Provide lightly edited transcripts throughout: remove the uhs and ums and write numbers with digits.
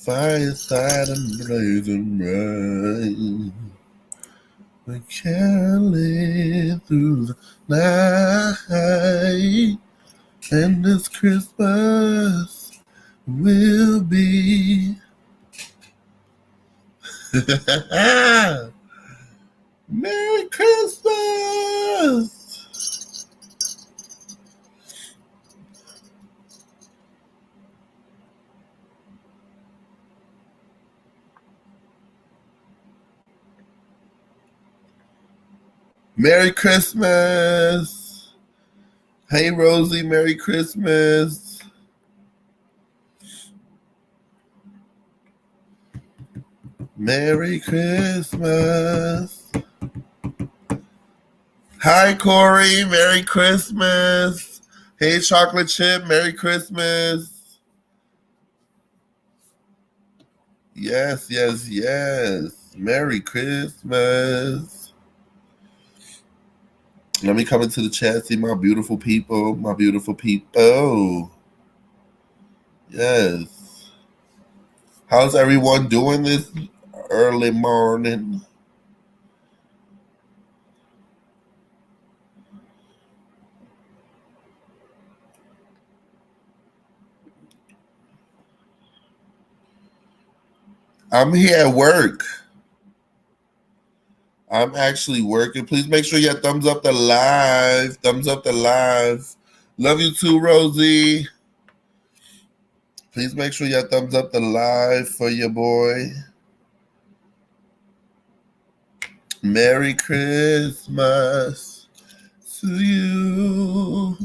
fireside and blazing bright. We can live through the night, and this Christmas will be. Merry Christmas! Merry Christmas! Hey Rosie, Merry Christmas! Merry Christmas! Hi Corey, Merry Christmas! Hey Chocolate Chip, Merry Christmas! Yes, yes, yes. Merry Christmas! Let me come into the chat, see my beautiful people, my beautiful people. Yes. How's everyone doing this early morning? I'm here at work. I'm actually working. Please make sure you thumbs up the live. Thumbs up the live. Love you too, Rosie. Please make sure you thumbs up the live for your boy. Merry Christmas to you.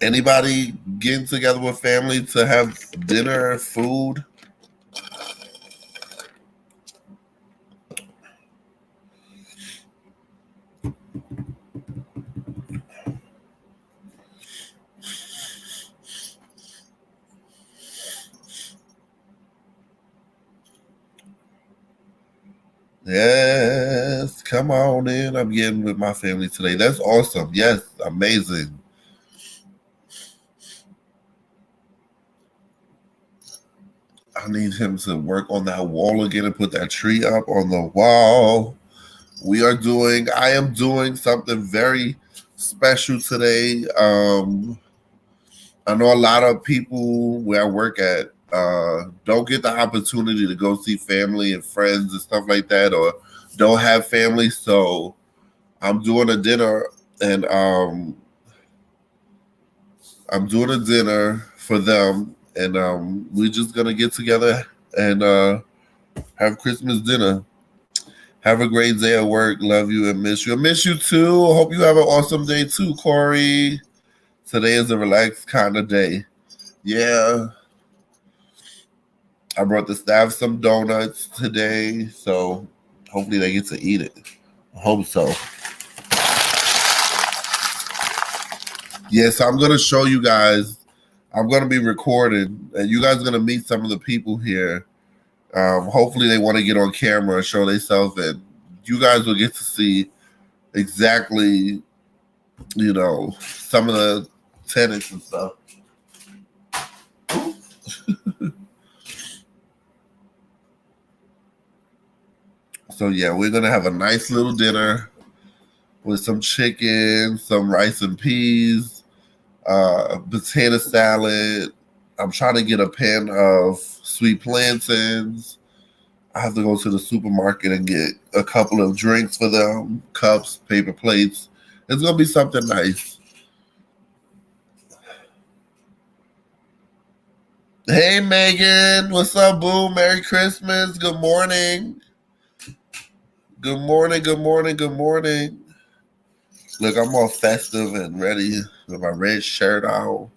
Anybody getting together with family to have dinner, food? Yes, come on in. I'm getting with my family today. That's awesome. Yes, amazing. I need him to work on that wall again and put that tree up on the wall. I am doing something very special today. I know a lot of people where I work at don't get the opportunity to go see family and friends and stuff like that, or don't have family. So I'm doing a dinner, and I'm doing a dinner for them, and we're just gonna get together and have Christmas dinner. Have a great day at work. Love you and miss you. I miss you too. Hope you have an awesome day too, Corey. Today is a relaxed kind of day. Yeah. I brought the staff some donuts today, so hopefully they get to eat it. I hope so. Yes, I'm gonna show you guys. I'm gonna be recording, and you guys are gonna meet some of the people here. Hopefully, they want to get on camera and show themselves, and you guys will get to see exactly, some of the tenants and stuff. So yeah, we're gonna have a nice little dinner with some chicken, some rice and peas, potato salad. I'm trying to get a pan of sweet plantains. I have to go to the supermarket and get a couple of drinks for them, cups, paper plates. It's gonna be something nice. Hey Megan, what's up, boo? Merry Christmas. Good morning. Good morning, good morning, good morning. Look, I'm all festive and ready with my red shirt on.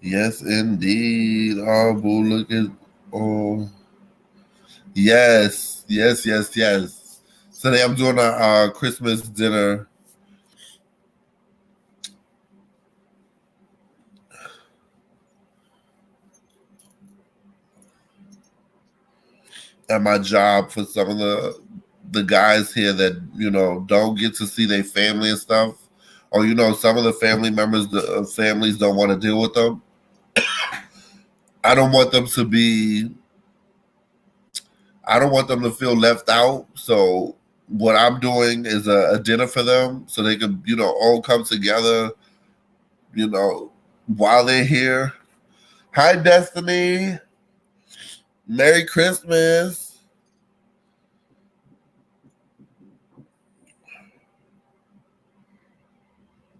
Yes, indeed. Oh, boo, look at. Oh, yes, yes, yes, yes. Today I'm doing a Christmas dinner at my job for some of the guys here that don't get to see their family and stuff, or some of the family members, the families don't want to deal with them. I don't want them to be. I don't want them to feel left out. So what I'm doing is a dinner for them, so they can all come together. You know, while they're here. Hi, Destiny. Merry Christmas.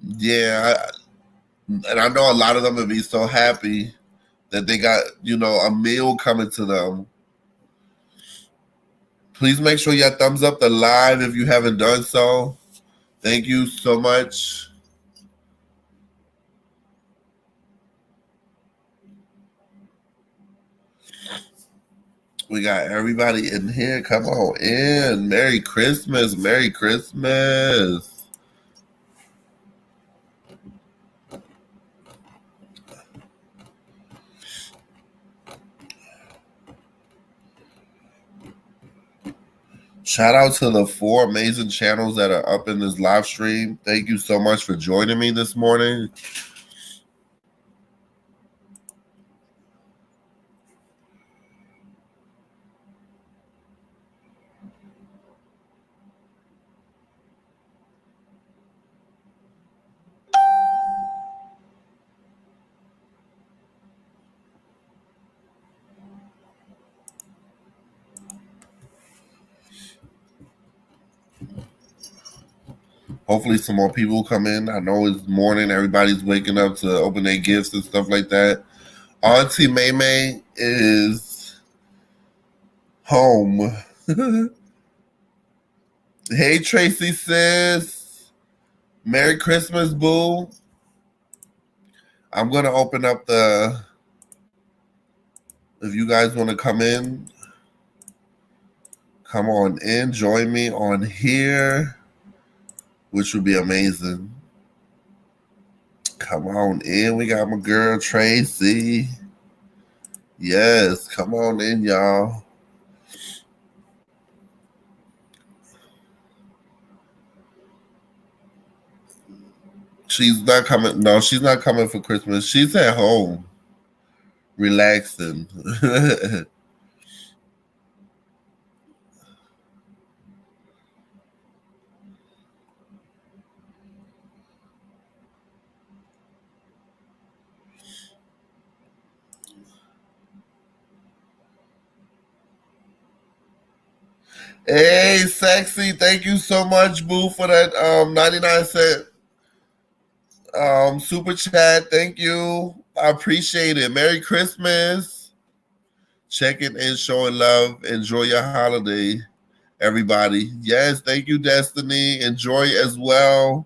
Yeah, and I know a lot of them would be so happy that they got a meal coming to them. Please make sure you thumbs up the live if you haven't done so. Thank you so much. We got everybody in here. Come on in. Merry Christmas. Merry Christmas. Shout out to the 4 amazing channels that are up in this live stream. Thank you so much for joining me this morning. Hopefully some more people come in. I know it's morning. Everybody's waking up to open their gifts and stuff like that. Auntie May May is home. Hey, Tracy sis. Merry Christmas, boo. I'm going to open up if you guys want to come in, come on in. Join me on here, which would be amazing. Come on in. We got my girl, Tracy. Yes, come on in, y'all. She's not coming. No, she's not coming for Christmas. She's at home, relaxing. Hey, sexy. Thank you so much, boo, for that 99 cent super chat. Thank you. I appreciate it. Merry Christmas. Checking in, showing love. Enjoy your holiday, everybody. Yes, thank you, Destiny. Enjoy as well.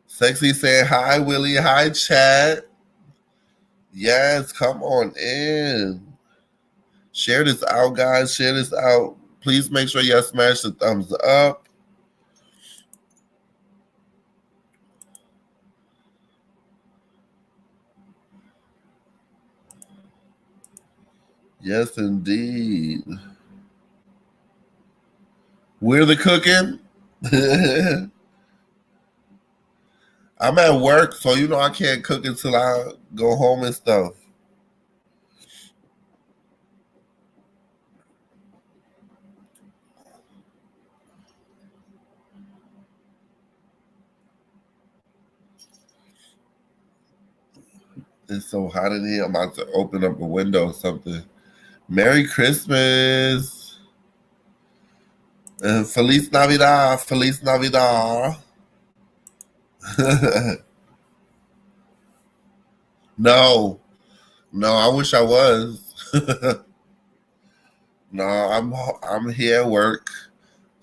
Sexy saying hi, Willie. Hi, chat. Yes, come on in. Share this out, guys. Share this out. Please make sure y'all smash the thumbs up. Yes, indeed. We're the cooking. I'm at work, so I can't cook until I go home and stuff. It's so hot in here. I'm about to open up a window or something. Merry Christmas. Feliz Navidad. Feliz Navidad. No. No, I wish I was. No, I'm here at work.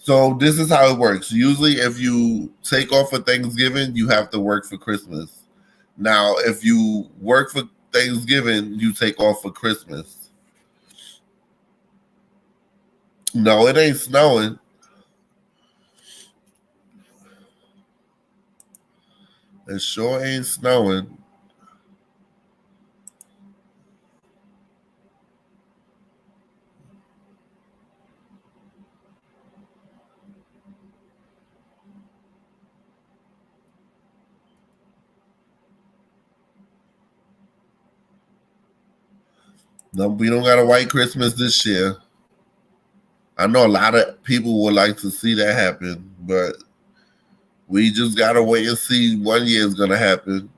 So this is how it works. Usually, if you take off for Thanksgiving, you have to work for Christmas. Now, if you work for Thanksgiving, you take off for Christmas. No, it ain't snowing. It sure ain't snowing. No, we don't got a white Christmas this year. I know a lot of people would like to see that happen, but we just gotta wait and see one year is gonna happen.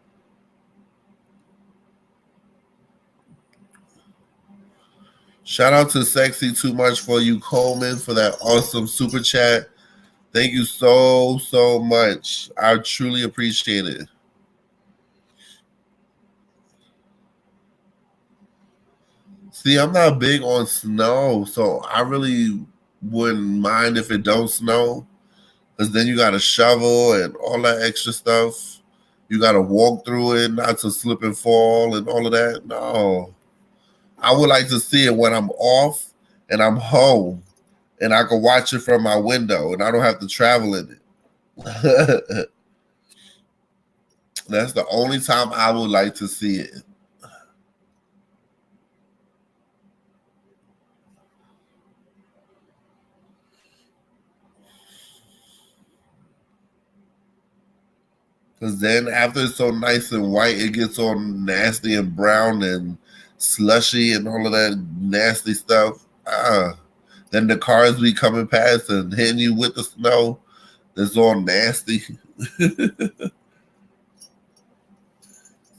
Shout out to Sexy Too Much for You Coleman for that awesome super chat. Thank you so much. I truly appreciate it. See, I'm not big on snow, so I really wouldn't mind if it don't snow. Because then you got to shovel and all that extra stuff. You got to walk through it, not to slip and fall and all of that. No, I would like to see it when I'm off and I'm home and I can watch it from my window and I don't have to travel in it. That's the only time I would like to see it. Because then after it's so nice and white, it gets all nasty and brown and slushy and all of that nasty stuff. Then the cars be coming past and hitting you with the snow. That's all nasty.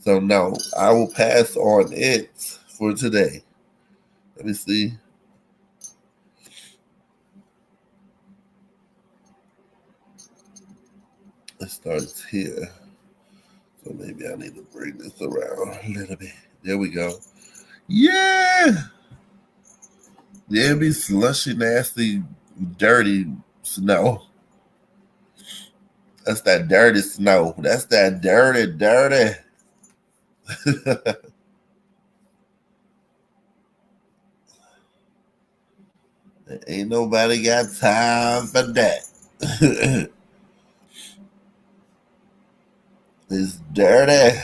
So no, I will pass on it for today. Let me see. It starts here. So maybe I need to bring this around a little bit. There we go. Yeah. Yeah, it be slushy, nasty, dirty snow. That's that dirty snow. That's that dirty. Ain't nobody got time for that. It's dirty.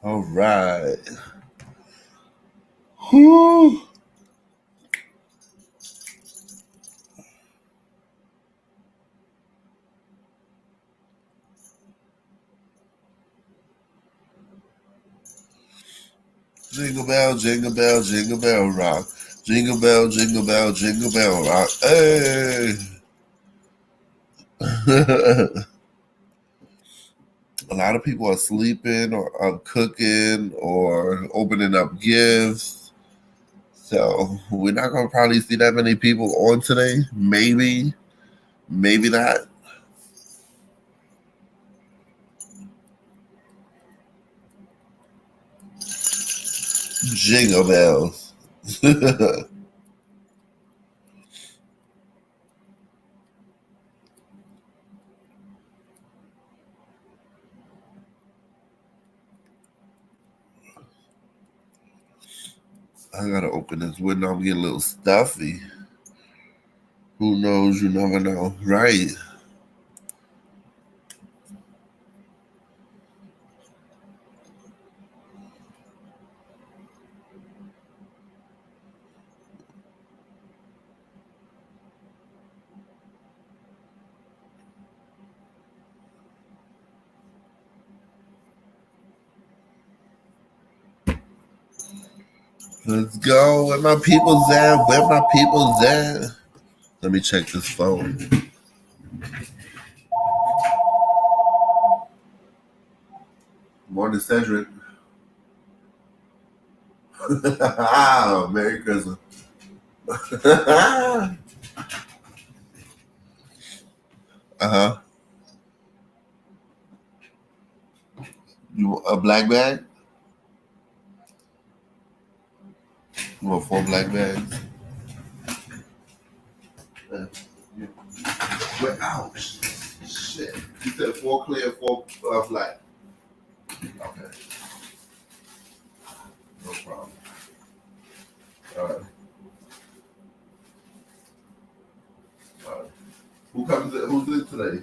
All right. Whew. Jingle bell, jingle bell rock. Jingle bell rock. Hey. A lot of people are sleeping or are cooking or opening up gifts. So we're not gonna probably see that many people on today. Maybe, maybe not. Jingle bells. I gotta open this window. I'm getting a little stuffy. Who knows? You never know. Right. Let's go. Where my people's at? Where my people's at? Let me check this phone. Morning, Cedric. Merry Christmas. Uh-huh. You want a black bag? You want 4 black bags? Yeah. Wait, ouch. Shit. You said 4 clear, 4 black. Okay. No problem. All right. All right. Who's in today?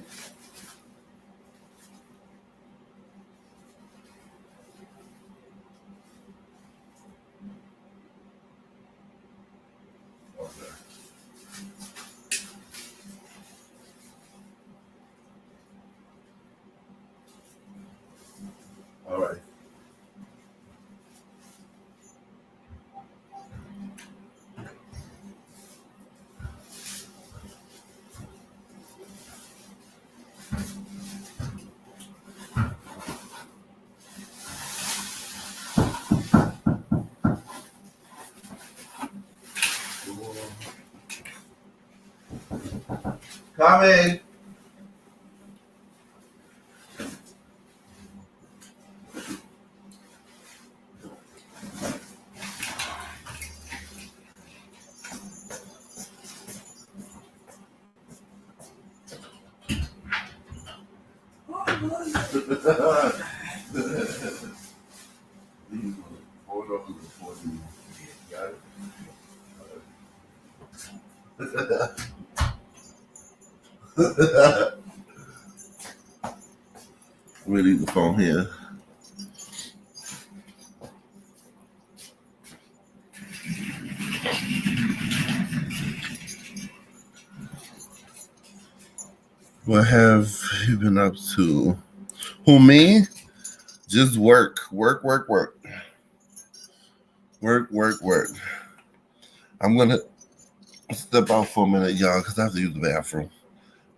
Okay. All right. Coming. We leave the phone here. What have you been up to? Who, me? Just work. Work, work, work. Work, work, work. I'm going to step out for a minute, y'all, because I have to use the bathroom.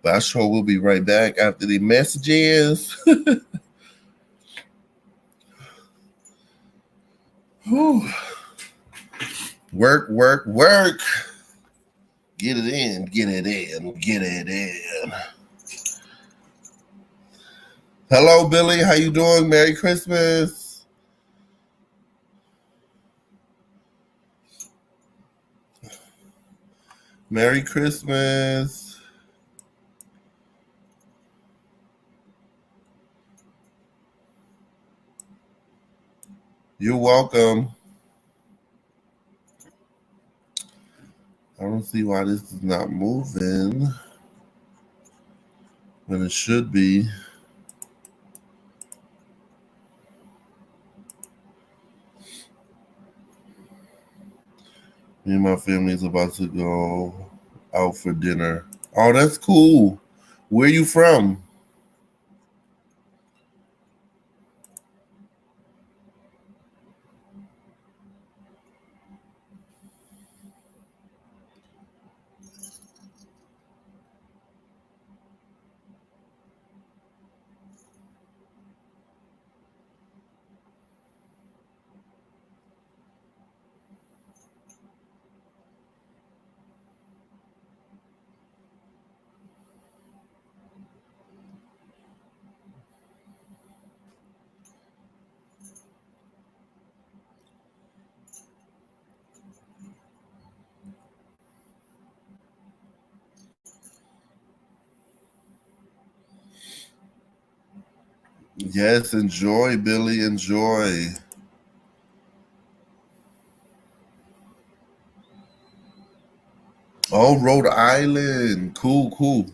But I sure will be right back after the messages. Whew. Work, work, work. Get it in, get it in, get it in. Hello, Billy. How you doing? Merry Christmas. Merry Christmas. You're welcome. I don't see why this is not moving when it should be. Me and my family is about to go out for dinner. Oh, that's cool. Where you from? Yes, enjoy, Billy. Enjoy. Oh, Rhode Island. Cool, cool.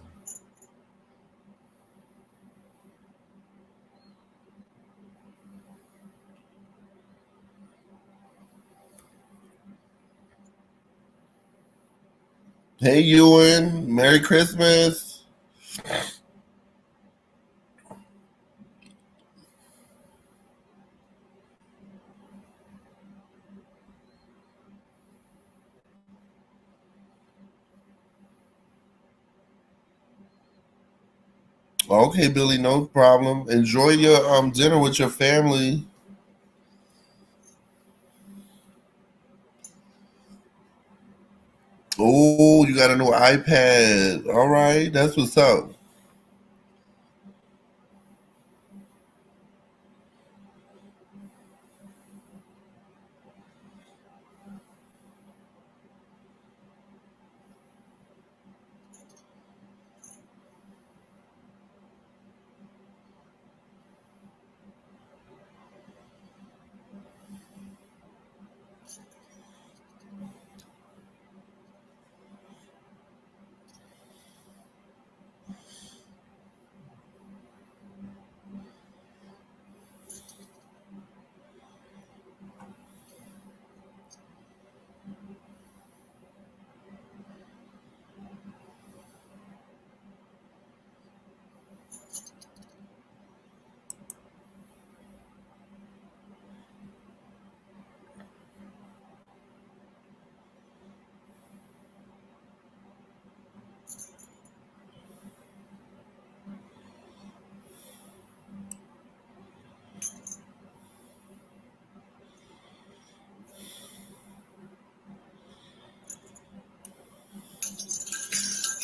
Hey, Ewan. Merry Christmas. Okay, Billy, no problem. Enjoy your dinner with your family. Oh, you got a new iPad. All right, that's what's up.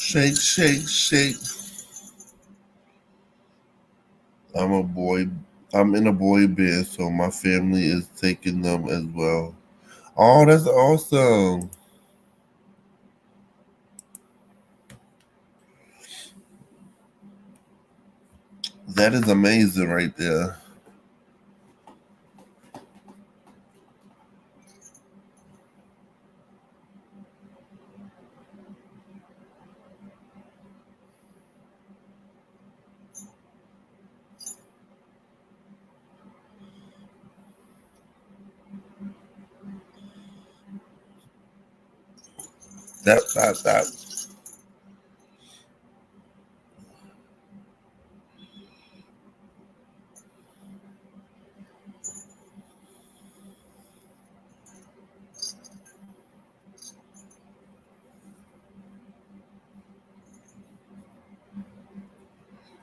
Shake, shake, shake. I'm a boy. I'm in a boy band, so my family is taking them as well. Oh, that's awesome. That is amazing right there. That.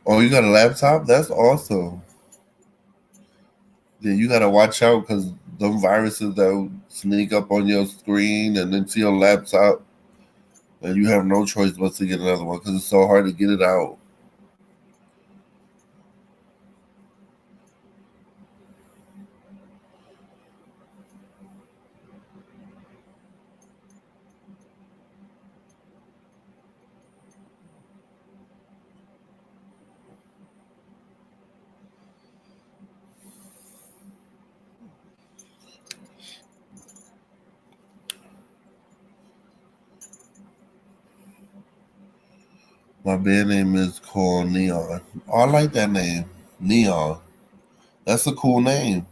Oh, you got a laptop? That's awesome. Yeah, you gotta watch out because them viruses that will sneak up on your screen and into your laptop, and you have no choice but to get another one because it's so hard to get it out. My band name is called Neon. Oh, I like that name, Neon. That's a cool name.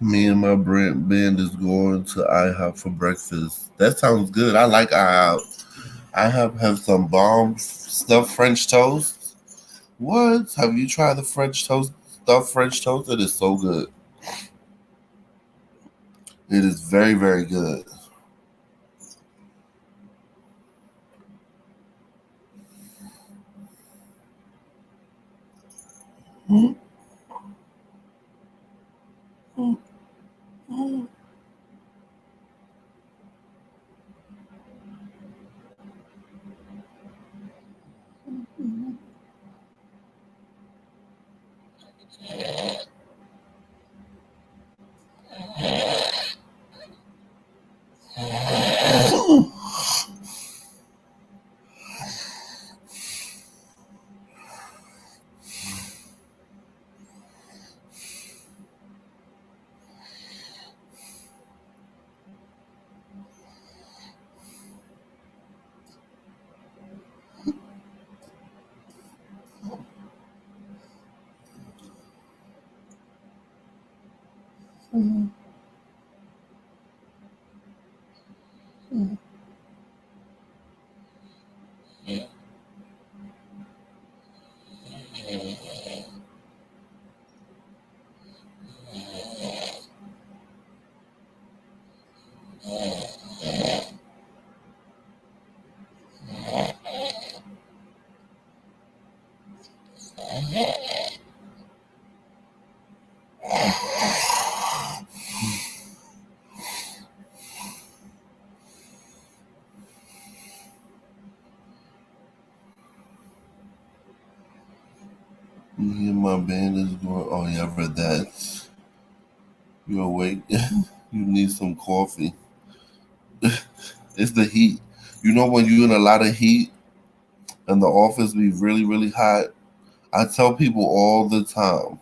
Me and my band is going to IHOP for breakfast. That sounds good. I like IHOP. IHOP have some bomb stuffed French toast. What? Have you tried the French toast? Stuffed French toast? It is so good. It is very, very good. Me and my band is going. Oh yeah, I've read that. You're awake. You need some coffee. It's the heat. You know when you're in a lot of heat and the office be really, really hot. I tell people all the time,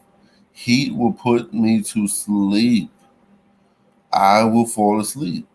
heat will put me to sleep. I will fall asleep.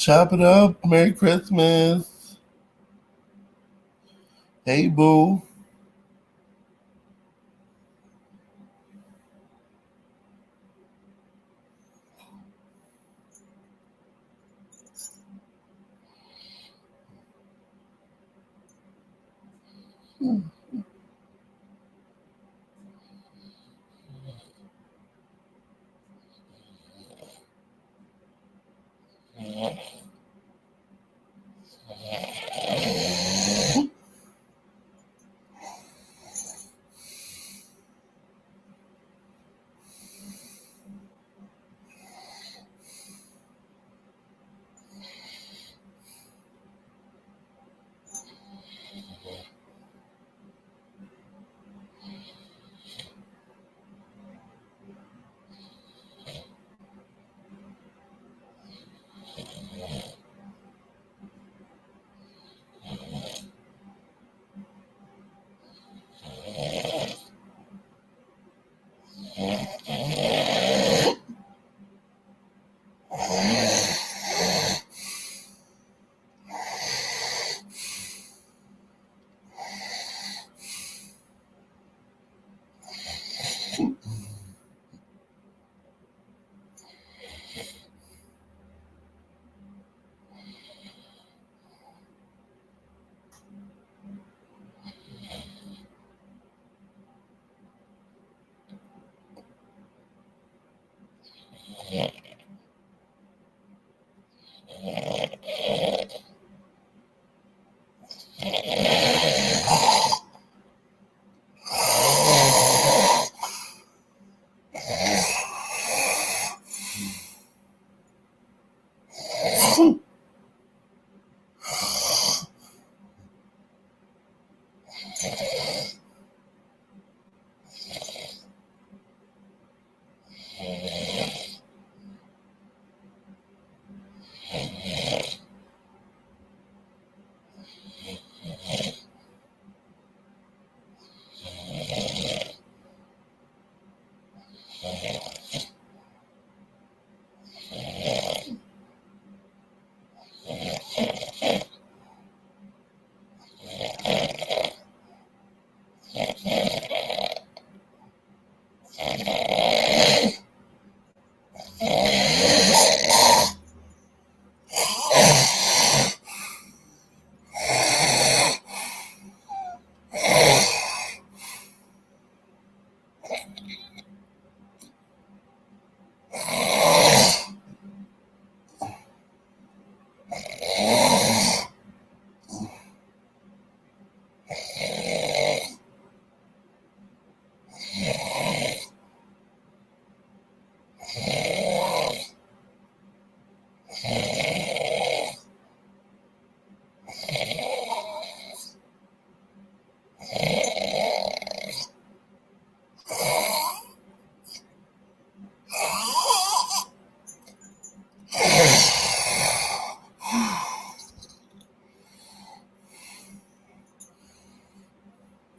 Chop it up. Merry Christmas. Hey, boo.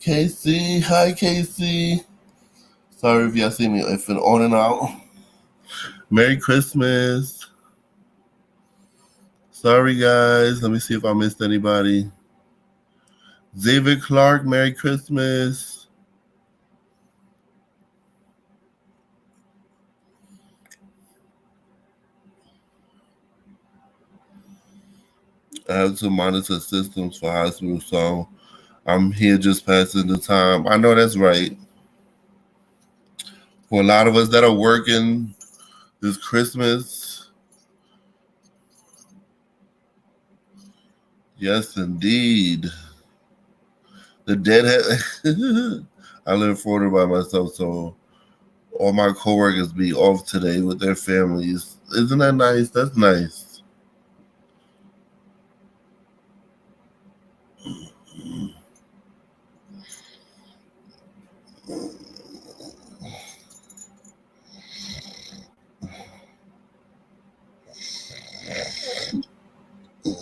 Casey. Hi, Casey. Sorry if y'all see me if it on and out. Merry Christmas. Sorry, guys. Let me see if I missed anybody. David Clark, Merry Christmas. I have to monitor systems for hospital, so I'm here just passing the time. I know that's right. For a lot of us that are working this Christmas, yes, indeed. The deadhead. I live in Florida by myself, so all my coworkers be off today with their families. Isn't that nice? That's nice. Hey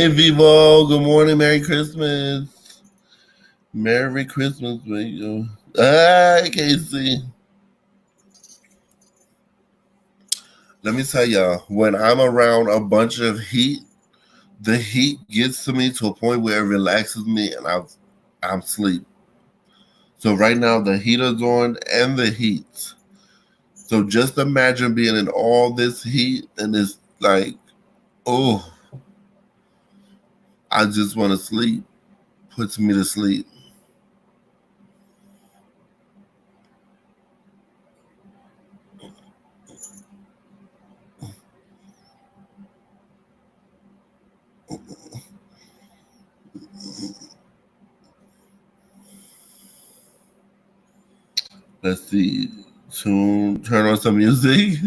Vivo, good morning, Merry Christmas. Merry Christmas, baby. Hi, Casey. Let me tell y'all, when I'm around a bunch of heat, the heat gets to me to a point where it relaxes me and I'm asleep. So right now the heater's on and the heat. So just imagine being in all this heat and it's like, oh, I just want to sleep. Puts me to sleep. Let's see. Turn on some music.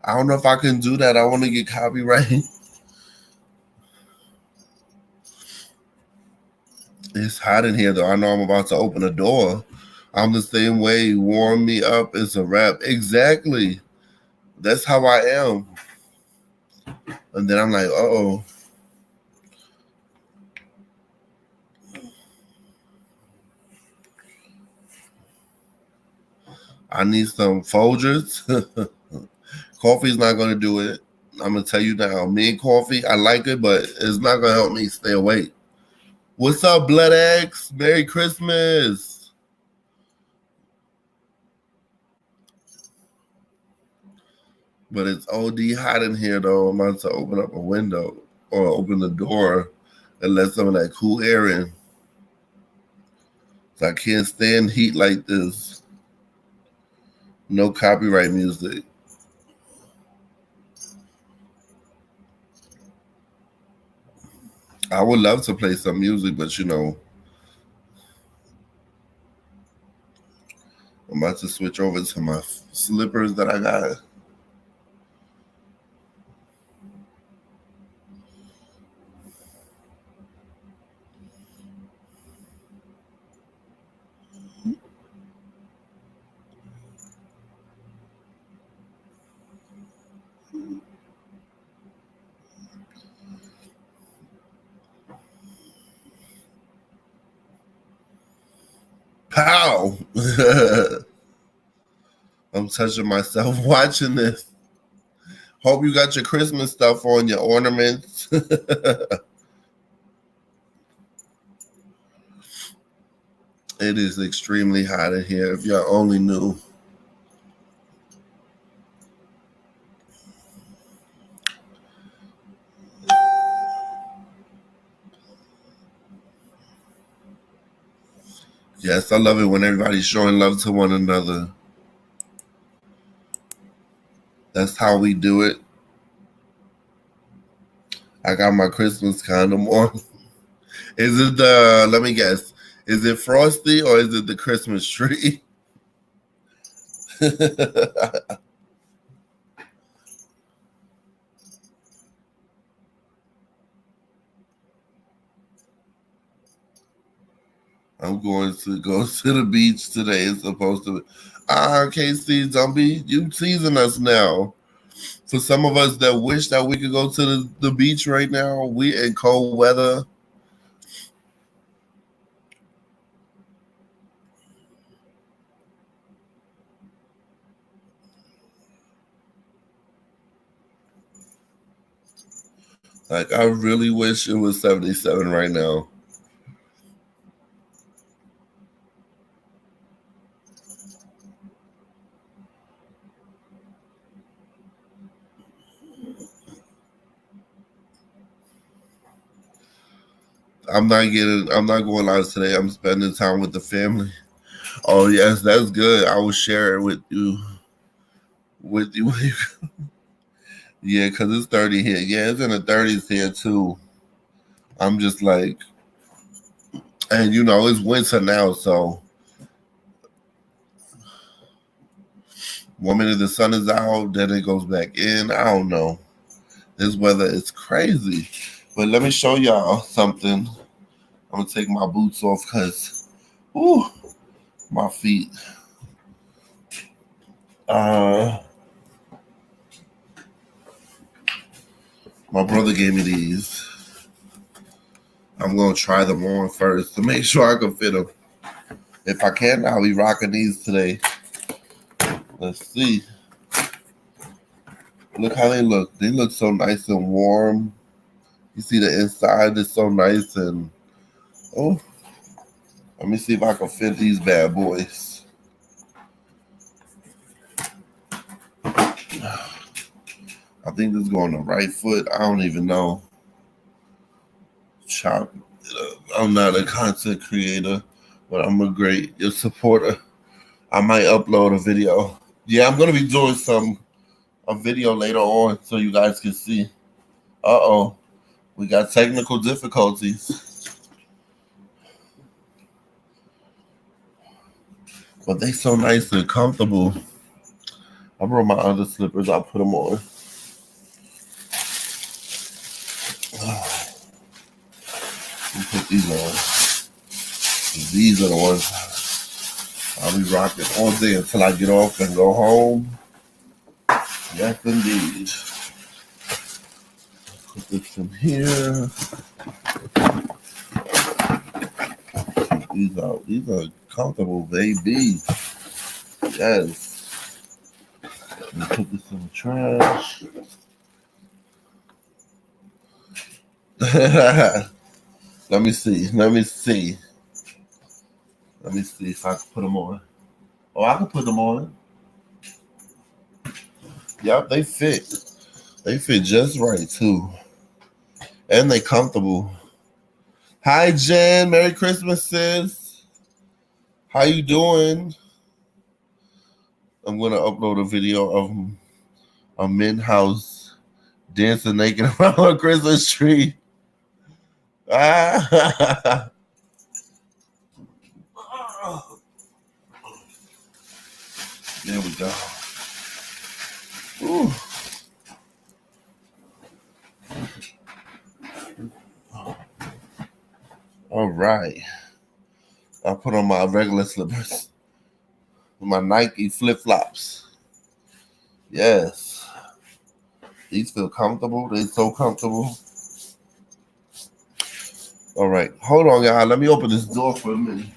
I don't know if I can do that. I want to get copyright. It's hot in here though. I know I'm about to open a door. I'm the same way. Warm me up. It's a wrap. Exactly. That's how I am. And then I'm like, oh, I need some Folgers. Coffee's not going to do it. I'm going to tell you now. Me and coffee, I like it, but it's not going to help me stay awake. What's up, Blood X? Merry Christmas. But it's OD hot in here, though. I'm about to open up a window or open the door and let some of that cool air in. So I can't stand heat like this. No copyright music. I would love to play some music, but I'm about to switch over to my slippers that I got. Pow! I'm touching myself watching this. Hope you got your Christmas stuff on, your ornaments. It is extremely hot in here. If y'all only knew. Yes, I love it when everybody's showing love to one another. That's how we do it. I got my Christmas condom on. Is it let me guess, is it Frosty or is it the Christmas tree? I'm going to go to the beach today. It's supposed to be. Casey, don't be you teasing us now. For some of us that wish that we could go to the beach right now, we in cold weather. Like I really wish it was 77 right now. I'm not going out today. I'm spending time with the family. Oh yes, that's good. I will share it with you. With you. Yeah, because it's 30 here. Yeah, it's in the 30s here too. I'm just like, and it's winter now, so 1 minute the sun is out, then it goes back in. I don't know. This weather is crazy. But let me show y'all something. I'm gonna take my boots off because, ooh, my feet. My brother gave me these. I'm gonna try them on first to make sure I can fit them. If I can, I'll be rocking these today. Let's see. Look how they look. They look so nice and warm. You see the inside is so nice and oh, let me see if I can fit these bad boys. I think this is going on the right foot. I don't even know. Chop. I'm not a content creator, but I'm a great supporter. I might upload a video. Yeah, I'm gonna be doing a video later on so you guys can see. Uh-oh. We got technical difficulties. But they so nice and comfortable. I brought my other slippers. I'll put them on. Put these on. These are the ones I'll be rocking all day until I get off and go home. Yes, indeed. Put this in here. These are comfortable, baby. Yes. Let me put this in the trash. Let me see. Let me see if I can put them on. Oh, I can put them on. Yep, they fit. They fit just right too. And they comfortable. Hi Jen, Merry Christmas, sis. How you doing? I'm gonna upload a video of a men house dancing naked around a Christmas tree. Ah. There we go. Ooh. All right. I put on my regular slippers. My Nike flip flops. Yes. These feel comfortable. They're so comfortable. All right. Hold on, y'all. Let me open this door for a minute.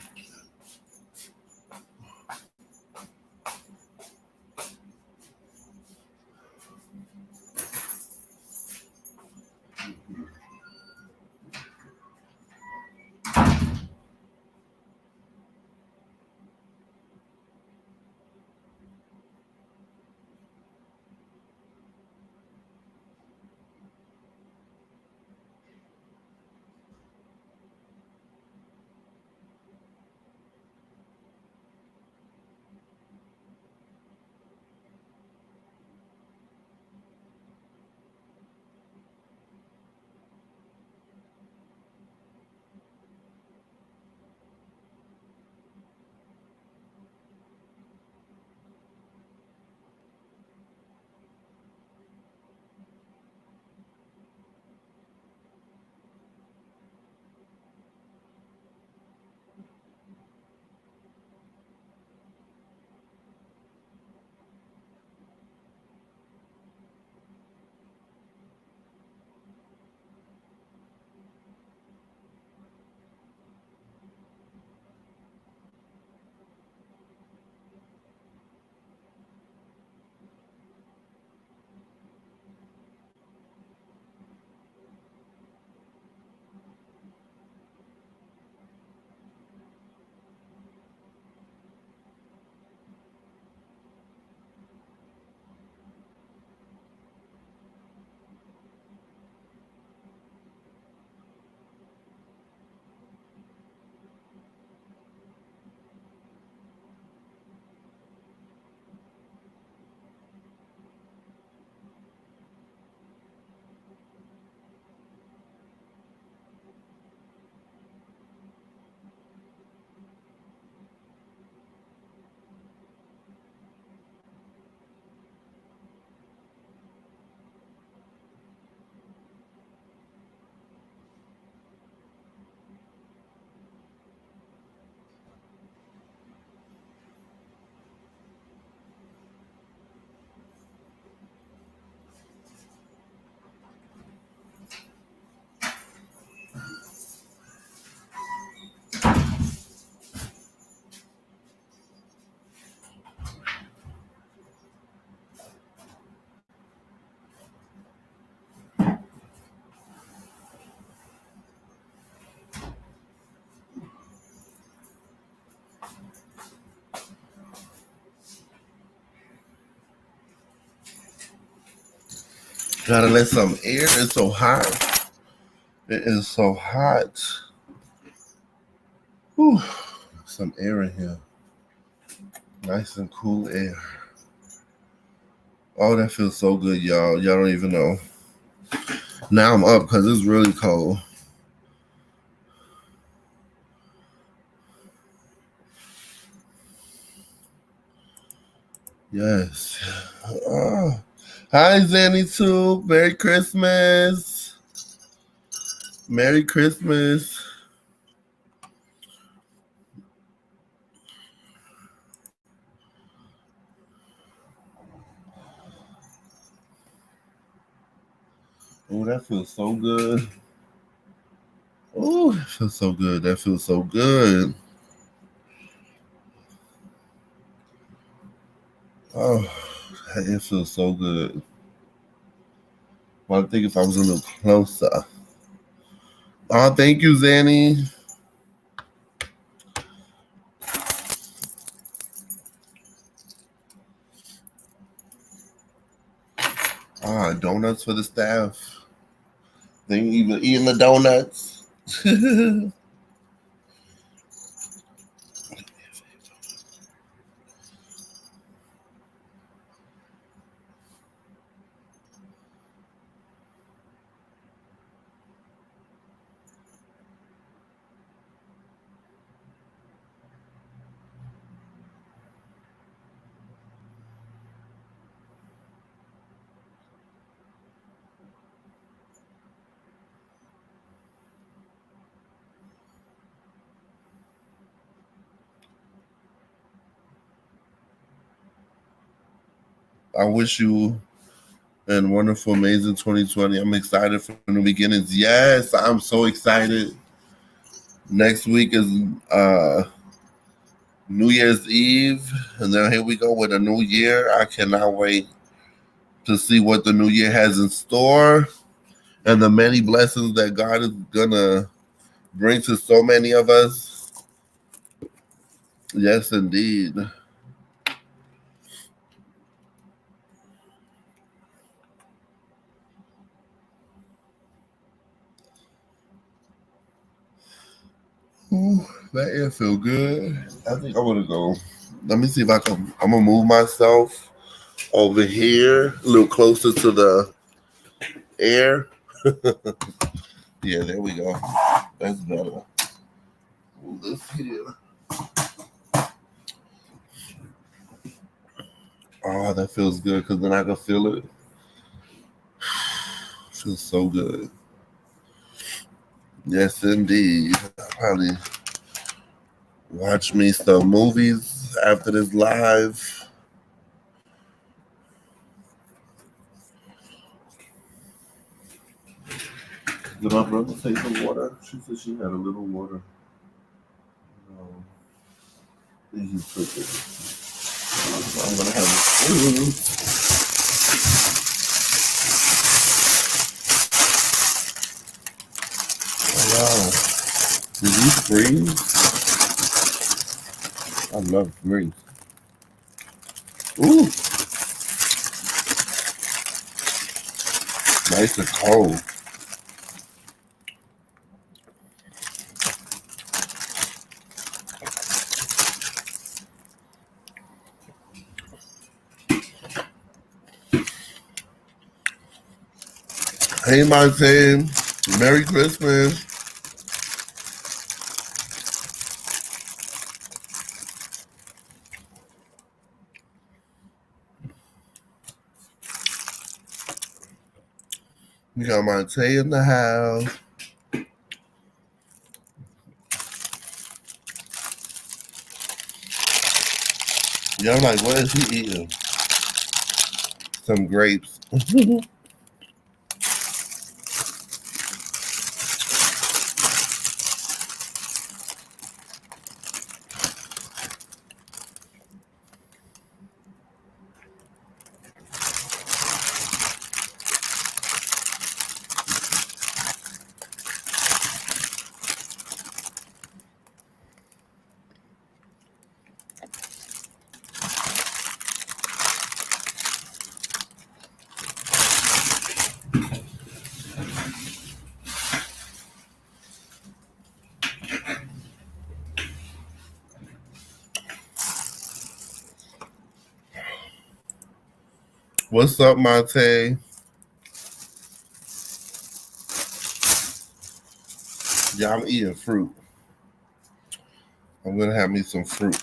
Gotta let some air. It's so hot. It is so hot. Whew. Some air in here. Nice and cool air. Oh, that feels so good, y'all. Y'all don't even know. Now I'm up because it's really cold. Yes. Oh. Hi, Zanny too. Merry Christmas. Merry Christmas. Oh, that feels so good. Oh, that feels so good. That feels so good. Oh, it feels so good. Well, I think if I was a little closer. Oh, thank you, Zanny. Ah, donuts for the staff. They ain't even eating the donuts. I wish you and wonderful, amazing 2020. I'm excited for new beginnings. Yes, I'm so excited. Next week is New Year's Eve, and then here we go with a new year. I cannot wait to see what the new year has in store and the many blessings that God is gonna bring to so many of us. Yes, indeed. Ooh, that air feel good. I think I'm gonna go. Let me see if I can. I'm gonna move myself over here a little closer to the air. Yeah, there we go. That's better. Move this here. Oh, that feels good because then I can feel it. Feels so good. Yes, indeed. I'll probably watch me some movies after this live. Did my brother take some water? She said she had a little water. No, he took it. So I'm gonna have it. Oh, wow. Did you freeze? I love freeze. Ooh, nice and cold. Hey, Martin. Merry Christmas. We got Monte in the house. Y'all like, what is he eating? Some grapes. What's up, Monte? Yeah, I'm eating fruit. I'm gonna have me some fruit.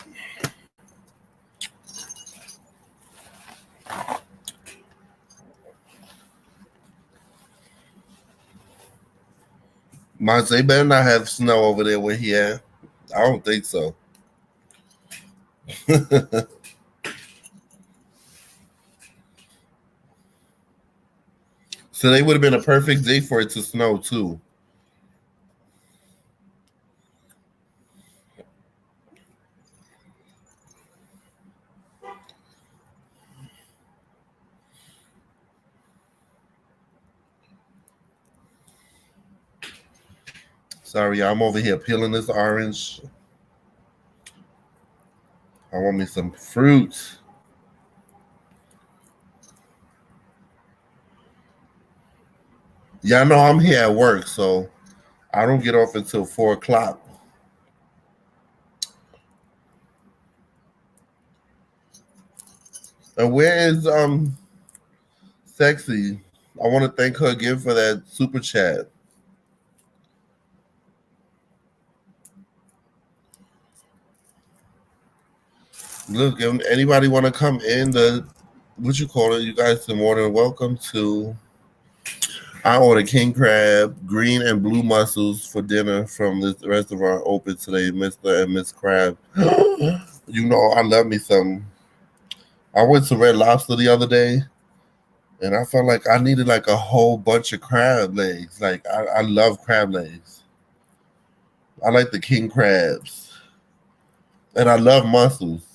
Monte better not have snow over there where he at. I don't think so. So they would have been a perfect day for it to snow too. Sorry, I'm over here peeling this orange. I want me some fruit. Yeah, I know I'm here at work, so I don't get off until 4 o'clock. And where is Sexy? I want to thank her again for that super chat. Look, if anybody want to come in the what you call it? You guys are more than welcome to. I ordered king crab, green and blue mussels for dinner from this restaurant open today, Mr. and Miss Crab. You know, I love me some. I went to Red Lobster the other day, and I felt like I needed like a whole bunch of crab legs. Like I love crab legs. I like the king crabs, and I love mussels.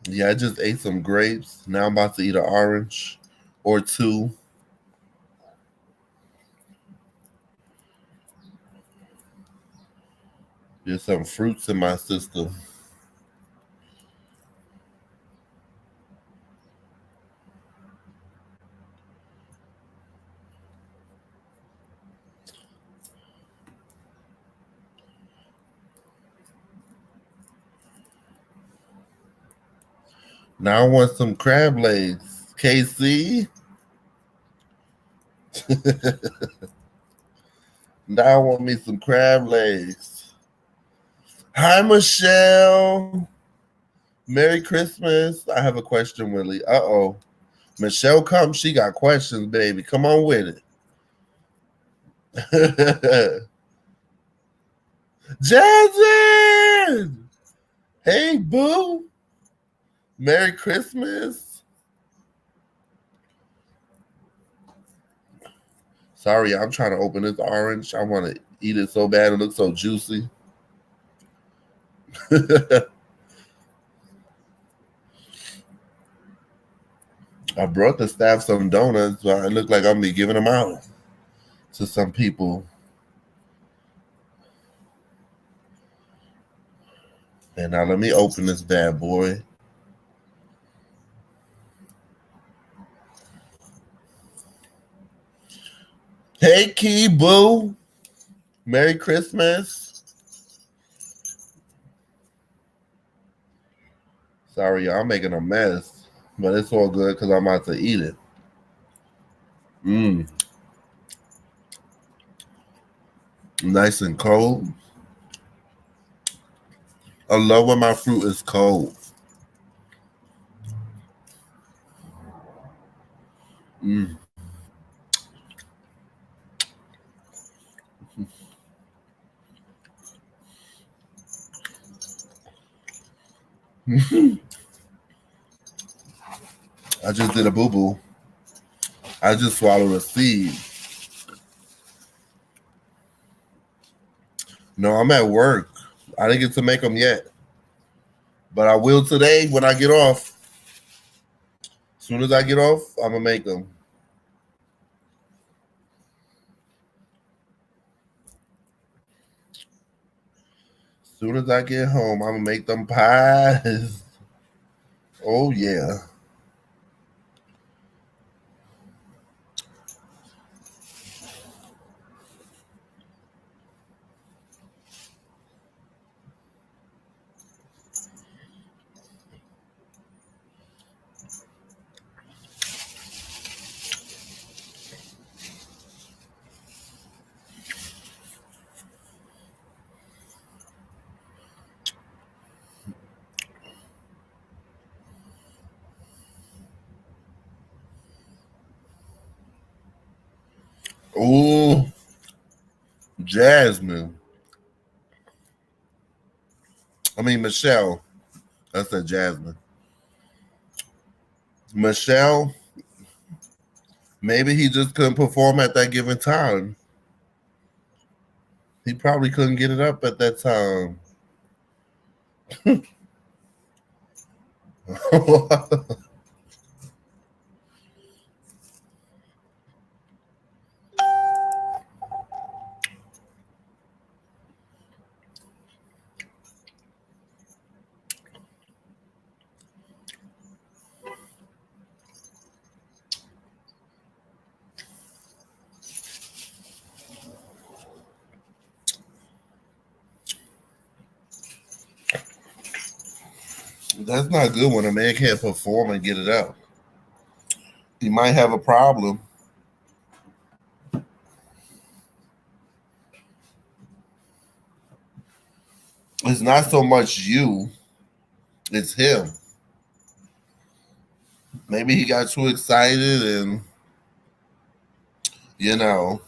Yeah, I just ate some grapes. Now I'm about to eat an orange or two. There's some fruits in my system. Now I want some crab legs. KC. Now I want me some crab legs. Hi, Michelle. Merry Christmas. I have a question, Willie. Uh-oh. Michelle comes. She got questions, baby. Come on with it. Jasmine! Hey, boo. Merry Christmas. Sorry, I'm trying to open this orange. I want to eat it so bad. It looks so juicy. I brought the staff some donuts, but it looked like I'm going to be giving them out to some people. And now let me open this bad boy. Hey, Key Boo. Merry Christmas. Sorry, y'all, I'm making a mess, but it's all good because I'm about to eat it. Mmm. Nice and cold. I love when my fruit is cold. Mm. I just did a boo boo. I just swallowed a seed. No, I'm at work. I didn't get to make them yet, but I will today when I get off. As soon as I get off, I'm gonna make them. As soon as I get home, I'm gonna make them pies. Oh yeah. Oh, Jasmine. I mean Michelle. I said Jasmine. Michelle. Maybe he just couldn't perform at that given time. He probably couldn't get it up at that time. That's not good when a man can't perform and get it out. He might have a problem. It's not so much you, it's him. Maybe he got too excited and, you know,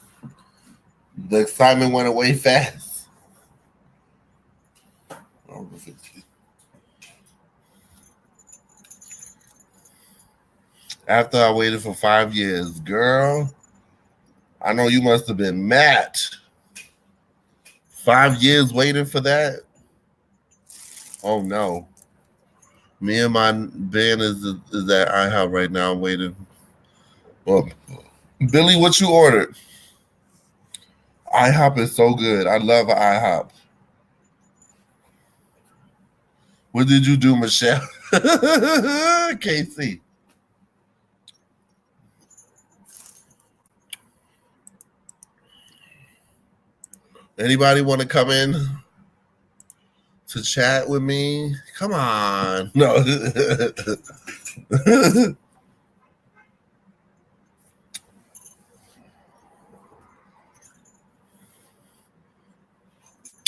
the excitement went away fast. After I waited for 5 years, girl, I know you must have been mad. 5 years waiting for that? Oh no. Me and my band is at IHOP right now waiting. Well, Billy, what you ordered? IHOP is so good. I love IHOP. What did you do, Michelle? KC. Anybody want to come in to chat with me? Come on. No.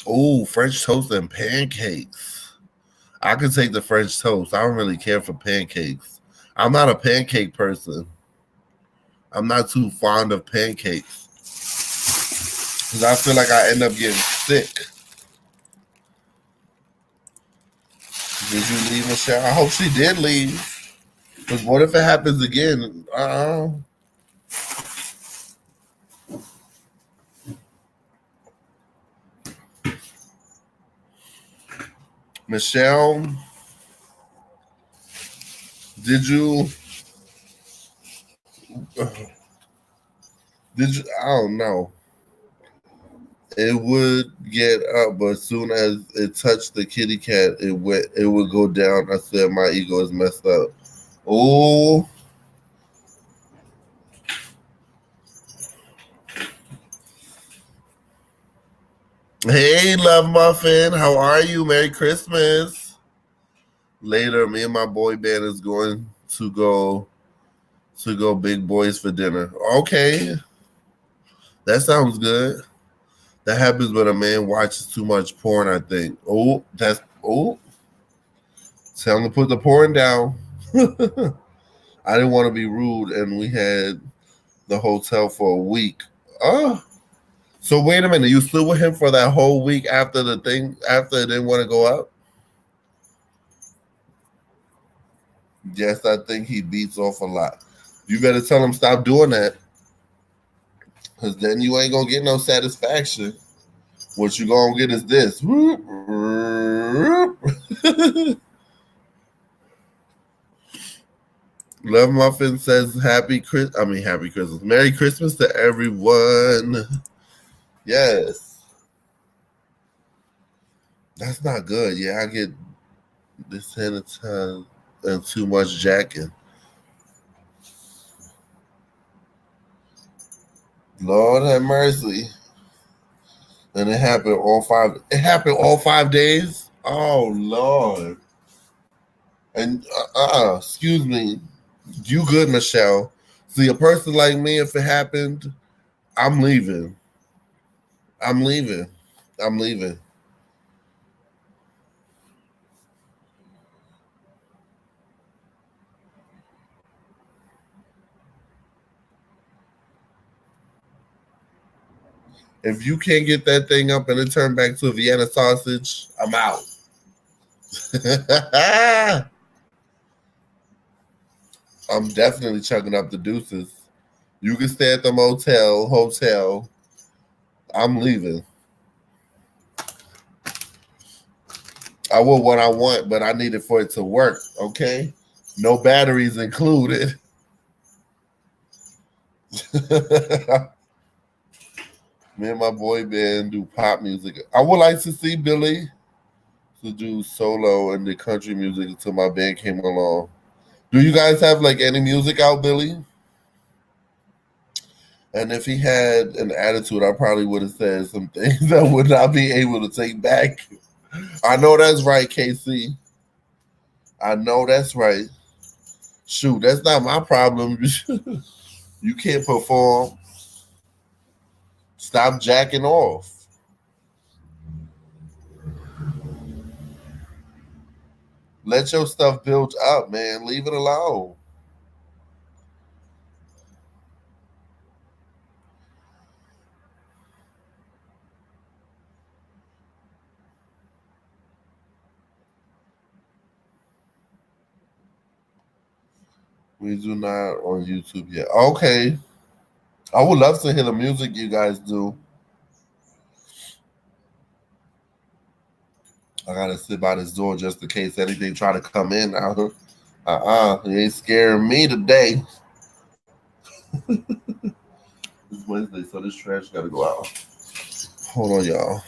Oh, French toast and pancakes. I could take the French toast. I don't really care for pancakes. I'm not a pancake person. I'm not too fond of pancakes because I feel like I end up getting sick. Did you leave, Michelle? I hope she did leave. Because what if it happens again? Michelle, did you? Did you? I don't know. It would get up, but as soon as it touched the kitty cat, it went. It would go down. I said my ego is messed up. Oh, hey, Love Muffin, how are you? Merry Christmas. Later, me and my boy band is going to go big boys for dinner. Okay, that sounds good. That happens when a man watches too much porn, I think. Oh, that's tell him to put the porn down. I didn't want to be rude, and we had the hotel for a week. Oh, so wait a minute. You flew with him for that whole week after the thing, after it didn't want to go up? Yes, I think he beats off a lot. You better tell him stop doing that, because then you ain't gonna get no satisfaction. What you gonna get is this. Love Muffin says happy Christmas. Merry Christmas to everyone. Yes. That's not good. Yeah, I get this time and too much jacking. Lord have mercy. And it happened all 5 days? Oh Lord. And excuse me. You good, Michelle. See, a person like me, if it happened, I'm leaving. I'm leaving. I'm leaving. If you can't get that thing up and it turned back to a Vienna sausage, I'm out. I'm definitely chugging up the deuces. You can stay at the hotel. I'm leaving. I want what I want, but I need it for it to work. Okay, no batteries included. Me and my boy band do pop music. I would like to see Billy to do solo in the country music until my band came along. Do you guys have like any music out, Billy? And if he had an attitude, I probably would have said some things I would not be able to take back. I know that's right, KC. I know that's right. Shoot, that's not my problem. You can't perform. Stop jacking off. Let your stuff build up, man. Leave it alone. We do not on YouTube yet. Okay. I would love to hear the music you guys do. I gotta sit by this door just in case anything try to come in. You ain't scaring me today. It's Wednesday, so this trash gotta go out. Hold on, y'all.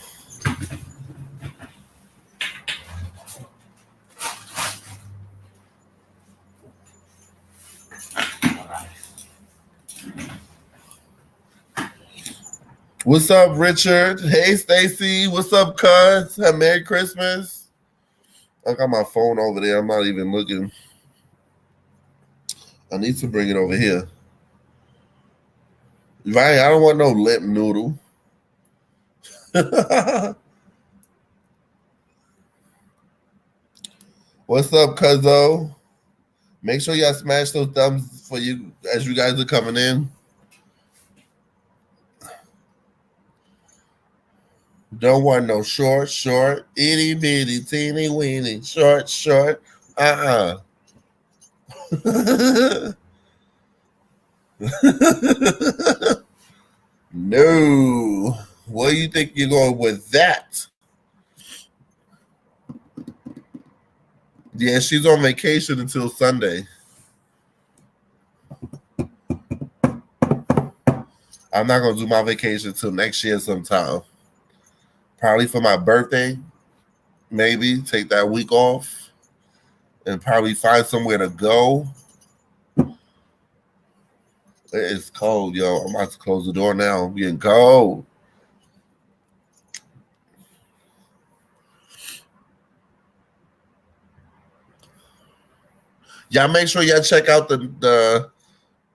What's up, Richard? Hey, Stacy. What's up, cuz? Have Merry Christmas. I got my phone over there. I'm not even looking. I need to bring it over here. Right? I don't want no lip noodle. What's up, cuzzo? Make sure y'all smash those thumbs for you as you guys are coming in. Don't want no short, itty bitty, teeny weeny, short. No. Where do you think you're going with that? Yeah, she's on vacation until Sunday. I'm not gonna do my vacation until next year sometime. Probably for my birthday, maybe take that week off and probably find somewhere to go. It's cold, yo. I'm about to close the door now. I'm getting cold. Y'all make sure y'all check out the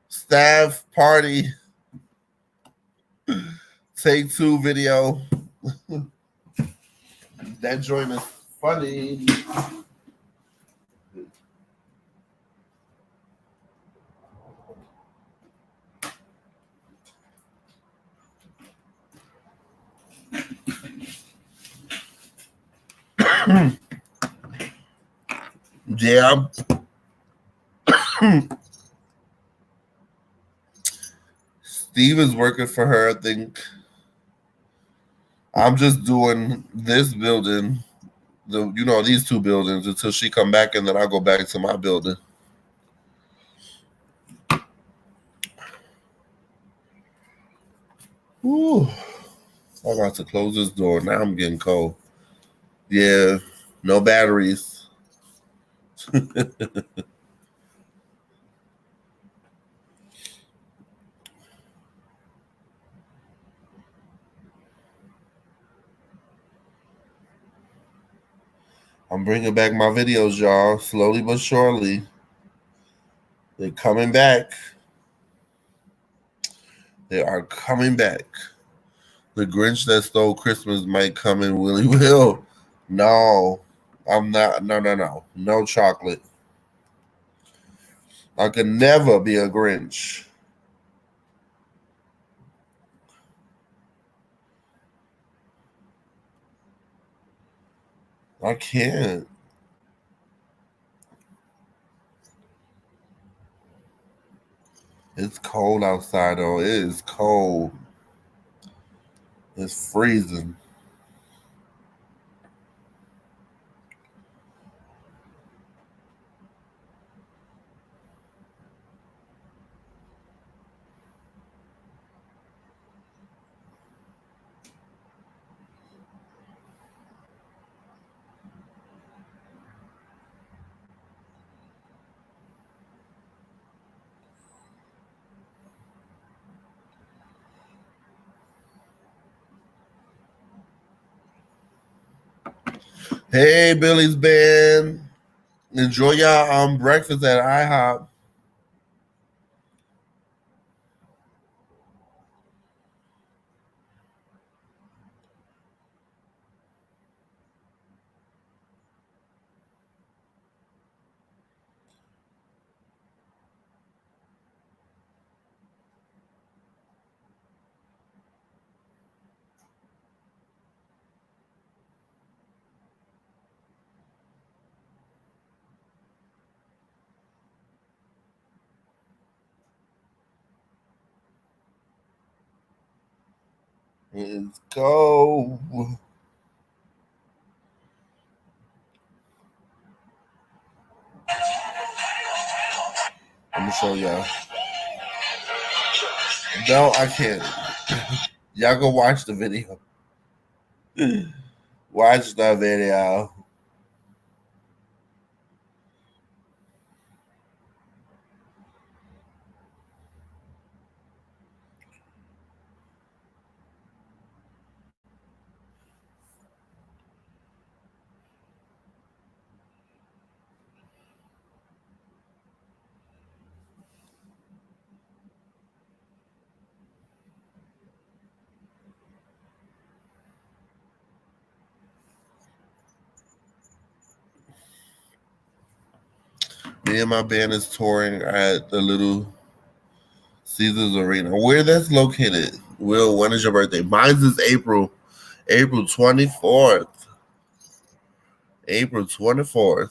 staff party take two video. That joint is funny. Yeah. Steve is working for her, I think. I'm just doing this building, these two buildings until she come back, and then I'll go back to my building. Ooh. I'm about to close this door. Now I'm getting cold. Yeah, no batteries. I'm bringing back my videos, y'all, slowly but surely. They're coming back. They are coming back. The Grinch that stole Christmas might come in Willie Will. No, I'm not. No. No chocolate. I can never be a Grinch. I can't. It's cold outside though. It is cold. It's freezing. Hey, Billy's Band. Enjoy your breakfast at IHOP. Let's go. I'm gonna show y'all. No, I can't. Y'all go watch the video. Watch the video. Me and my band is touring at the Little Caesars Arena. Where that's located? Will, when is your birthday? Mine's is April 24th. April 24th.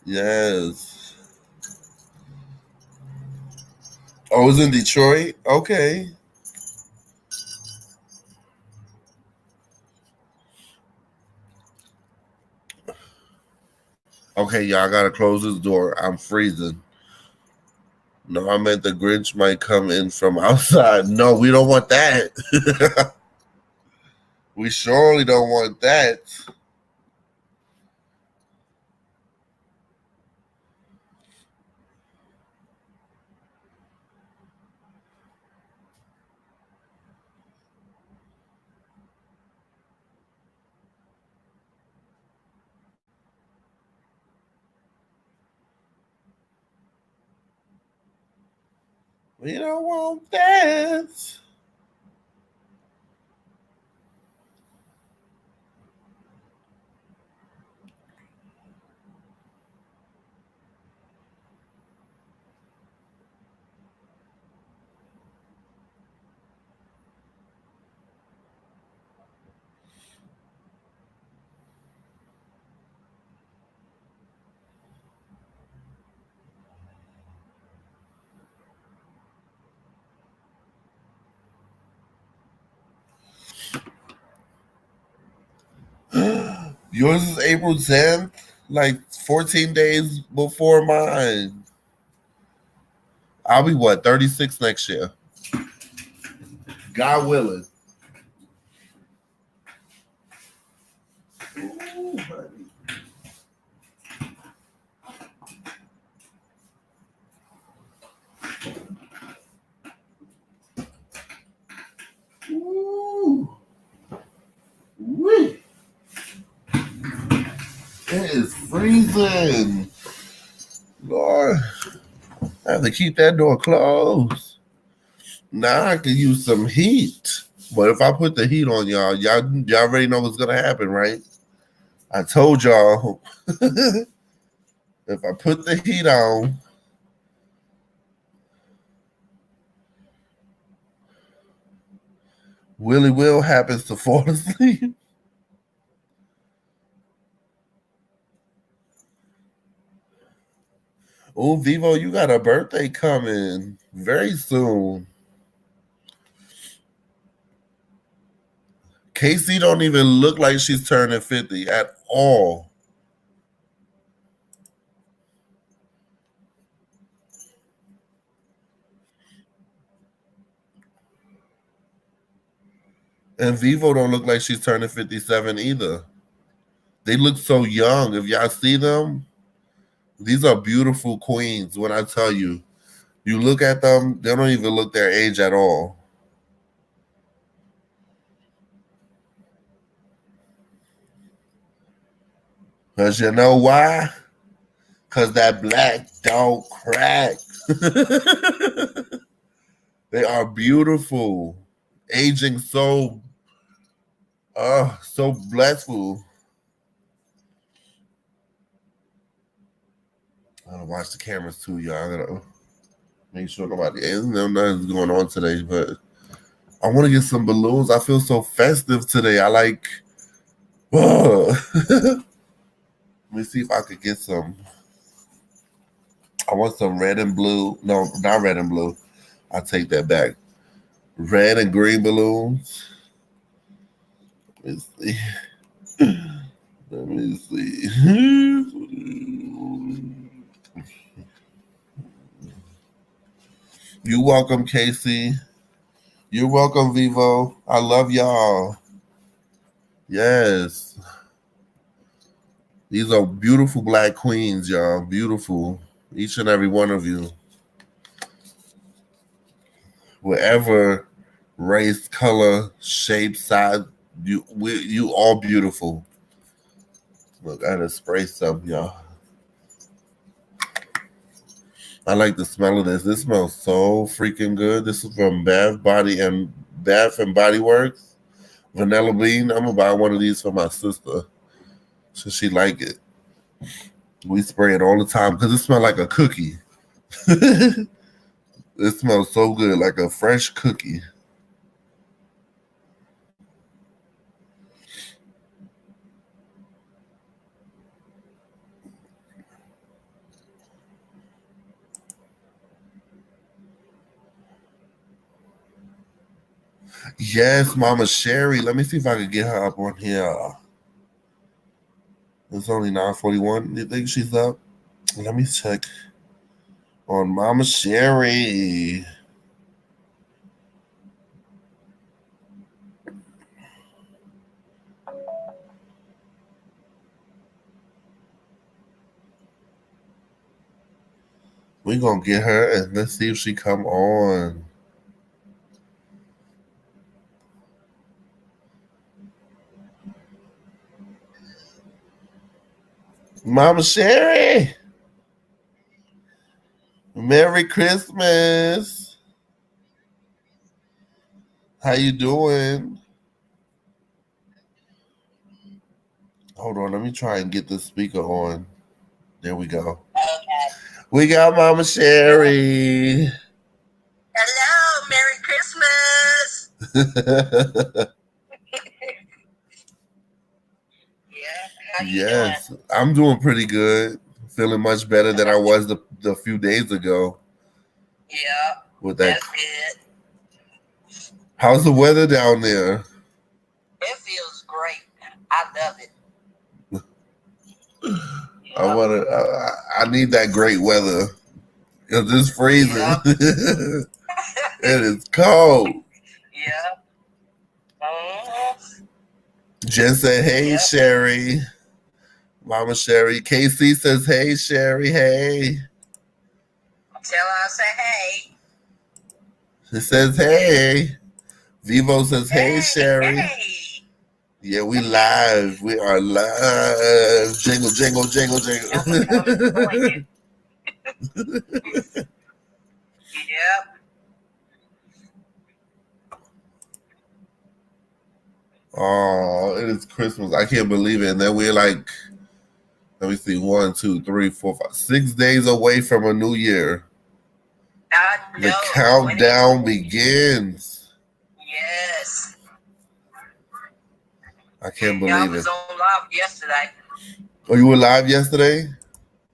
Yes. Oh, it's in Detroit? Okay. Okay, y'all gotta close this door. I'm freezing. No, I meant the Grinch might come in from outside. No, we don't want that. We surely don't want that. We don't want that. Yours is April 10th, like 14 days before mine. I'll be what, 36 next year? God willing. Ooh, honey. Ooh. Wee. It is freezing. Lord, I have to keep that door closed. Now I can use some heat. But if I put the heat on y'all already know what's gonna happen, right? I told y'all if I put the heat on, Willie Will happens to fall asleep. Oh, Vivo, you got a birthday coming very soon. Casey don't even look like she's turning 50 at all. And Vivo don't look like she's turning 57 either. They look so young. If y'all see them, these are beautiful queens. When I tell you, you look at them, they don't even look their age at all. Because you know why? Because that black don't crack. They are beautiful. Aging so blissful. I gotta watch the cameras too, y'all. I gotta make sure nothing's going on today, but I want to get some balloons. I feel so festive today. I like. Let me see if I could get some. I want some red and blue. No, not red and blue. I take that back. Red and green balloons. Let me see. Let me see. You welcome, Casey. You're welcome, Vivo. I love y'all. Yes. These are beautiful black queens, y'all. Beautiful. Each and every one of you. Whatever race, color, shape, size, you all beautiful. Look, I had to spray some, y'all. I like the smell of this. This smells so freaking good. This is from Bath and Body Works. Vanilla bean. I'm gonna buy one of these for my sister, so she like it. We spray it all the time because it smells like a cookie. It smells so good, like a fresh cookie. Yes, Mama Sherry. Let me see if I can get her up on here. It's only 9:41. You think she's up? Let me check on Mama Sherry. We're gonna get her and let's see if she come on. Mama Sherry. Merry Christmas. How you doing? Hold on, let me try and get the speaker on. There we go. Okay. We got Mama Sherry. Hello, Merry Christmas. Yes, doing? I'm doing pretty good. Feeling much better than I was the few days ago. Yeah, with that. That's good. How's the weather down there? It feels great. I love it. I need that great weather because it's freezing. Yep. It is cold. Yeah. Jen said, "Hey, yep. Sherry." Mama Sherry. KC says, "Hey, Sherry. Hey." Tell her I say hey. It says, "Hey." Vivo says, "Hey, Sherry." Hey. Yeah, we live. We are live. Jingle, jingle, jingle, jingle. Yep. Oh, it is Christmas. I can't believe it. And then we're like, let me see, 1, 2, 3, 4, 5, 6 days away from a new year. The countdown begins. Yes. I can't Yeah, I believe it. was on live yesterday. Oh, you were live yesterday?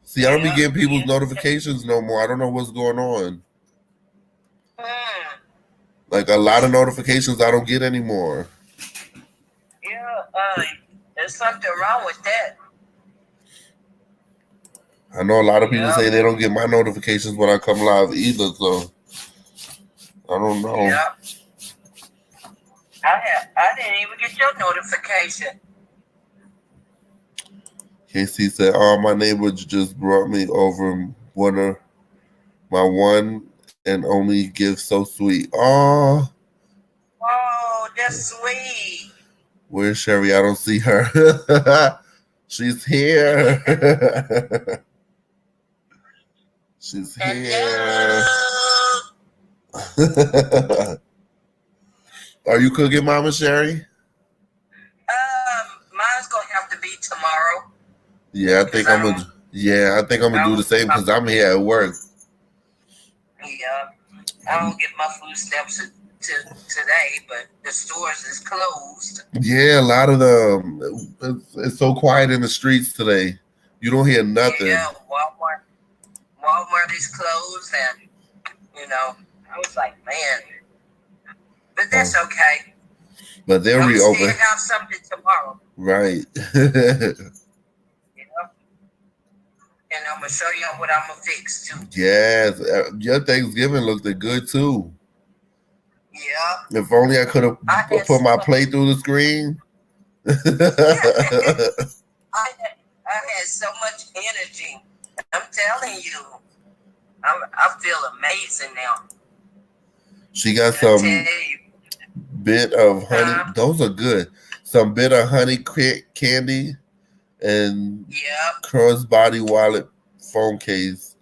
See, I don't be Yeah, getting people's yeah. notifications no more. I don't know what's going on. Hmm. Like a lot of notifications I don't get anymore. Yeah, there's something wrong with that. I know a lot of people Yep, say they don't get my notifications when I come live either, so I don't know. yep. I didn't even get your notification. KC said, "Oh, my neighbor just brought me over my one and only gift so sweet. Oh, Oh, that's sweet. where's Sherry? I don't see her. She's here. She's here. Hello. Are you cooking, Mama Sherry? Mine's gonna have to be tomorrow. Yeah, I Cause think I'm gonna. Yeah, I think I'm gonna do the same because I'm here at work. Yeah, I don't get my food stamps today, but the stores is closed. Yeah, a lot of them. It's so quiet in the streets today. You don't hear nothing. Yeah, Walmart is closed, and I was like, man, but that's okay. But they'll I'm reopen. still have something tomorrow. Right. And I'm gonna show y'all what I'm gonna fix too. Yes, your Thanksgiving looked good too. Yeah. If only I could have put my plate through the screen. I had so much energy. I'm telling you, I feel amazing now. She got some bit of honey. Those are good. Some bit of honey candy and crossbody wallet phone case.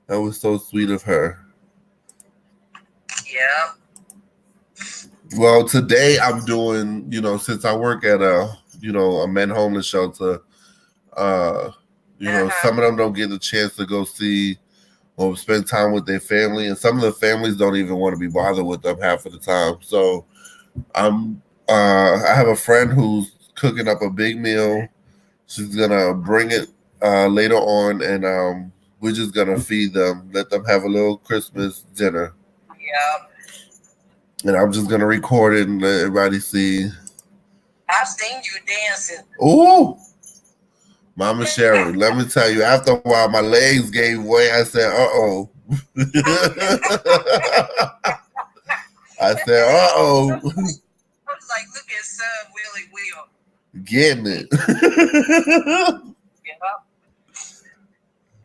That was so sweet of her. Yeah. Well, today I'm doing, since I work at a men homeless shelter, some of them don't get a chance to go see or spend time with their family, and some of the families don't even want to be bothered with them half of the time. So I have a friend who's cooking up a big meal. She's gonna bring it later on, and we're just gonna feed them, let them have a little Christmas dinner. Yeah. And I'm just gonna record it and let everybody see. I've seen you dancing. Ooh, Mama Sherry, let me tell you. After a while, my legs gave way. I said, "Uh-oh." I said, "Uh-oh." I was like, "Look at son Willie Will getting it."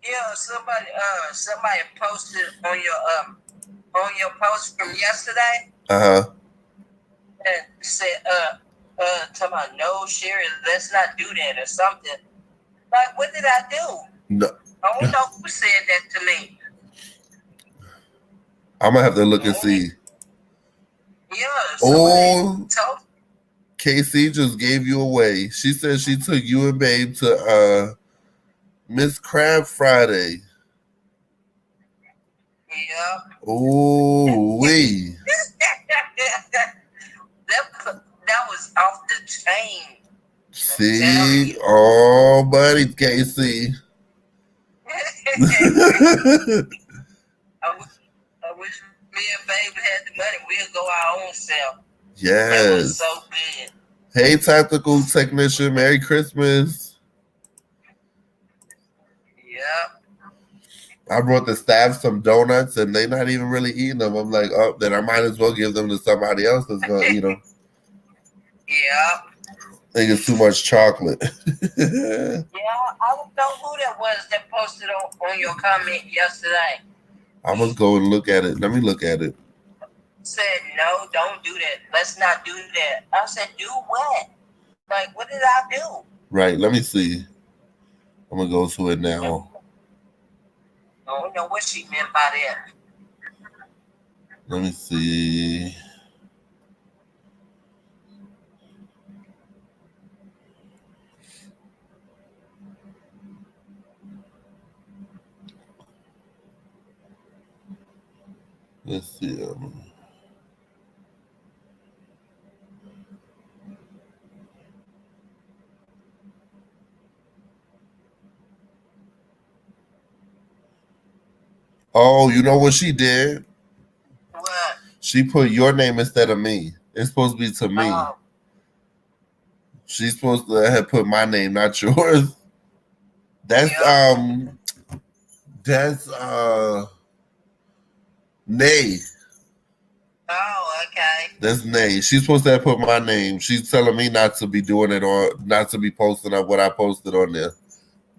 Yeah, somebody posted on your post from yesterday. And said, talking about no, Sherry, let's not do that or something. Like, what did I do? No. I don't know who said that to me. I'm gonna have to look and see. Yeah. Oh, KC just gave you away. She said she took you and Babe to Miss Crab Friday. Yeah. Oh, wee. that was off the chain. See, oh, buddy, KC. I wish me and Babe had the money. We'll go our own self. Yes. That was so good. Hey, tactical technician. Merry Christmas. Yep. I brought the staff some donuts, and they're not even really eating them. I'm like, oh, then I might as well give them to somebody else that's going to eat them. Yep. I think it's too much chocolate. Yeah, I don't know who that was that posted on your comment yesterday. I must go and look at it. Let me look at it. Said, no, don't do that. Let's not do that. I said, do what? Like, what did I do? Right, let me see. I'm going to go to it now. I don't know what she meant by that. Let me see. Let's see. Oh, you know what she did? What? She put your name instead of me. It's supposed to be to me. Oh. She's supposed to have put my name, not yours. That's Nay. Oh, okay. That's Nay. She's supposed to have put my name. She's telling me not to be doing it or not to be posting up what I posted on there.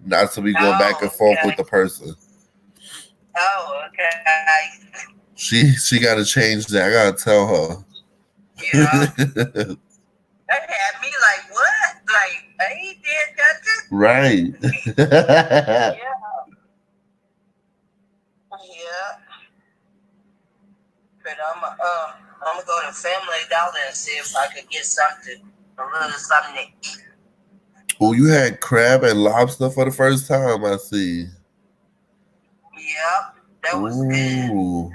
Not to be going back and forth with the person. Oh, okay. She gotta change that. I gotta tell her. Yeah. That had me like, what? Like, he did nothing? Right. Yeah. But I'm gonna go to Family Dollar and see if I could get something, a little something to eat. Oh, you had crab and lobster for the first time, I see. Yep, that was good.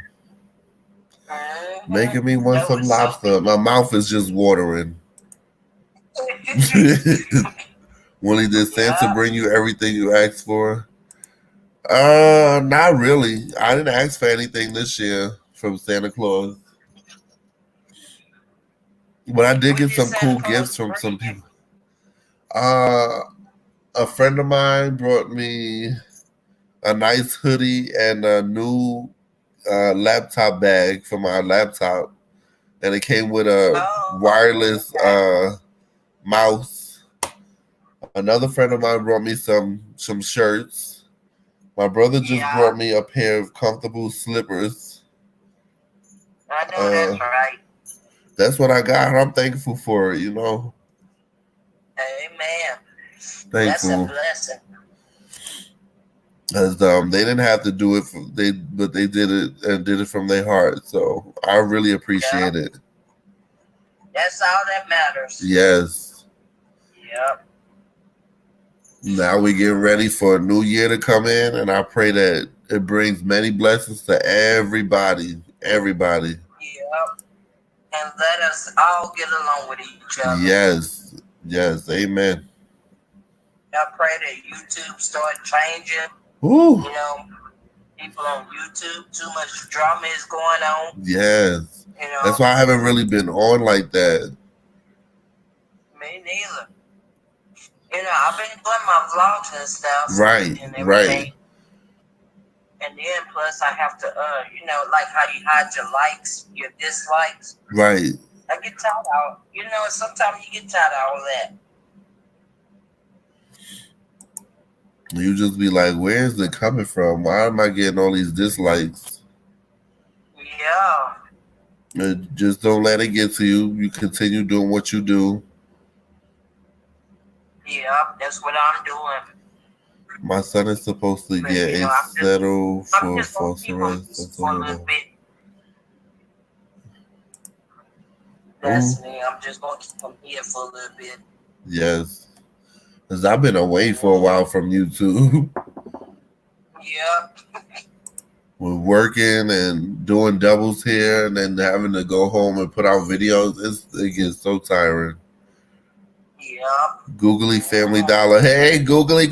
Making me want some lobster. My mouth is just watering. Willie, did Santa bring you everything you asked for? Not really. I didn't ask for anything this year from Santa Claus. But I did get some cool gifts from some people. A friend of mine brought me a nice hoodie and a new laptop bag for my laptop. And it came with a wireless mouse. Another friend of mine brought me some shirts. My brother just brought me a pair of comfortable slippers. I know that's right. That's what I got. I'm thankful for it, you know. Amen. Thankful. That's a blessing. Because they didn't have to do it, but they did it and did it from their heart. So I really appreciate it. That's all that matters. Yes. Yep. Now we get ready for a new year to come in, and I pray that it brings many blessings to everybody. Everybody. Yep. And let us all get along with each other. Yes. Yes. Amen. I pray that YouTube start changing. Ooh. You know, people on YouTube, too much drama is going on. Yes. You know, that's why I haven't really been on like that. Me neither. You know, I've been doing my vlogs and stuff. Right. And everything. Right. And then plus I have to, you know, like how you hide your likes, your dislikes. Right. I get tired of, you know, sometimes you get tired of all that. You just be like, where's it coming from? Why am I getting all these dislikes? Yeah. Just don't let it get to you. You continue doing what you do. Yeah, that's what I'm doing. My son is supposed to get a settle for false arrest. That's me. I'm just going to keep him here for a little bit. Yes. Because I've been away for a while from YouTube. Yep. We're working and doing doubles here and then having to go home and put out videos. It gets so tiring. Yep. Googly Family Dollar. Hey, googly.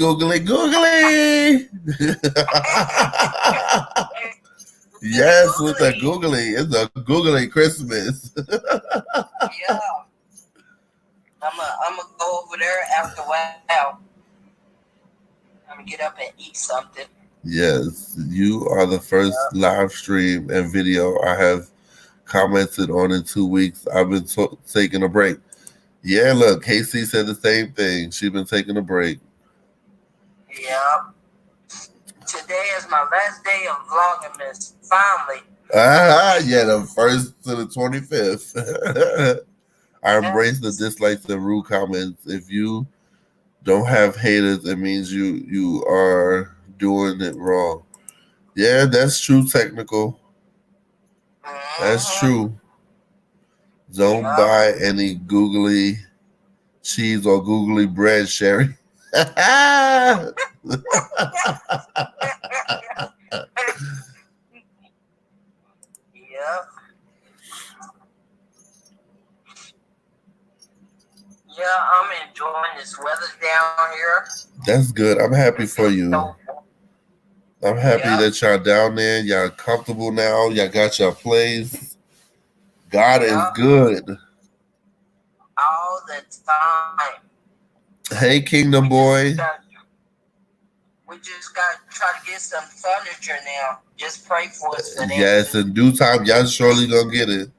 Yes, with the googly. It's a googly Christmas. Yeah. I'm gonna go over there after a while. I'm gonna get up and eat something. Yes, you are the first live stream and video I have commented on in 2 weeks. I've been taking a break. Yeah, look, Casey said the same thing. She's been taking a break. Yep. Today is my last day of Vlogmas. Finally. Yeah, the 1st to the 25th. I embrace the dislikes and rude comments. If you don't have haters, it means you are doing it wrong. Yeah, that's true, technical. That's true. Don't buy any googly cheese or googly bread, Sherry. Yeah. Yeah, I'm enjoying this weather down here. That's good. I'm happy for you. I'm happy that y'all down there. Y'all comfortable now. Y'all got your place. God is good. All the time. Hey, Kingdom Boy. We just got to try to get some furniture now. Just pray for us. Yes, in due time, y'all surely gonna get it.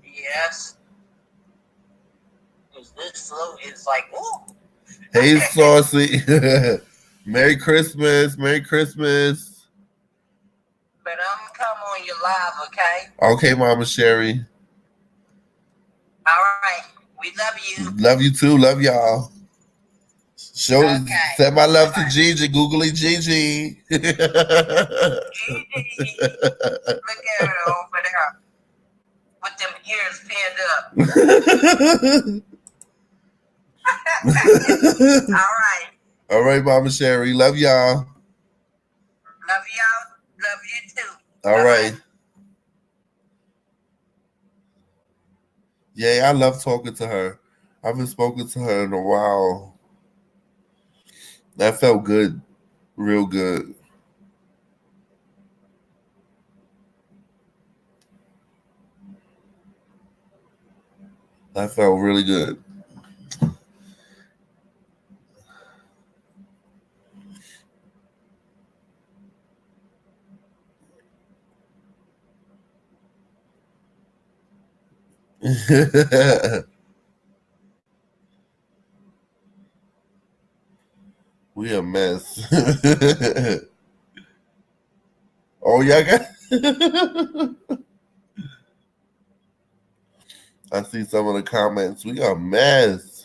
Yes. Because this flow is like, ooh. Hey, Saucy. Merry Christmas. Merry Christmas. But I'm going to come on your live, okay? Okay, Mama Sherry. All right. We love you. Love you too. Love y'all. Send my love to Gigi. Googly Gigi. Gigi. Look at her over there. With them ears pinned up. All right. All right, Mama Sherry. Love y'all. Love y'all. Love you too. All right. Yeah, I love talking to her. I haven't spoken to her in a while. That felt good. Real good. That felt really good. We a mess. Oh, y'all got. I see some of the comments. We a mess.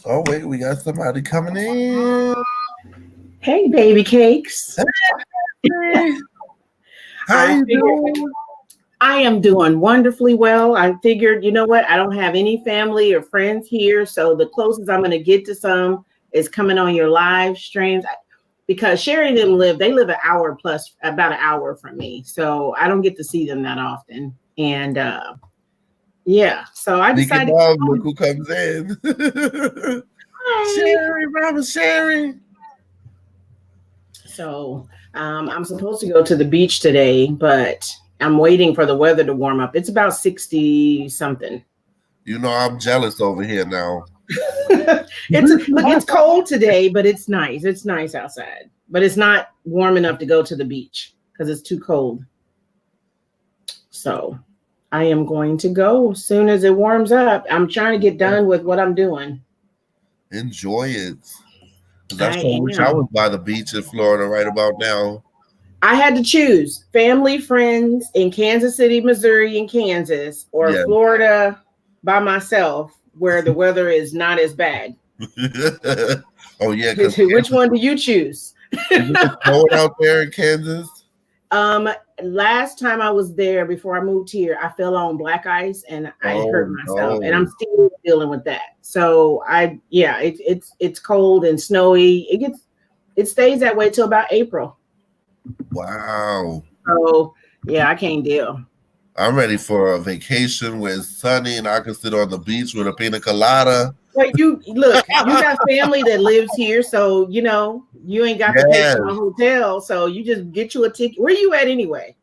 Oh, wait, we got somebody coming in. Hey, baby cakes. Hey. How you doing? I am doing wonderfully well. I figured, you know what? I don't have any family or friends here. So the closest I'm going to get to some is coming on your live streams. Because Sherry didn't live, they live an hour plus, about an hour from me. So I don't get to see them that often. And yeah, so I decided. Look who comes in. Sherry, Mama Sherry. So I'm supposed to go to the beach today, but I'm waiting for the weather to warm up. It's about 60 something. You know, I'm jealous over here now. It's cold today, but it's nice. It's nice outside, but it's not warm enough to go to the beach because it's too cold. So I am going to go as soon as it warms up. I'm trying to get done with what I'm doing. Enjoy it. I wish I was by the beach in Florida right about now. I had to choose family, friends in Kansas City, Missouri, and Kansas, or Florida by myself, where the weather is not as bad. Oh, yeah. Which one do you choose? Is it cold out there in Kansas? Last time I was there before I moved here, I fell on black ice and I hurt myself, and I'm still dealing with that. So it's cold and snowy. It stays that way till about April. Wow. So yeah, I can't deal. I'm ready for a vacation where it's sunny and I can sit on the beach with a pina colada. Wait, you got family that lives here, so you know you ain't got to pay for a hotel, so you just get you a ticket. Where you at anyway?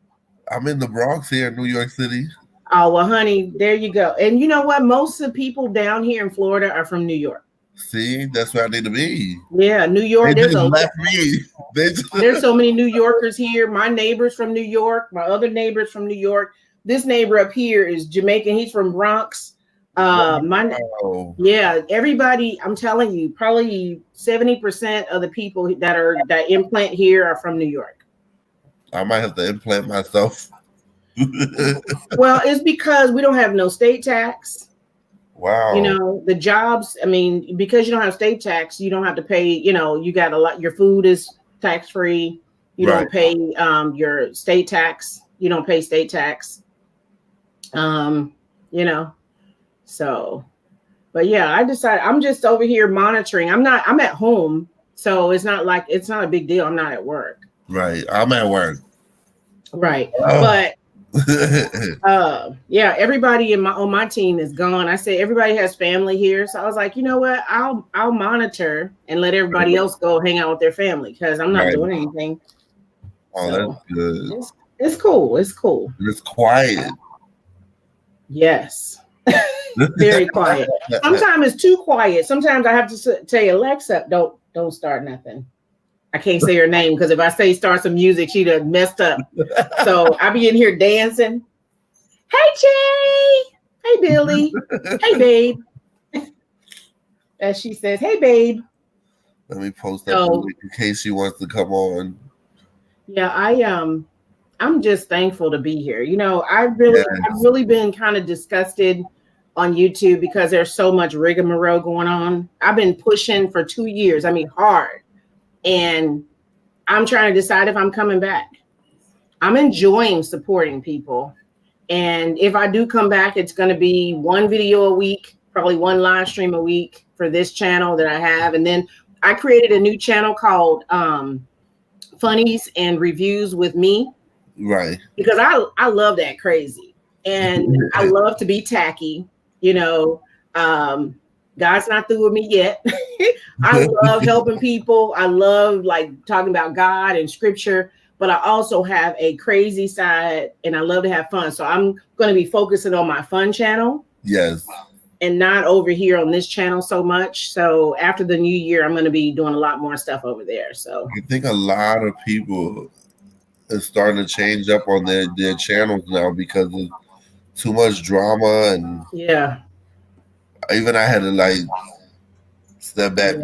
I'm in the Bronx here in New York City. Oh well, honey, there you go. And you know what? Most of the people down here in Florida are from New York. See, that's where I need to be. Yeah, New York. They just left me. There's so many New Yorkers here. My neighbor's from New York. My other neighbor's from New York. This neighbor up here is Jamaican. He's from Bronx. Everybody, I'm telling you, probably 70% of the people that implant here are from New York. I might have to implant myself. Well, it's because we don't have no state tax. Wow. You know, the jobs, I mean, because you don't have state tax, you don't have to pay, you know, you got a lot, your food is tax free. You don't pay your state tax. You don't pay state tax. You know, so, but yeah, I decided I'm just over here monitoring. I'm at home. So it's not a big deal. I'm not at work. Right. I'm at work. Right. But yeah, everybody on my team is gone. I said everybody has family here. So I was like, you know what? I'll monitor and let everybody else go hang out with their family because I'm not doing anything. Oh, so, that's good. It's cool. It's cool. It's quiet. Yes. Very quiet. Sometimes it's too quiet. Sometimes I have to say, Alexa, don't start nothing. I can't say her name because if I say start some music, she'd have messed up. So I be in here dancing. Hey, Jay. Hey, Billy. Hey, babe. As she says, hey, babe. Let me post that in case she wants to come on. Yeah, I'm just thankful to be here. You know, I've really been kind of disgusted on YouTube because there's so much rigmarole going on. I've been pushing for 2 years. I mean, hard. And I'm trying to decide if I'm coming back. I'm enjoying supporting people. And if I do come back, it's going to be one video a week, probably one live stream a week for this channel that I have. And then I created a new channel called Funnies and Reviews with Me. Right. Because I love that crazy. And I love to be tacky, you know. God's not through with me yet. I love helping people. I love like talking about God and scripture, but I also have a crazy side and I love to have fun. So I'm going to be focusing on my fun channel. Yes. And not over here on this channel so much. So after the new year, I'm going to be doing a lot more stuff over there. So I think a lot of people are starting to change up on their channels now because of too much drama and yeah. Even I had to like step back.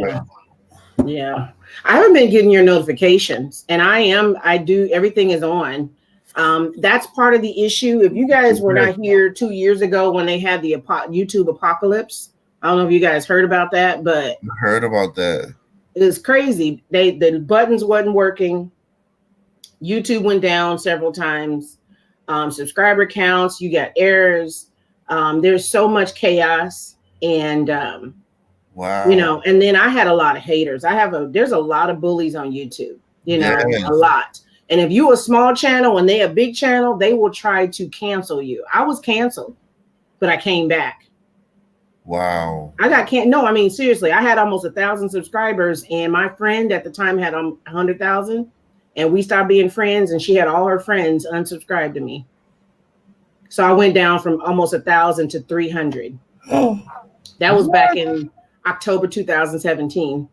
Yeah. I haven't been getting your notifications and I do, everything is on. That's part of the issue. If you guys were not here 2 years ago when they had the YouTube apocalypse, I don't know if you guys heard about that, but I heard about that. It was crazy. The buttons wasn't working. YouTube went down several times. Subscriber counts, you got errors. There's so much chaos. And wow, you know, and then I had a lot of haters. There's a lot of bullies on YouTube, you know, a lot. And if you a small channel and they a big channel, they will try to cancel you. I was canceled, but I came back. Wow. I got no, I mean, seriously, I had almost 1,000 subscribers and my friend at the time had 100,000 and we stopped being friends and she had all her friends unsubscribed to me. So I went down from almost 1,000 to 300. Oh. That was back in October 2017.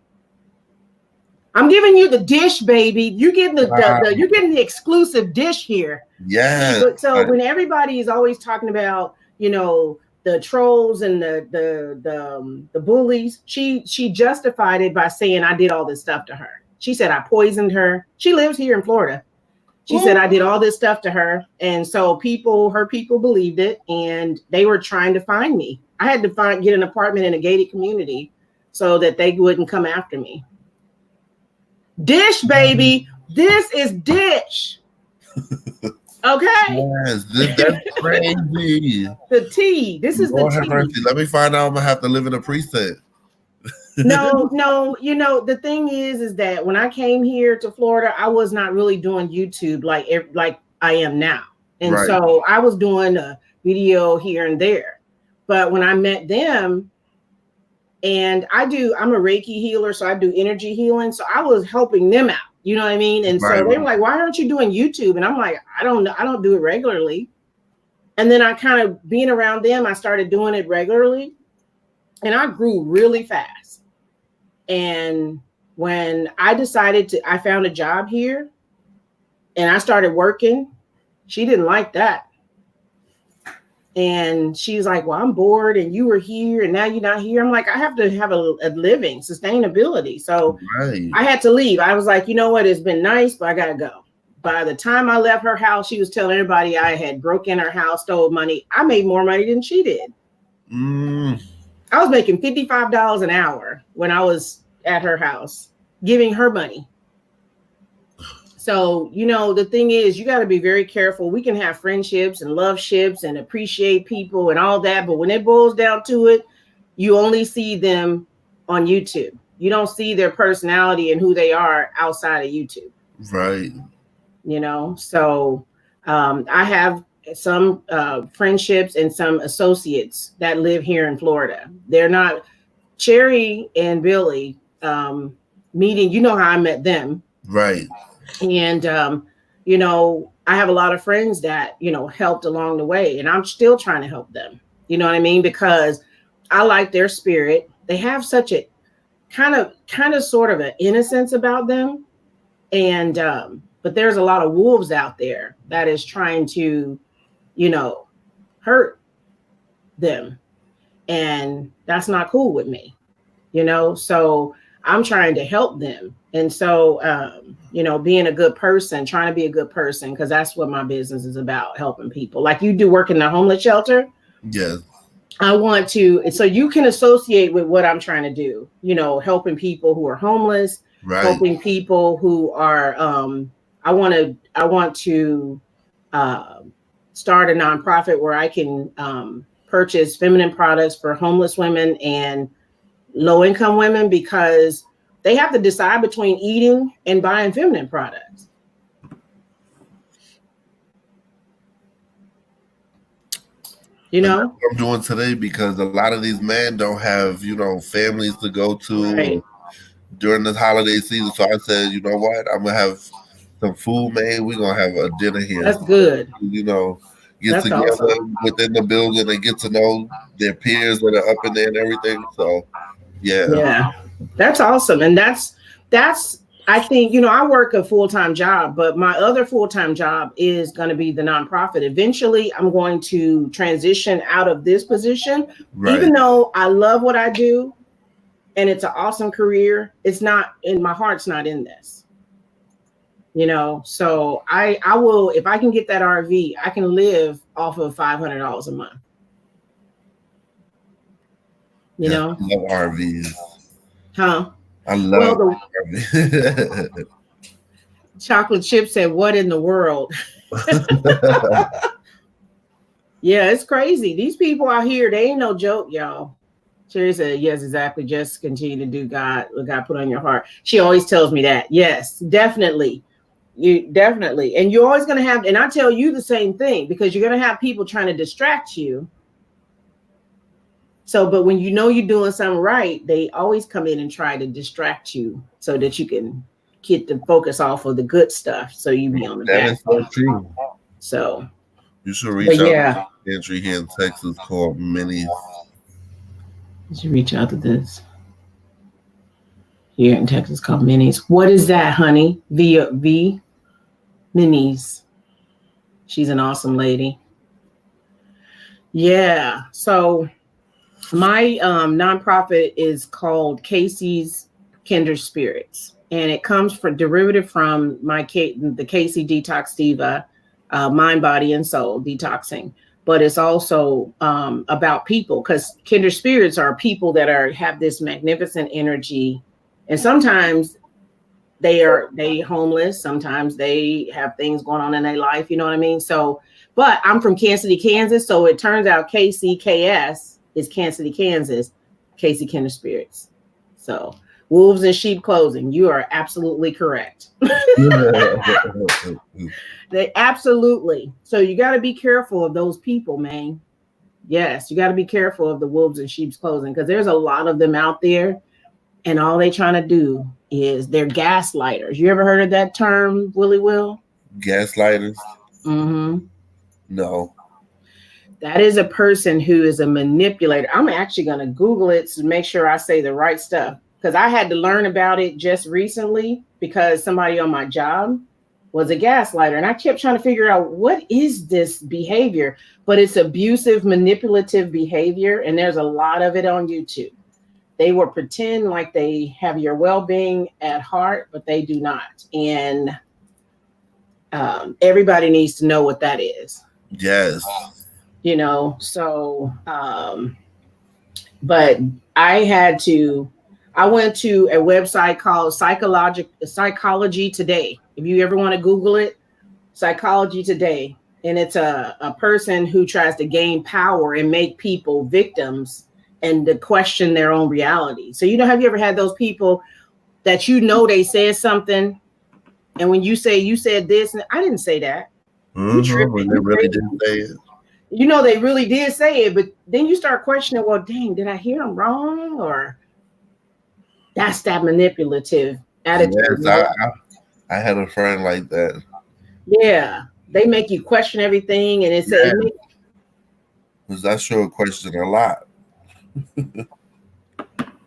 I'm giving you the dish, baby. You're getting you're getting the exclusive dish here. Yeah. So when everybody is always talking about, you know, the trolls and the bullies, she justified it by saying I did all this stuff to her. She said I poisoned her. She lives here in Florida. She said I did all this stuff to her, and so her people believed it, and they were trying to find me. I had to get an apartment in a gated community so that they wouldn't come after me. Dish, baby. This is Dish. Okay. Yes, that's crazy. The tea. This is the tea. Let me find out. I'm gonna have to live in a precinct. No. You know, the thing is that when I came here to Florida, I was not really doing YouTube like I am now. And so I was doing a video here and there. But when I met them, and I'm a Reiki healer, so I do energy healing. So I was helping them out. You know what I mean? And so they were like, why aren't you doing YouTube? And I'm like, I don't know. I don't do it regularly. And then I kind of being around them, I started doing it regularly. And I grew really fast. And when I I found a job here and I started working, she didn't like that. And she's like, well, I'm bored and you were here and now you're not here. I'm like, I have to have a living, sustainability. So I had to leave. I was like, you know what? It's been nice, but I got to go. By the time I left her house, she was telling everybody I had broken her house, stole money. I made more money than she did. I was making $55 an hour when I was at her house, giving her money. So, the thing is, you got to be very careful. We can have friendships and love ships and appreciate people and all that. But when it boils down to it, you only see them on YouTube. You don't see their personality and who they are outside of YouTube. Right. So I have some friendships and some associates that live here in Florida. They're not Cherry and Billy meeting. How I met them. Right. And, I have a lot of friends that, helped along the way, and I'm still trying to help them. You know what I mean? Because I like their spirit. They have such a kind of sort of an innocence about them. And, but there's a lot of wolves out there that is trying to, hurt them. And that's not cool with me, so I'm trying to help them. And so, being a good person, trying to be a good person, because that's what my business is about, helping people. Like you do work in the homeless shelter. Yes. I want to, so you can associate with what I'm trying to do, helping people who are homeless, right. Helping people who are, I want to start a nonprofit where I can purchase feminine products for homeless women and low-income women, because they have to decide between eating and buying feminine products. I'm doing today, because a lot of these men don't have, families to go to right. during this holiday season. So I said, you know what? I'm going to have some food made. We're going to have a dinner here. That's good. Get That's together awesome. Within the building and get to know their peers that are up in there and everything. So, yeah. Yeah, that's awesome. And that's, I think, I work a full-time job, but my other full-time job is going to be the nonprofit. Eventually, I'm going to transition out of this position, right. Even though I love what I do and it's an awesome career. It's not in my heart's not in this. So I will, if I can get that RV, I can live off of $500 a month. I love RVs. Huh? I love RVs. Chocolate Chip said, "What in the world?" Yeah, it's crazy. These people out here, they ain't no joke, y'all. Sherry said, "Yes, exactly. Just continue to do what God put on your heart." She always tells me that. Yes, definitely. You definitely. And you're always going to have, and I tell you the same thing, because you're going to have people trying to distract you. So, but when you're doing something right, they always come in and try to distract you so that you can get the focus off of the good stuff. So you be on the back. That is so true. So you should reach out to the entry here in Texas called Minis. You should reach out to this here in Texas called Minis. What is that, honey? V Minis. She's an awesome lady. Yeah. So my nonprofit is called Casey's Kindred Spirits, and it comes from derivative from the Casey Detox Diva, Mind, Body, and Soul detoxing. But it's also about people, because kindred spirits are people that have this magnificent energy, and sometimes they homeless, sometimes they have things going on in their life. You know what I mean? So, but I'm from Kansas City, Kansas, so it turns out KCKS is Kansas City, Kansas, Casey Kindred Spirits. So wolves in sheep clothing. You are absolutely correct. They absolutely. So you got to be careful of those people, man. Yes, you got to be careful of the wolves in sheep's clothing, because there's a lot of them out there, and all they trying to do is they're gaslighters. You ever heard of that term, Willie Will? Gaslighters? Mm-hmm. No. That is a person who is a manipulator. I'm actually going to Google it to make sure I say the right stuff, because I had to learn about it just recently, because somebody on my job was a gaslighter, and I kept trying to figure out what is this behavior, but it's abusive, manipulative behavior, and there's a lot of it on YouTube. They will pretend like they have your well-being at heart, but they do not, and everybody needs to know what that is. Yes. So But I went to a website called Psychology Today. If you ever want to Google it, Psychology Today. And it's a person who tries to gain power and make people victims and to question their own reality. So, have you ever had those people that they said something, and when you say you said this, and I didn't say that. Mm-hmm. They really didn't say it. They really did say it, but then you start questioning, well, dang, did I hear them wrong? Or that's that manipulative attitude. Yes, I had a friend like that. Yeah, they make you question everything, and it's because I sure question a lot.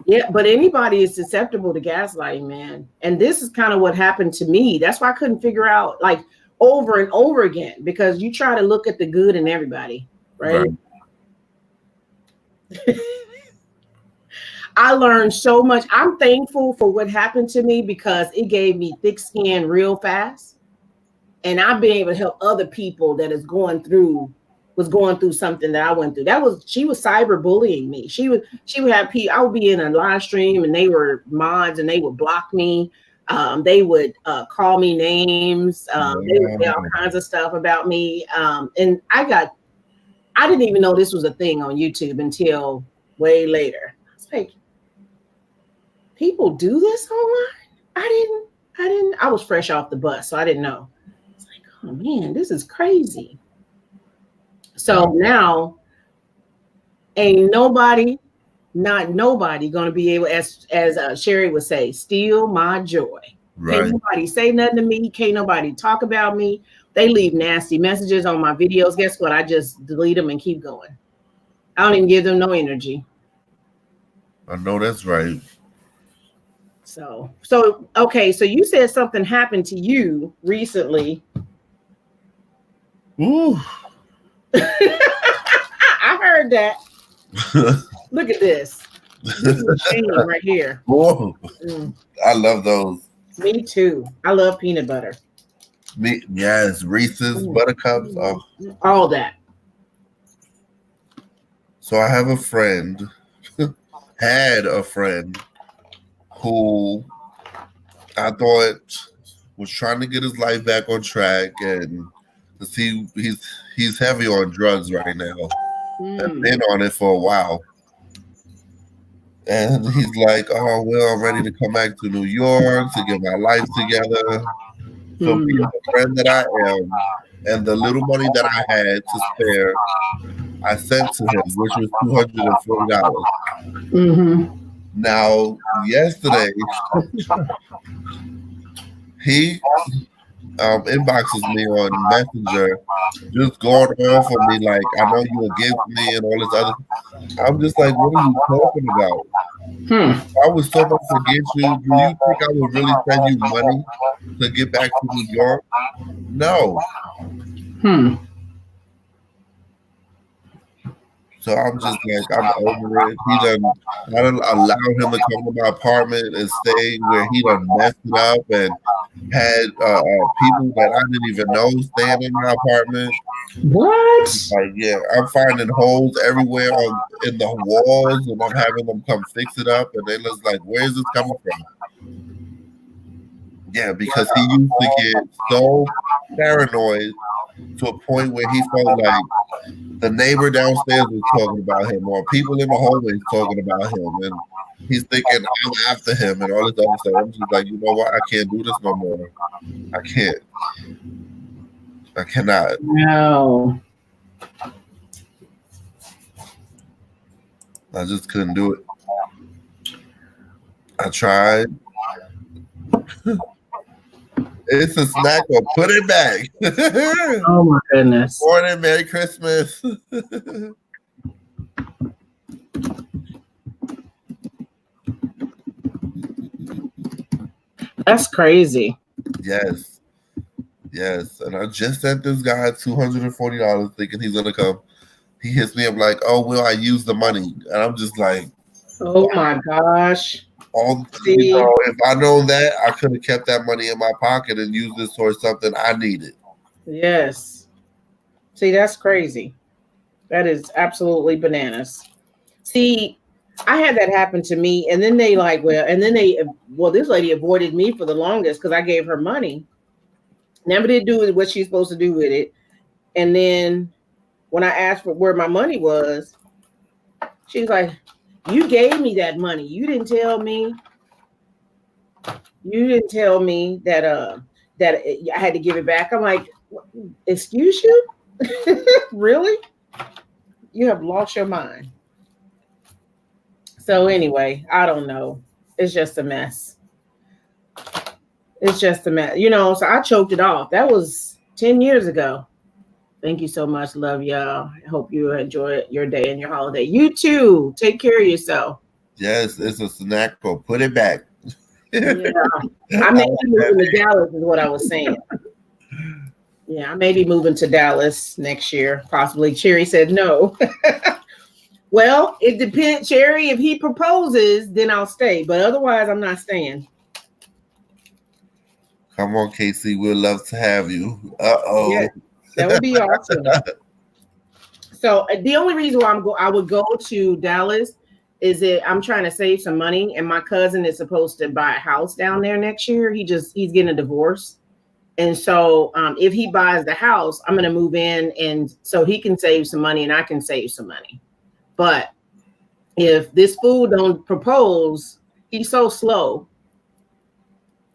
Yeah, but anybody is susceptible to gaslighting, man. And this is kind of what happened to me. That's why I couldn't figure out, like, over and over again, because you try to look at the good in everybody, right? I learned so much. I'm thankful for what happened to me because it gave me thick skin real fast. And I've been able to help other people that was going through something that I went through. She was cyberbullying me. She would have people, I would be in a live stream and they were mods and they would block me. They would call me names. They would say all kinds of stuff about me. And I didn't even know this was a thing on YouTube until way later. I was like, people do this online? I was fresh off the bus, so I didn't know. It's like, oh man, this is crazy. So now ain't nobody gonna be able, as Sherry would say, steal my joy. Right. Can't nobody say nothing to me. Can't nobody talk about me. They leave nasty messages on my videos. Guess what? I just delete them and keep going. I don't even give them no energy. I know that's right. So okay. So you said something happened to you recently. Ooh. I heard that. Look at this. This is right here. I love those. Me too. I love peanut butter. Yes, Reese's, Buttercups, all that. So I have a friend, had a friend who I thought was trying to get his life back on track, and he's heavy on drugs right now. And been on it for a while. And he's like, oh, well, I'm ready to come back to New York to get my life together. So being the friend that I am, and the little money that I had to spare, I sent to him, which was $240. Now, yesterday, he inboxes me on Messenger, just going off of me like, I know you against me and all this other. I'm just like, what are you talking about? I was so much against you. Do you think I would really send you money to get back to New York? No. So I'm just like, I'm over it. I done allowed him to come to my apartment and stay where he done messed it up and had people that I didn't even know staying in my apartment. What? Like, yeah, I'm finding holes everywhere in the walls, and I'm having them come fix it up. And they just like, where's this coming from? Yeah, because he used to get so paranoid to a point where he felt like the neighbor downstairs was talking about him, or people in the hallway talking about him, and he's thinking I'm after him and all this other stuff. I'm just like, you know what? I can't do this no more. I can't. I cannot. No. I just couldn't do it. I tried. It's a snack, or put it back. Oh my goodness. Morning, Merry Christmas. That's crazy. Yes. And I just sent this guy $240 thinking he's gonna come. He hits me up like, oh, well, I used the money. And I'm just like, oh my gosh. If I know that, I could have kept that money in my pocket and used this towards something I needed. Yes. See, that's crazy. That is absolutely bananas. See, I had that happen to me, and then they this lady avoided me for the longest because I gave her money. Never did do what she's supposed to do with it. And then when I asked for where my money was, she was like, "You gave me that money. You didn't tell me. You didn't tell me that I had to give it back." I'm like, "Excuse you? Really? You have lost your mind." So anyway, I don't know. It's just a mess. It's just a mess. So I choked it off. That was 10 years ago. Thank you so much. Love y'all. I hope you enjoy your day and your holiday. You too. Take care of yourself. Yes, it's a snack, but put it back. Yeah. I may be moving to Dallas is what I was saying. Yeah, I may be moving to Dallas next year, possibly. Cherry said no. Well, it depends, Cherry. If he proposes, then I'll stay. But otherwise, I'm not staying. Come on, Casey. We'd love to have you. Uh-oh. Yeah, that would be awesome. So the only reason why I would go to Dallas is that I'm trying to save some money, and my cousin is supposed to buy a house down there next year. He's getting a divorce. And so if he buys the house, I'm going to move in, and so he can save some money and I can save some money. But if this fool don't propose, he's so slow.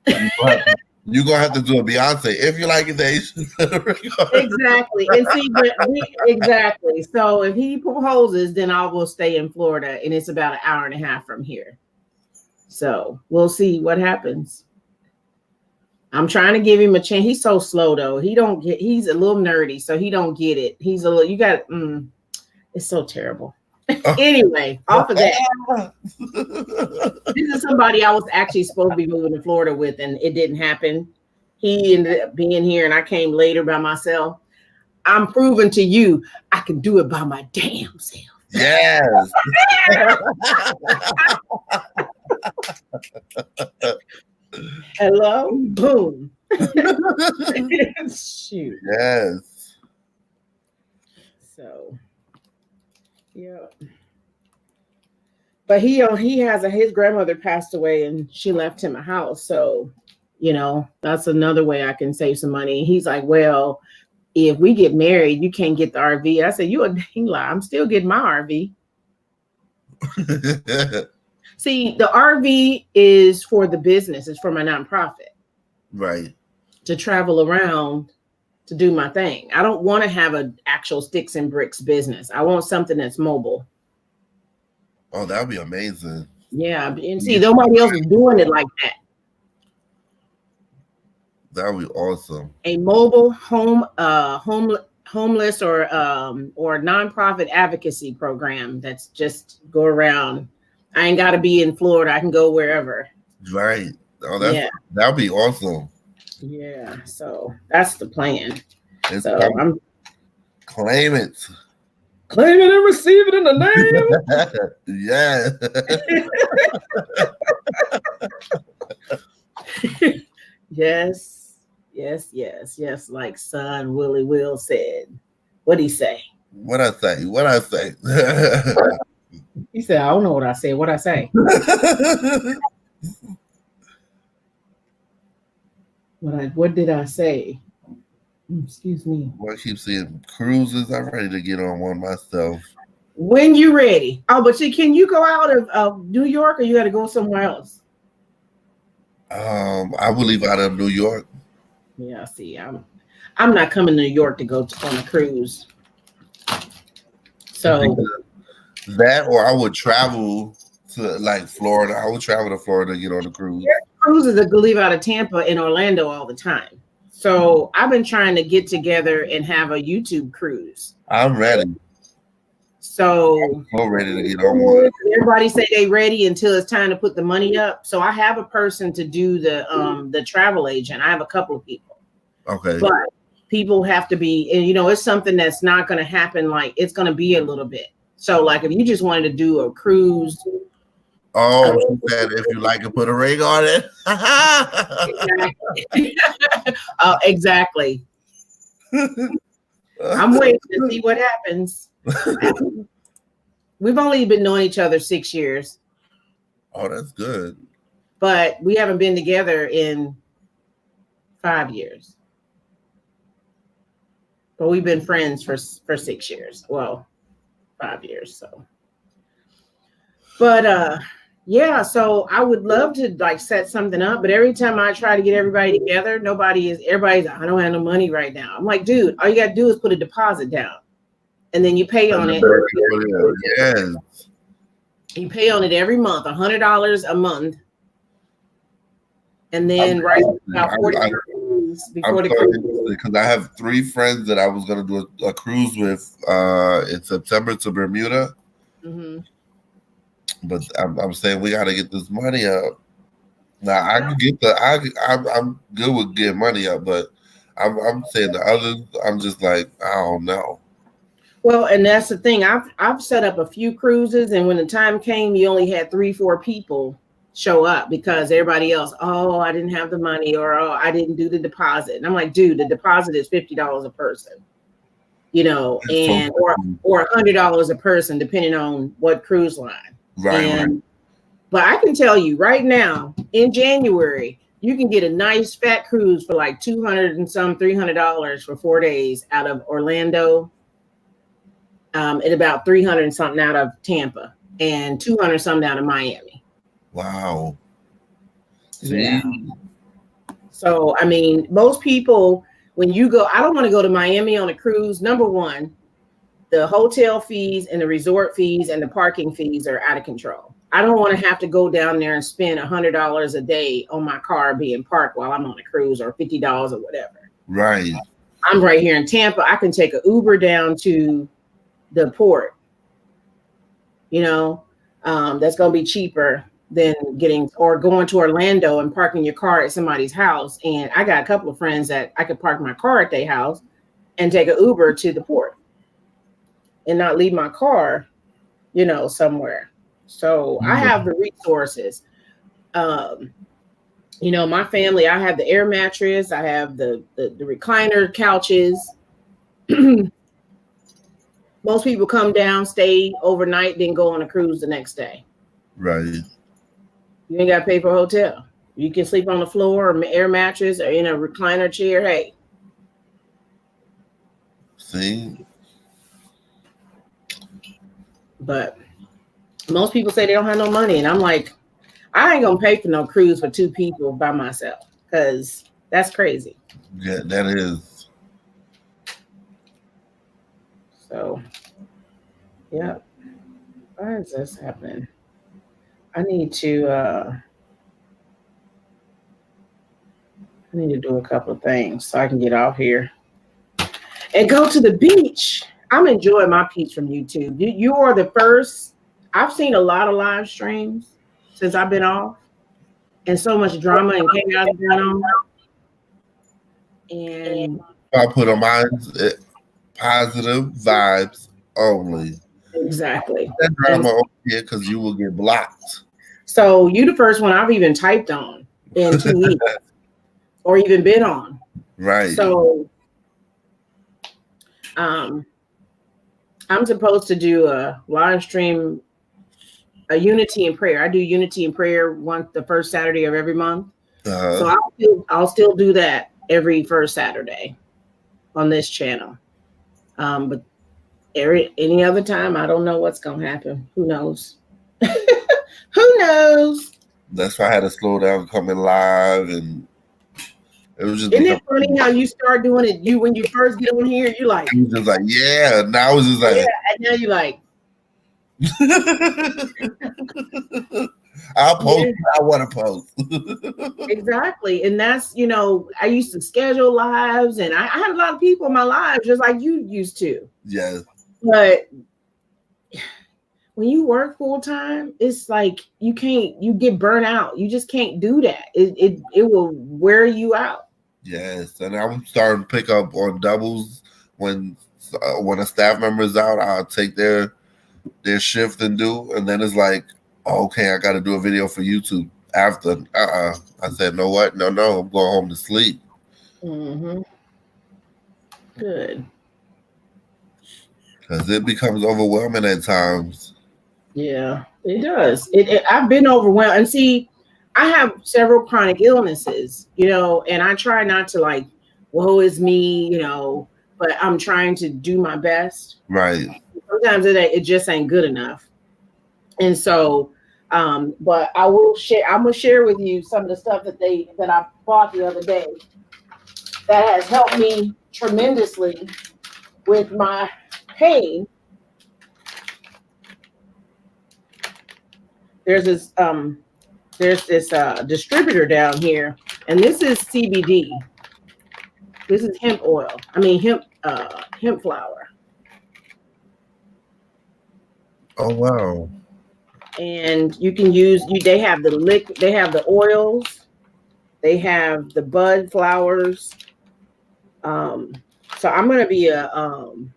You're going to have to do a Beyonce. If you like it, they Exactly. And see, exactly. So if he proposes, then I will stay in Florida, and it's about an hour and a half from here. So we'll see what happens. I'm trying to give him a chance. He's so slow though. He's a little nerdy, so he don't get it. It's so terrible. Anyway, off of that. This is somebody I was actually supposed to be moving to Florida with, and it didn't happen. He ended up being here, and I came later by myself. I'm proving to you I can do it by my damn self. Yes. Hello, boom. Shoot. Yes. So, yeah. But his grandmother passed away, and she left him a house. So, that's another way I can save some money. He's like, well, if we get married, you can't get the RV. I said, you a dang lie. I'm still getting my RV. See, the RV is for the business. It's for my nonprofit. Right. To travel around to do my thing. I don't want to have an actual sticks and bricks business. I want something that's mobile. Oh, that would be amazing. Yeah. And see, nobody else is doing it like that. That would be awesome. A mobile homeless or nonprofit advocacy program that's just go around. I ain't got to be in Florida. I can go wherever. Right. Oh, that would be awesome. Yeah. So that's the plan. I'm claim it. Claim it and receive it in the name. Yeah. Yes. Like son Willie Will said. What'd he say? What I say? He said, I don't know what I said. What I say? What did I say? Excuse me. Well, I keep saying cruises. I'm ready to get on one myself. When you ready. Oh, but can you go out of New York, or you got to go somewhere else? I will leave out of New York. Yeah, see, I'm not coming to New York to go on a cruise. So that, or I would travel to like Florida. I would travel to Florida to get on the cruise. There's cruises that leave out of Tampa and Orlando all the time. So I've been trying to get together and have a YouTube cruise. I'm ready. So I'm ready to get on one. Everybody say they ready until it's time to put the money up. So I have a person to do the travel agent. I have a couple of people. Okay. But people have to be, and it's something that's not going to happen. Like it's going to be a little bit. So like if you just wanted to do a cruise. Oh, said if you like to put a ring on it. Exactly. I'm waiting to see what happens. We've only been knowing each other 6 years. Oh, that's good. But we haven't been together in 5 years. But we've been friends for 6 years. Well, 5 years. So, but yeah. So I would love to like set something up, but every time I try to get everybody together, everybody's like, I don't have no money right now. I'm like, dude, all you got to do is put a deposit down, and then you pay on it. Yes. You pay on it every month, $100 a month. And then about 40 days before the cruise. Because I have 3 friends that I was going to do a cruise with in September to Bermuda. Mm-hmm. But I'm saying we got to get this money up. Now I can get I'm good with getting money up, but I'm saying the others. I'm just like, I don't know. Well, and that's the thing. I've set up a few cruises, and when the time came, you only had 3-4 people show up because everybody else, oh, I didn't have the money, or oh, I didn't do the deposit. And I'm like, dude, the deposit is $50 a person, and or $100 a person, depending on what cruise line. Right. But I can tell you right now, in January, you can get a nice fat cruise for like $300 for 4 days out of Orlando. And about 300 something out of Tampa, and 200 something out of Miami. Wow. Yeah. So, I mean, most people, when you go, I don't want to go to Miami on a cruise. Number one, the hotel fees and the resort fees and the parking fees are out of control. I don't want to have to go down there and spend $100 a day on my car being parked while I'm on a cruise, or $50 or whatever. Right. I'm right here in Tampa. I can take an Uber down to the port. That's going to be cheaper than going to Orlando and parking your car at somebody's house. And I got a couple of friends that I could park my car at their house and take an Uber to the port and not leave my car, somewhere. So I have the resources. My family, I have the air mattress, I have the recliner couches. Most people come down, stay overnight, then go on a cruise the next day. Right. You ain't got to pay for a hotel. You can sleep on the floor or air mattress or in a recliner chair. Hey. See? But most people say they don't have no money. And I'm like, I ain't going to pay for no cruise for 2 people by myself, because that's crazy. Yeah, that is. So, yeah. Why is this happening? I need to do a couple of things so I can get off here and go to the beach. I'm enjoying my peace from YouTube. You are the first. I've seen a lot of live streams since I've been off, and so much drama and chaos going on. And I put on mine, positive vibes only. Exactly. That drama over here, because you will get blocked. So you the first one I've even typed on in 2 weeks, or even been on. Right. So, I'm supposed to do a live stream, a unity and prayer. I do unity and prayer the first Saturday of every month. So I'll still do that every first Saturday on this channel. But any other time, I don't know what's gonna happen. Who knows? Who knows? That's why I had to slow down coming live, and it was just. Isn't it funny how you start doing it? When you first get on here, you like. You just like, yeah. Now it's just like. Yeah, and now you like. I'll post. I want to post. Exactly, and that's I used to schedule lives, and I had a lot of people in my lives just like you used to. Yes. But when you work full time, it's like you get burnt out. You just can't do that. It will wear you out. Yes, and I'm starting to pick up on doubles when a staff member is out. I'll take their shift and then it's like, okay, I got to do a video for YouTube after. I said, no, what? No, I'm going home to sleep. Mm-hmm. Good. Because it becomes overwhelming at times. Yeah, it does. I've been overwhelmed. And see, I have several chronic illnesses, and I try not to like, woe is me, but I'm trying to do my best. Right. Sometimes it just ain't good enough. And so, but I will share. I'm gonna share with you some of the stuff that I bought the other day that has helped me tremendously with my pain. There's this distributor down here, and this is CBD. This is hemp oil. I mean hemp flower. Oh wow. And you can use they have the oils, they have the bud flowers. So I'm gonna be and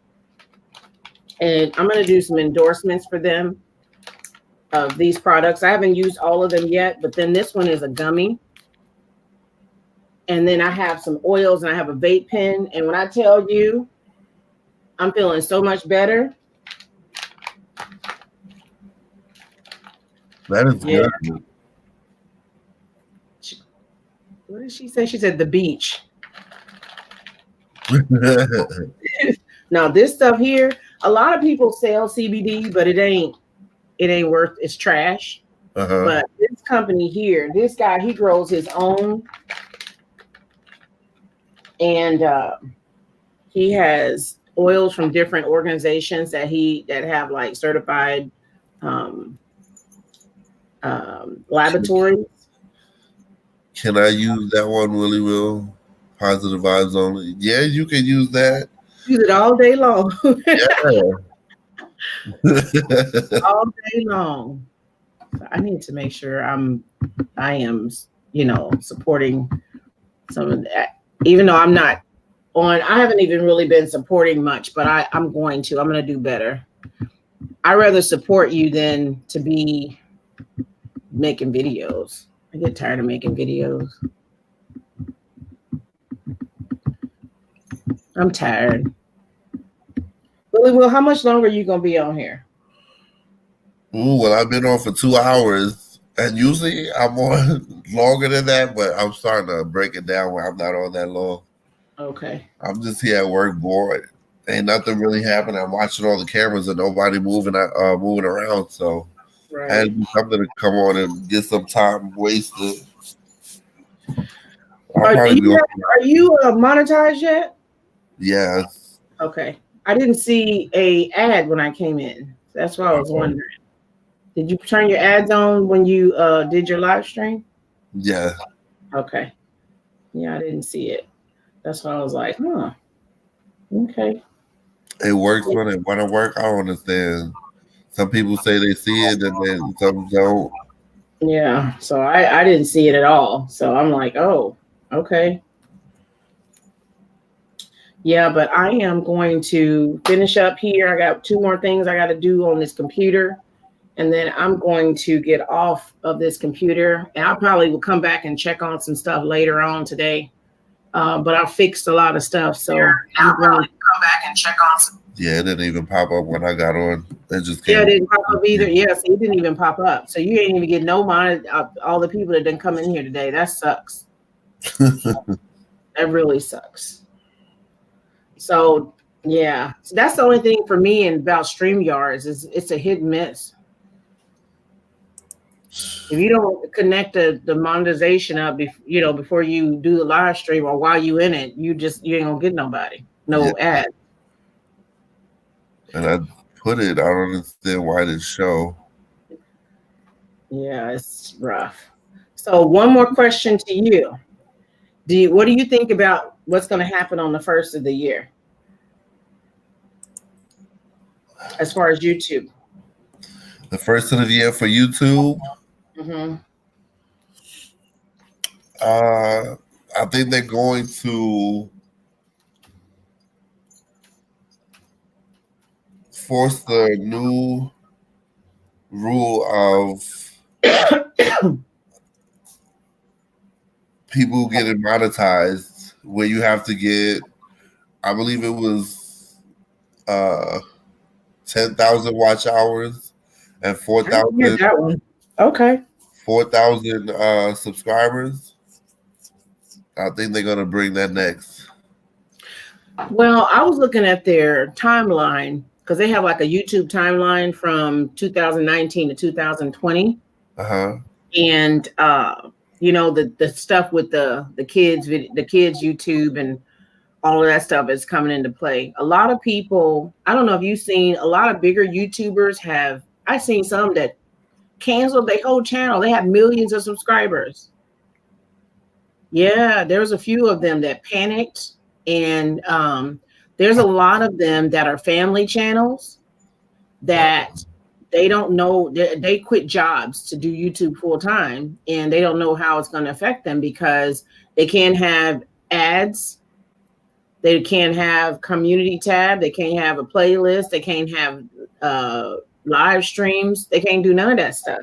I'm gonna do some endorsements for them of these products. I haven't used all of them yet, but then this one is a gummy. And then I have some oils and I have a vape pen. And when I tell you, I'm feeling so much better. That is good. What did she say? She said the beach. Now this stuff here, a lot of people sell CBD, but it ain't worth, it's trash. But this company here, this guy, he grows his own, and he has oils from different organizations that have like certified laboratories. Can I use that one, Willie Will? Positive vibes only. Yeah, you can use that. Use it all day long. Yeah. All day long. So I need to make sure I am, supporting some of that. Even though I'm not I haven't even really been supporting much, but I'm going to do better. I'd rather support you than to be making videos. I get tired of making videos. I'm tired. Willie Will, how much longer are you going to be on here? Ooh, well, I've been on for 2 hours, and usually I'm on longer than that, but I'm starting to break it down where I'm not on that long. Okay. I'm just here at work bored. Ain't nothing really happening. I'm watching all the cameras and nobody moving around, so right. I had to do something to come on and get some time wasted. Are you monetized yet? Yes. Okay. I didn't see a ad when I came in. That's why I was wondering. Did you turn your ads on when you did your live stream? Yeah. Okay. Yeah, I didn't see it. That's why I was like, huh. Okay. It works when it want to work. I don't understand. Some people say they see it and then some don't. Yeah. So I didn't see it at all. So I'm like, oh, okay. Yeah, but I am going to finish up here. I got 2 more things I got to do on this computer. And then I'm going to get off of this computer. And I probably will come back and check on some stuff later on today. But I fixed a lot of stuff. So I'm going to come back and check on some. Yeah, it didn't even pop up when I got on. It just came. Yeah, it didn't pop up either. Yes, it didn't even pop up. So you ain't even get no mind all the people that didn't come in here today. That sucks. That really sucks. So yeah, so that's the only thing for me and about StreamYards is it's a hit and miss. If you don't connect the monetization up, before you do the live stream or while you in it, you ain't gonna get nobody, ad. And I put it. I don't understand why this show. Yeah, it's rough. So one more question to you. What do you think about what's going to happen on the first of the year? As far as YouTube. The first of the year for YouTube? Mm-hmm. I think they're going to force the new rule of people getting monetized, where you have to get, I believe it was 10,000 watch hours, and 4,000. That one. Okay. 4,000 subscribers. I think they're gonna bring that next. Well, I was looking at their timeline because they have like a YouTube timeline from 2019 to 2020. And you know, the stuff with the kids YouTube and all of that stuff is coming into play. A lot of people, I don't know if you've seen, a lot of bigger YouTubers have, I've seen some that canceled their whole channel. They have millions of subscribers. Yeah, there's a few of them that panicked, and there's a lot of them that are family channels that they don't know, they quit jobs to do YouTube full time, and they don't know how it's going to affect them because they can't have ads, they can't have community tab, they can't have a playlist, they can't have live streams, they can't do none of that stuff.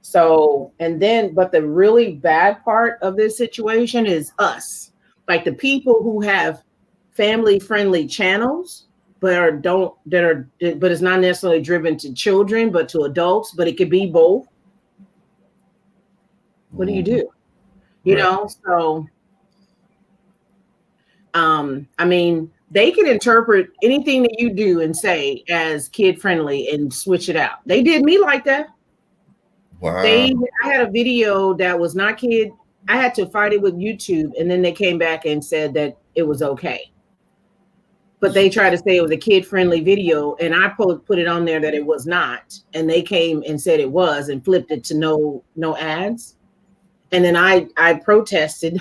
So, and then, but the really bad part of this situation is us, like the people who have family friendly channels, but it's not necessarily driven to children, but to adults, but it could be both. What do you do? You know, so, I mean, they can interpret anything that you do and say as kid friendly and switch it out. They did me like that. Wow. I had a video that was not kid. I had to fight it with YouTube, and then they came back and said that it was okay. But they tried to say it was a kid-friendly video, and I put it on there that it was not. And they came and said it was and flipped it to no ads. And then I protested,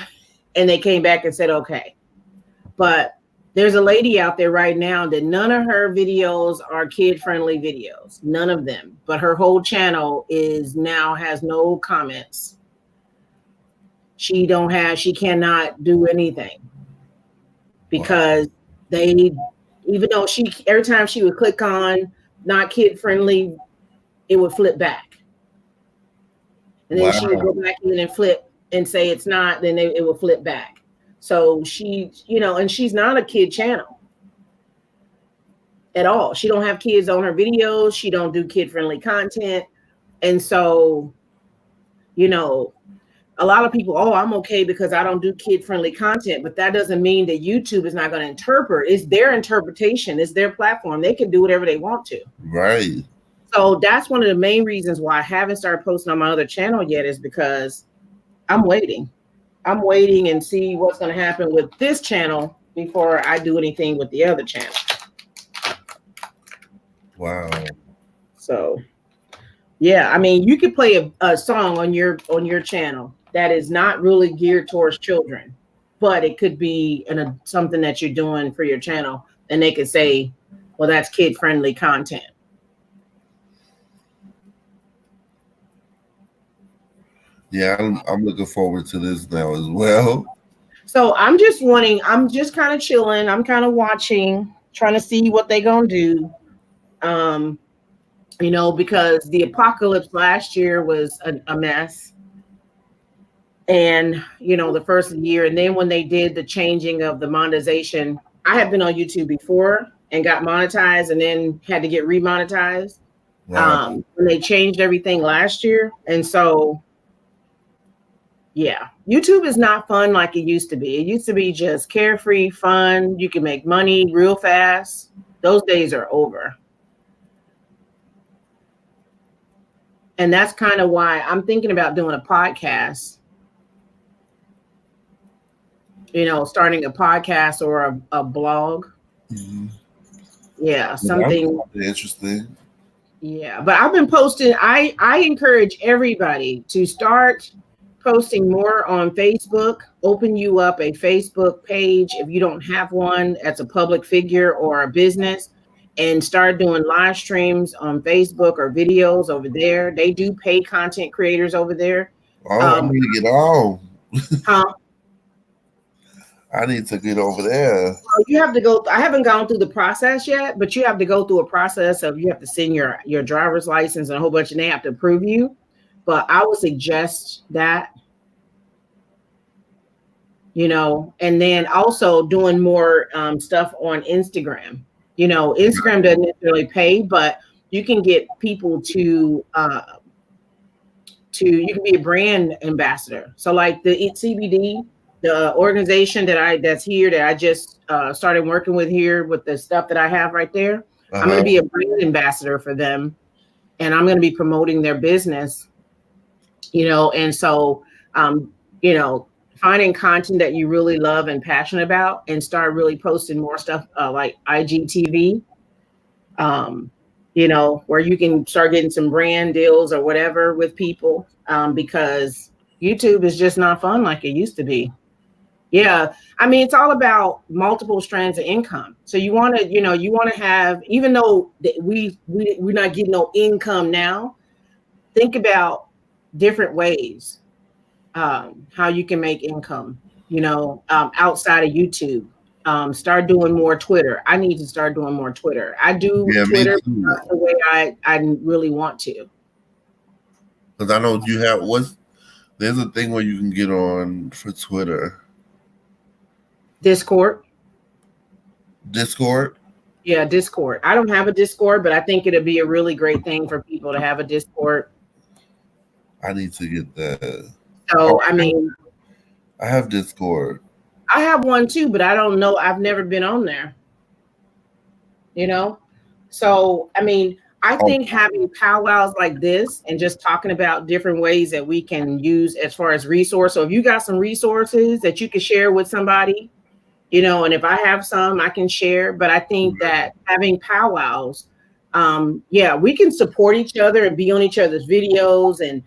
and they came back and said okay. But there's a lady out there right now that none of her videos are kid-friendly videos, none of them. But her whole channel has no comments. She cannot do anything because even though every time she would click on not kid-friendly, it would flip back. And then she would go back in and flip and say it's not, then it will flip back. So she, and she's not a kid channel at all. She don't have kids on her videos. She don't do kid-friendly content. And so, a lot of people, I'm okay because I don't do kid-friendly content, but that doesn't mean that YouTube is not going to interpret. It's their interpretation. It's their platform. They can do whatever they want to. Right. So that's one of the main reasons why I haven't started posting on my other channel yet, is because I'm waiting and see what's going to happen with this channel before I do anything with the other channel. Wow. So, yeah, I mean, you could play a song on your channel that is not really geared towards children, but it could be something that you're doing for your channel, and they could say, well, that's kid-friendly content. Yeah, I'm looking forward to this now as well. So I'm just kind of chilling. I'm kind of watching, trying to see what they're going to do. Because the apocalypse last year was a mess. And, the first of the year. And then when they did the changing of the monetization, I have been on YouTube before and got monetized and then had to get remonetized. Wow. When they changed everything last year. And so, yeah, YouTube is not fun like it used to be. It used to be just carefree, fun. You can make money real fast. Those days are over. And that's kind of why I'm thinking about doing a podcast. Starting a podcast or a blog. Mm-hmm. Yeah, something interesting. Yeah, but I've been posting. I encourage everybody to start posting more on Facebook. Open you up a Facebook page if you don't have one as a public figure or a business, and start doing live streams on Facebook or videos over there. They do pay content creators over there. I'm gonna get on. Huh? I need to get over there. Well, you have to go. I haven't gone through the process yet, but you have to go through a process of, you have to send your driver's license and a whole bunch, and they have to approve you. But I would suggest that, and then also doing more stuff on Instagram. Instagram doesn't necessarily pay, but you can get people to you can be a brand ambassador. So like the Eat CBD, the organization that's here that I just started working with here with the stuff that I have right there. I'm going to be a brand ambassador for them, and I'm going to be promoting their business, and so, finding content that you really love and passionate about and start really posting more stuff like IGTV, where you can start getting some brand deals or whatever with people, because YouTube is just not fun like it used to be. Yeah. I mean, it's all about multiple strands of income. So you want to have, even though we're not getting no income now, think about different ways how you can make income, outside of YouTube. Start doing more Twitter. I need to start doing more Twitter. I do Twitter the way I really want to. Because I know you have there's a thing where you can get on for Twitter. Discord? Yeah, Discord. I don't have a Discord, but I think it'd be a really great thing for people to have a Discord. I need to get that. So, I mean, I have Discord. I have one too, but I don't know. I've never been on there. So, I mean, I think having powwows like this and just talking about different ways that we can use as far as resource. So if you got some resources that you can share with somebody, and if I have some, I can share. But I think that having powwows, we can support each other and be on each other's videos and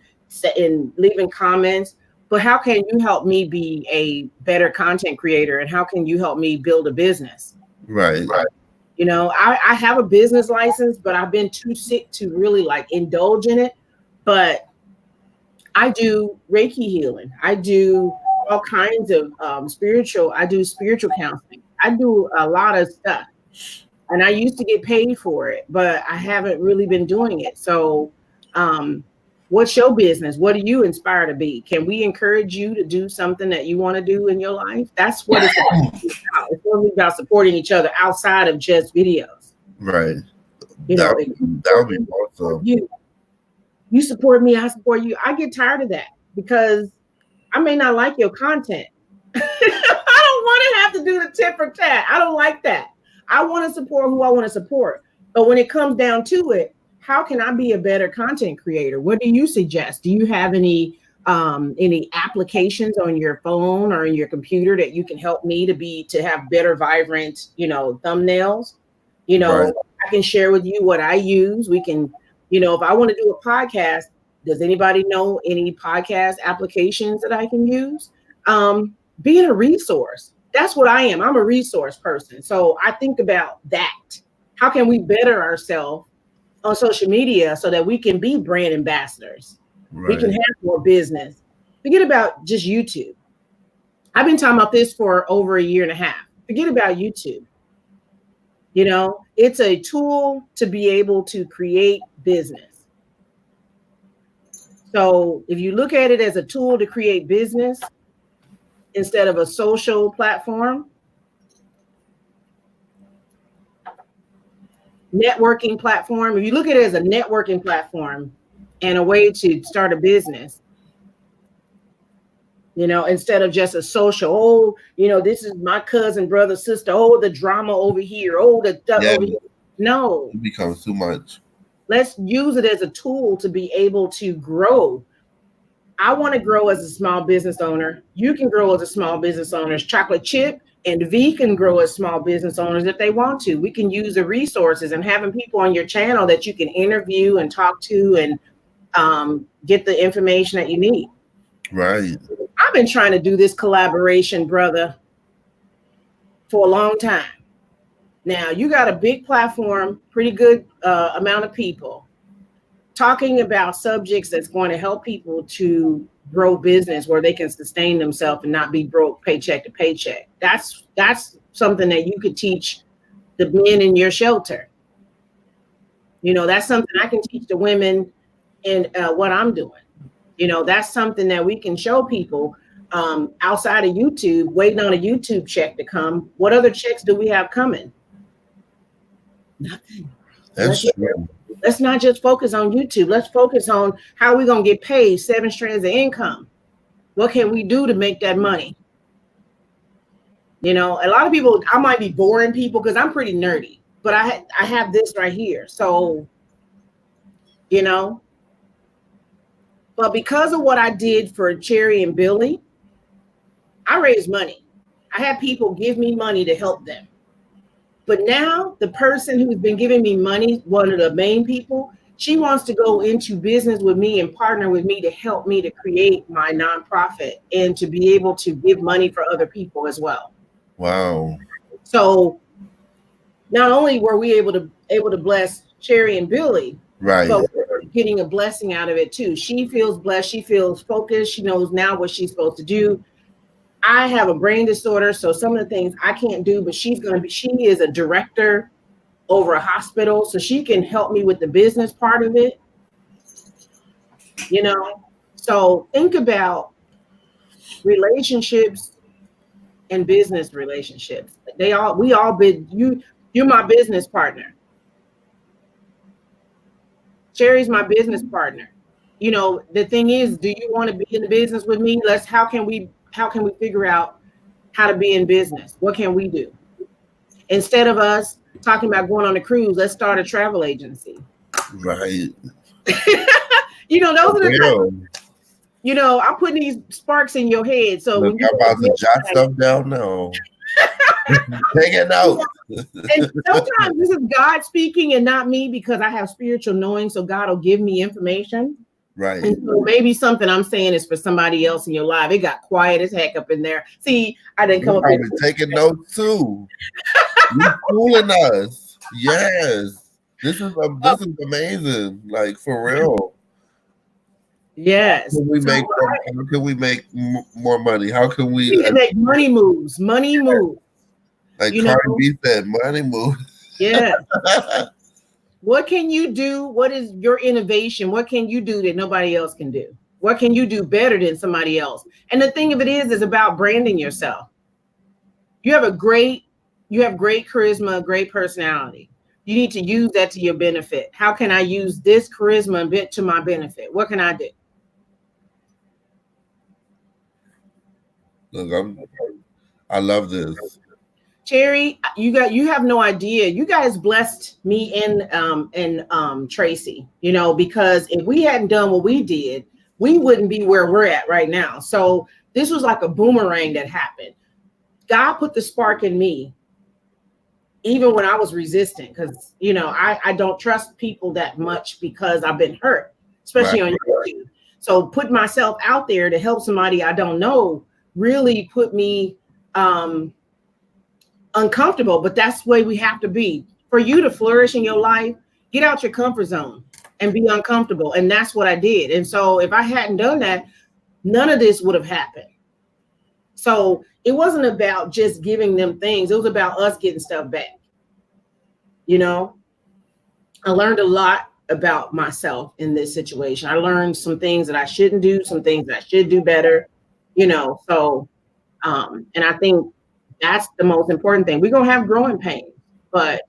leaving comments. But how can you help me be a better content creator? And how can you help me build a business? Right. I have a business license, but I've been too sick to really like indulge in it. But I do Reiki healing. I do all kinds of spiritual counseling. I do a lot of stuff. And I used to get paid for it, but I haven't really been doing it. So what's your business? What do you inspire to be? Can we encourage you to do something that you want to do in your life? That's what it's about. It's really about supporting each other outside of just videos. Right. That would be awesome. You support me, I support you. I get tired of that because I may not like your content. I don't want to have to do the tit for tat. I don't like that. I want to support who I want to support. But when it comes down to it, how can I be a better content creator? What do you suggest? Do you have any applications on your phone or in your computer that you can help me to have better, vibrant, thumbnails? Right. I can share with you what I use. We can, if I want to do a podcast, does anybody know any podcast applications that I can use? Being a resource. That's what I am. I'm a resource person. So I think about that. How can we better ourselves on social media so that we can be brand ambassadors? Right. We can have more business. Forget about just YouTube. I've been talking about this for over a year and a half. Forget about YouTube. It's a tool to be able to create business. So if you look at it as a tool to create business instead of a social platform, networking platform, if you look at it as a networking platform and a way to start a business, instead of just a social, this is my cousin, brother, sister, the drama over here, the stuff over here. No. It becomes too much. Let's use it as a tool to be able to grow. I want to grow as a small business owner. You can grow as a small business owner. Chocolate Chip and V can grow as small business owners if they want to. We can use the resources and having people on your channel that you can interview and talk to and get the information that you need. Right. I've been trying to do this collaboration, brother, for a long time. Now, you got a big platform, pretty good amount of people talking about subjects that's going to help people to grow business where they can sustain themselves and not be broke paycheck to paycheck. That's something that you could teach the men in your shelter. That's something I can teach the women in what I'm doing. That's something that we can show people outside of YouTube, waiting on a YouTube check to come. What other checks do we have coming? Nothing. That's true. Let's not just focus on YouTube. Let's focus on how we're going to get paid 7 strands of income. What can we do to make that money? You know, a lot of people, I might be boring people because I'm pretty nerdy, but I have this right here. So, you know, but because of what I did for Cherry and Billy, I raised money. I had people give me money to help them. But now the person who's been giving me money, one of the main people, she wants to go into business with me and partner with me to help me to create my nonprofit and to be able to give money for other people as well. Wow. So not only were we able to bless Cherry and Billy, right, but we're getting a blessing out of it too. She feels blessed. She feels focused. She knows now what she's supposed to do. I have a brain disorder, so some of the things I can't do, but she is a director over a hospital, so she can help me with the business part of it. You know, so think about relationships and business relationships. You're my business partner. Cherry's my business partner. You know, the thing is, do you want to be in the business with me? How can we figure out how to be in business? What can we do? Instead of us talking about going on a cruise, let's start a travel agency. Right. You know, those are the you know, I'm putting these sparks in your head. So look, when I'm about to jot stuff down now. Take it out. And sometimes this is God speaking and not me, because I have spiritual knowing. So God will give me information. Right. And so maybe something I'm saying is for somebody else in your life. It got quiet as heck up in there. See, I didn't come up with taking notes too. You're fooling us. Yes. This is amazing. Like, for real. Yes. How can we make more money? How can we make money moves? Money moves. Like Cardi B said, money moves. Yeah. What can you do? What is your innovation? What can you do that nobody else can do? What can you do better than somebody else? And the thing of it is about branding yourself. You have great charisma, great personality. You need to use that to your benefit. How can I use this charisma to my benefit? What can I do? Look, I love this. Cherry, you have no idea. You guys blessed me and Tracy, you know, because if we hadn't done what we did, we wouldn't be where we're at right now. So this was like a boomerang that happened. God put the spark in me, even when I was resistant, because, you know, I don't trust people that much because I've been hurt, especially on YouTube. So put myself out there to help somebody I don't know really put me uncomfortable, but that's the way we have to be. For you to flourish in your life, get out your comfort zone and be uncomfortable. And that's what I did. And so if I hadn't done that, none of this would have happened. So it wasn't about just giving them things. It was about us getting stuff back. You know, I learned a lot about myself in this situation. I learned some things that I shouldn't do, some things that I should do better, you know, so, and I think that's the most important thing. We're going to have growing pains, but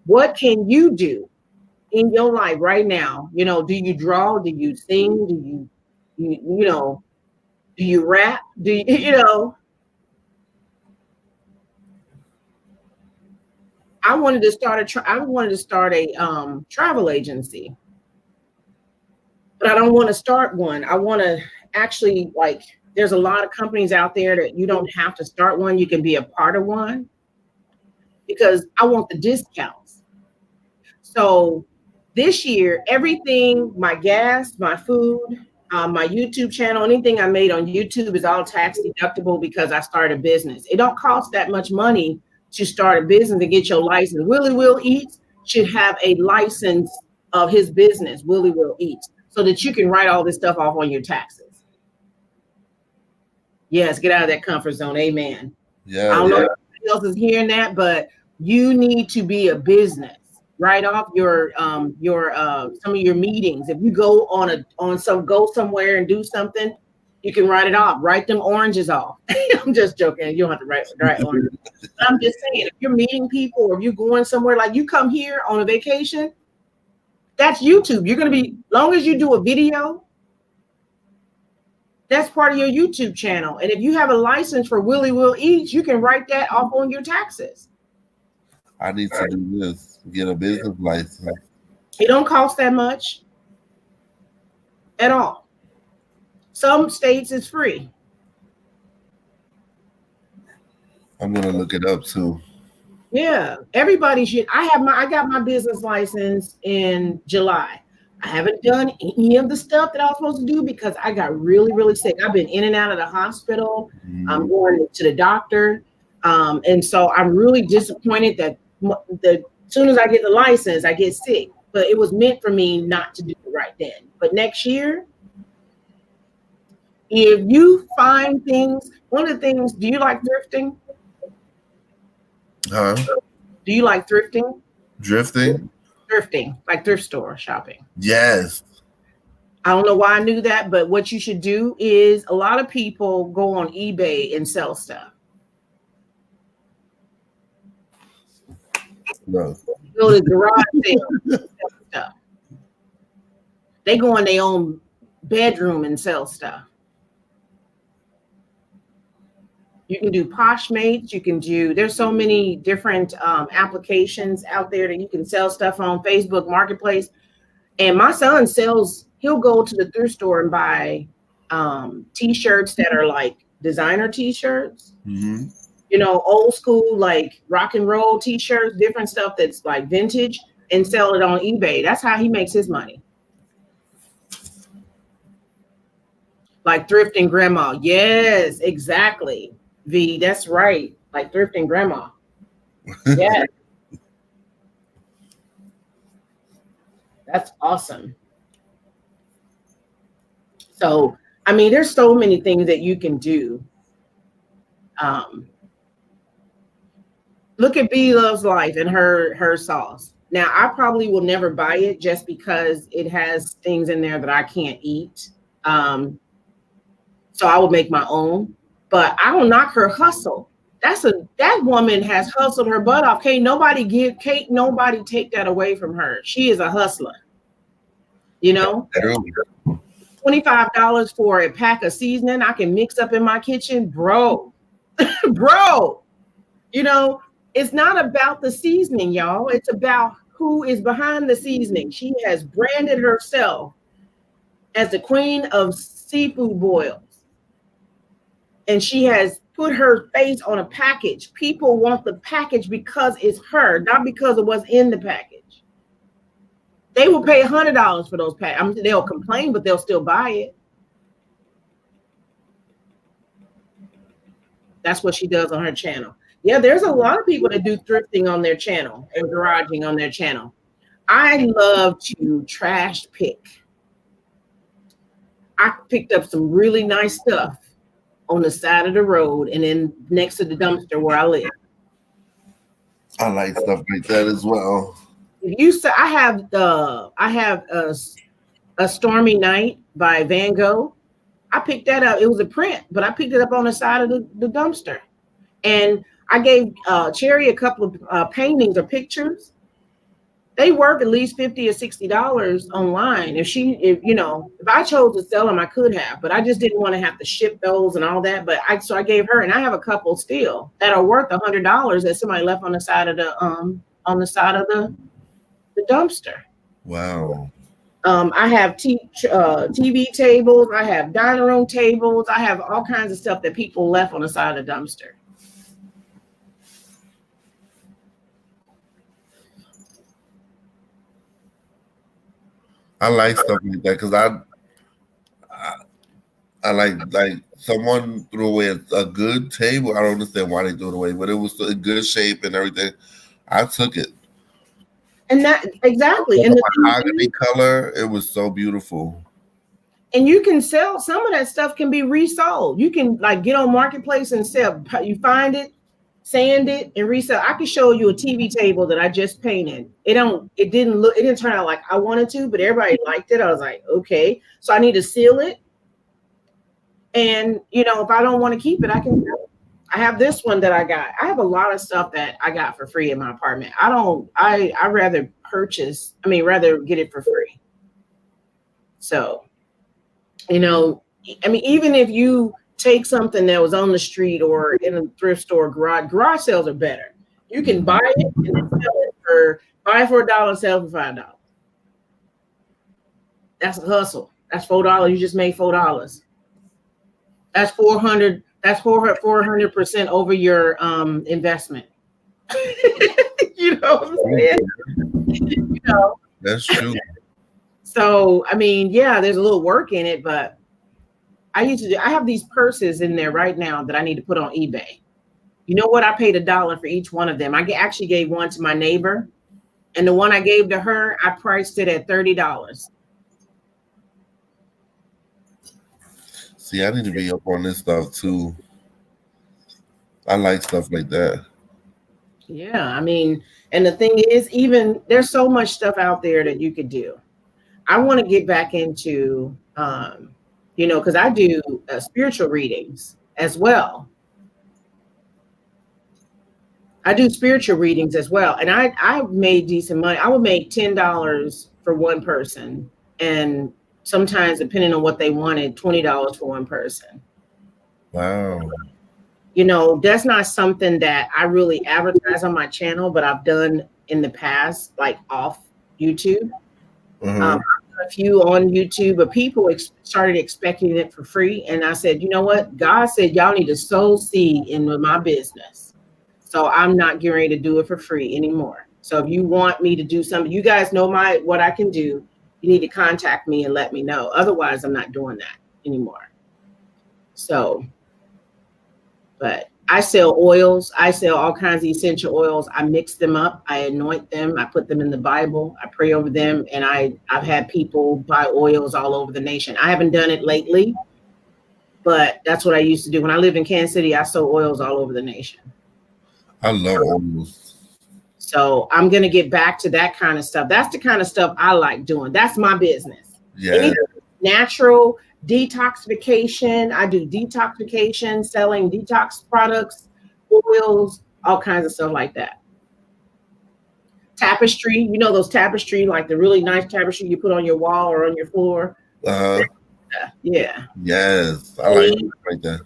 what can you do in your life right now? You know, do you draw? Do you sing? Do you know, do you rap? Do you know? I wanted to start a travel agency, but I don't want to start one. I want to actually, like, there's a lot of companies out there that you don't have to start one. You can be a part of one, because I want the discounts. So this year, everything, my gas, my food, my YouTube channel, anything I made on YouTube is all tax deductible because I started a business. It don't cost that much money to start a business and get your license. Willie Will Eats should have a license of his business, Willie Will Eats, so that you can write all this stuff off on your taxes. Yes, get out of that comfort zone. Amen. Yeah. I don't know if anybody else is hearing that, but you need to be a business. Write off your some of your meetings. If you go go somewhere and do something, you can write it off. Write them oranges off. I'm just joking. You don't have to write oranges. But I'm just saying, if you're meeting people or if you're going somewhere, like you come here on a vacation, That's YouTube. You're going to be, long as you do a video, that's part of your YouTube channel. And if you have a license for Willie Will Eats, you can write that off on your taxes. I need to do this, get a business license. It don't cost that much at all. Some states it's free. I'm gonna look it up too. Yeah, everybody should. I got my business license in July. I haven't done any of the stuff that I was supposed to do because I got really, really sick. I've been in and out of the hospital. I'm going to the doctor. And so I'm really disappointed that as soon as I get the license, I get sick. But it was meant for me not to do it right then. But next year, if you find things, one of the things, do you like thrifting? Huh? Do you like thrifting? Drifting? Thrifting, like thrift store shopping. Yes. I don't know why I knew that, but what you should do is a lot of people go on eBay and sell stuff. No. Go to garage sales, sell stuff. They go in their own bedroom and sell stuff. You can do Poshmates. You can do, there's so many different applications out there that you can sell stuff on. Facebook Marketplace. And my son sells, he'll go to the thrift store and buy t-shirts that are like designer t-shirts. Mm-hmm. You know, old school, like rock and roll t-shirts, different stuff that's like vintage, and sell it on eBay. That's how he makes his money. Like thrifting grandma. Yes, exactly. V, that's right. Like thrifting grandma. Yeah. That's awesome. So, I mean, there's so many things that you can do. Look at B Loves Life and her sauce. Now, I probably will never buy it just because it has things in there that I can't eat. So I will make my own. But I don't knock her hustle. That woman has hustled her butt off. Can't nobody take that away from her. She is a hustler. You know, $25 for a pack of seasoning I can mix up in my kitchen, bro. Bro, you know, it's not about the seasoning, y'all. It's about who is behind the seasoning. She has branded herself as the queen of seafood boils. And she has put her face on a package. People want the package because it's her, not because of what's in the package. They will pay $100 for those packages. I mean, they'll complain, but they'll still buy it. That's what she does on her channel. Yeah, there's a lot of people that do thrifting on their channel and garaging on their channel. I love to trash pick. I picked up some really nice stuff on the side of the road and then next to the dumpster where I live. I like stuff like that as well. If you say, I have a Stormy Night by Van Gogh. I picked that up. It was a print, but I picked it up on the side of the dumpster. And I gave Cherry a couple of paintings or pictures. They worth at least $50 or $60 online. If I chose to sell them, I could have, but I just didn't want to have to ship those and all that. But so I gave her, and I have a couple still that are worth $100 that somebody left on the side of the dumpster. Wow. I have TV tables. I have dining room tables. I have all kinds of stuff that people left on the side of the dumpster. I like stuff like that because I like someone threw away a good table. I don't understand why they threw it away, but it was in good shape and everything. I took it. And that exactly. And the mahogany color, it was so beautiful. And you can sell some of that stuff can be resold. You can like get on Marketplace and sell. You find it, sand it, and resell. I can show you a TV table that I just painted. It didn't turn out like I wanted to, but everybody liked it. I was like, okay. So I need to seal it. And if I don't want to keep it, I can. I have this one that I got. I have a lot of stuff that I got for free in my apartment. I rather rather get it for free. So, even if you take something that was on the street or in a thrift store, garage sales are better. You can buy it and then buy it for $1 and sell it for $5. That's a hustle. That's $4. You just made $4. That's 400. That's 400% over your investment. You know what I'm saying? That's true. So there's a little work in it, but I have these purses in there right now that I need to put on eBay. You know what? I paid $1 for each one of them. I actually gave one to my neighbor, and the one I gave to her, I priced it at $30. See, I need to be up on this stuff too. I like stuff like that. Yeah, and the thing is, even there's so much stuff out there that you could do. I want to get back into, because I do spiritual readings as well. And I made decent money. I would make $10 for one person, and sometimes, depending on what they wanted, $20 for one person. Wow. That's not something that I really advertise on my channel, but I've done in the past, like off YouTube. Mm-hmm. I've done a few on YouTube, but people started expecting it for free. And I said, you know what? God said, y'all need to sow seed into my business. So I'm not getting ready to do it for free anymore. So if you want me to do something, you guys know what I can do. You need to contact me and let me know. Otherwise, I'm not doing that anymore. So, but I sell oils. I sell all kinds of essential oils. I mix them up. I anoint them. I put them in the Bible. I pray over them. And I've had people buy oils all over the nation. I haven't done it lately, but that's what I used to do. When I lived in Kansas City, I sold oils all over the nation. I love oils. So I'm going to get back to that kind of stuff. That's the kind of stuff I like doing. That's my business. Yeah. Natural detoxification. I do detoxification, selling detox products, oils, all kinds of stuff like that. Tapestry, those tapestry, like the really nice tapestry you put on your wall or on your floor. Uh-huh. Yeah. Yes. I like that.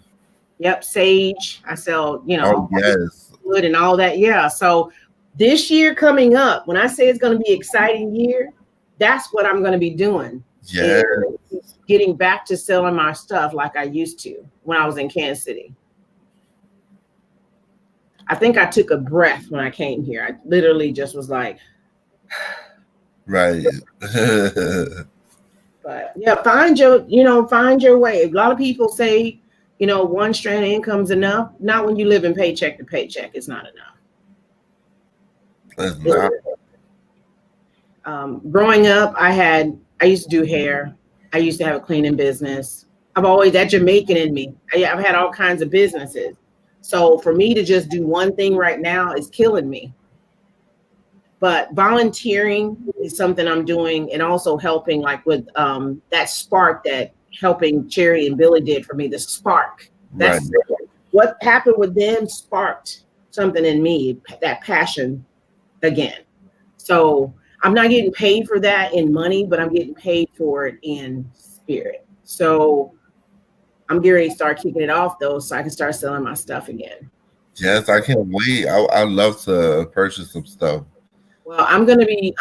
Yep. Sage. I sell, Oh, yes. Wood and all that. Yeah. So this year coming up, when I say it's going to be an exciting year, that's what I'm going to be doing. Yeah. Getting back to selling my stuff like I used to when I was in Kansas City. I think I took a breath when I came here. I literally just was like, right. But yeah, find your way. A lot of people say, one strand of income's enough. Not when you live in paycheck to paycheck. It's not enough. It's not. Growing up, I used to do hair. I used to have a cleaning business. I've always that Jamaican in me. I've had all kinds of businesses. So for me to just do one thing right now is killing me. But volunteering is something I'm doing, and also helping, like with that spark that helping Cherry and Billy did for me. The spark. That's right. What happened with them sparked something in me, that passion again. So I'm not getting paid for that in money, but I'm getting paid for it in spirit. So I'm getting ready to start kicking it off though, so I can start selling my stuff again. Yes, I can't wait. I'd love to purchase some stuff. Well, I'm gonna be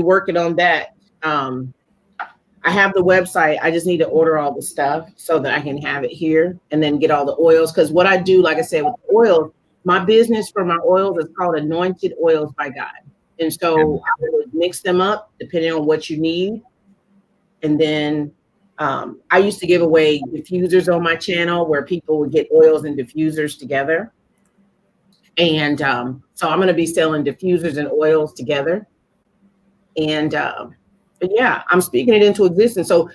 working on that. I have the website. I just need to order all the stuff so that I can have it here and then get all the oils. Because what I do, like I said, with oil, my business for my oils is called Anointed Oils by God. And so I would mix them up depending on what you need. And then I used to give away diffusers on my channel where people would get oils and diffusers together. And so I'm going to be selling diffusers and oils together. And but yeah, I'm speaking it into existence. So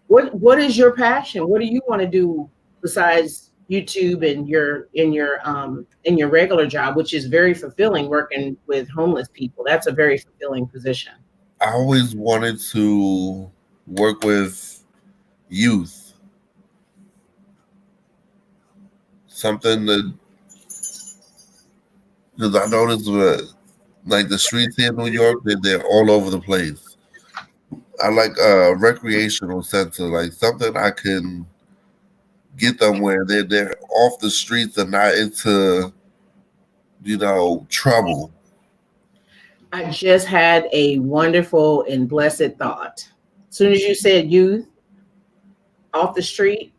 what is your passion? What do you want to do besides YouTube and in your regular job, which is very fulfilling, working with homeless people? That's a very fulfilling position. I always wanted to work with youth. Something that, because I noticed Like the streets here in New York, they're all over the place. I like recreational center, like something I can get them where they're off the streets and not into, trouble. I just had a wonderful and blessed thought. As soon as you said youth off the street,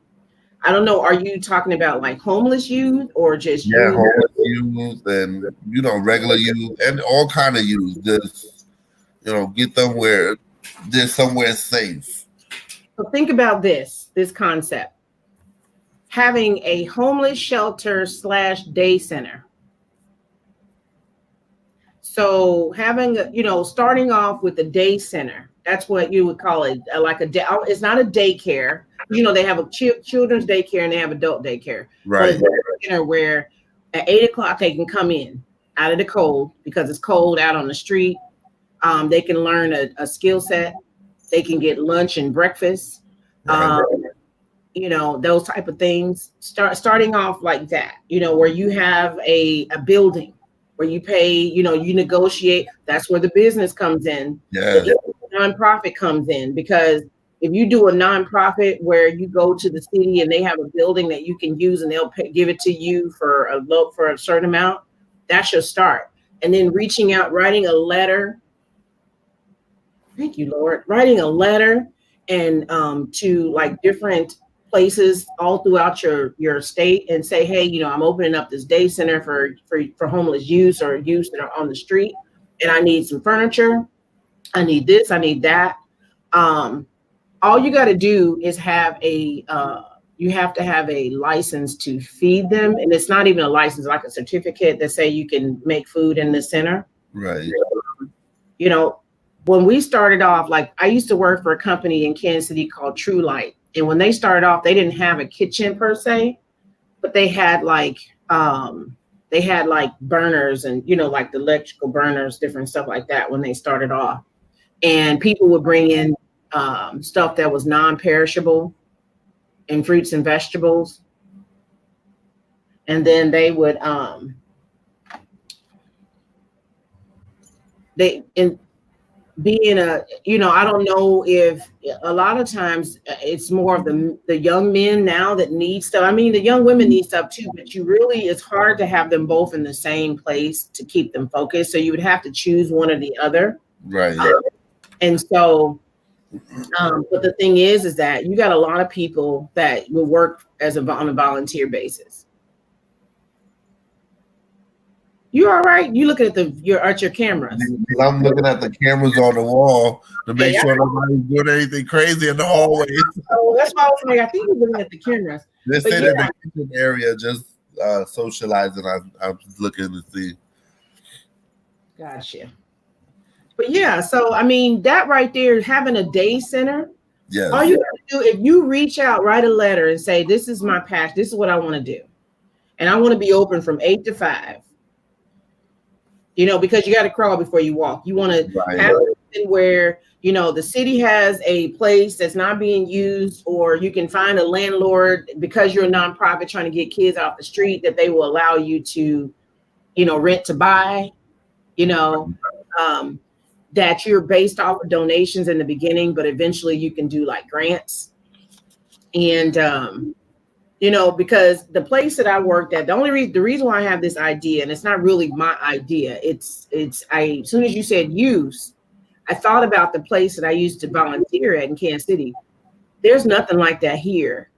I don't know, are you talking about like homeless youth or just Yeah, youth? homeless youth and regular youth and all kind of youth. Just get them where they're somewhere safe. So think about this concept. Having a homeless shelter / day center. So having starting off with a day center, that's what you would call it, like a day. It's not a daycare. They have a children's daycare and they have adult daycare. Right. But a center where at 8 o'clock they can come in out of the cold because it's cold out on the street. They can learn a skill set. They can get lunch and breakfast. Right. Those type of things. Starting off like that. Where you have a building where you pay. You negotiate. That's where the business comes in. Yeah. The nonprofit comes in, because if you do a nonprofit where you go to the city and they have a building that you can use and they'll give it to you for a certain amount, that's your start. And then reaching out, writing a letter. Thank you, Lord. Writing a letter and to like different places all throughout your state and say, hey, I'm opening up this day center for homeless youth or youth that are on the street, and I need some furniture. I need this. I need that. All you got to do is have you have to have a license to feed them, and it's not even a license, like a certificate that say you can make food in the center. Right. When we started off, like I used to work for a company in Kansas City called True Light. And when they started off, they didn't have a kitchen per se, but they had like burners and, like the electrical burners, different stuff like that when they started off. And people would bring in stuff that was non-perishable and fruits and vegetables. And then they would, being I don't know if a lot of times it's more of the young men now that need stuff. I mean, the young women need stuff too, but it's hard to have them both in the same place to keep them focused. So you would have to choose one or the other. Right. And so, but the thing is that you got a lot of people that will work on a volunteer basis. You all right? You looking at your cameras? I'm looking at the cameras on the wall to make sure nobody's doing anything crazy in the hallway. Oh, that's why I was like, I think you're looking at the cameras. They're sitting in the kitchen area, just socializing. I'm just looking to see. Gotcha. But yeah, so I mean, that right there, having a day center. Yeah. All you gotta do, if you reach out, write a letter and say, "This is my passion. This is what I want to do, and I want to be open from 8 to 5." Because you got to crawl before you walk. You want to have something where, the city has a place that's not being used, or you can find a landlord because you're a nonprofit trying to get kids off the street that they will allow you to, rent to buy, that you're based off of donations in the beginning, but eventually you can do like grants. And, because the place that I worked at, the reason why I have this idea, and it's not really my idea, as soon as you said youth, I thought about the place that I used to volunteer at in Kansas City. There's nothing like that here,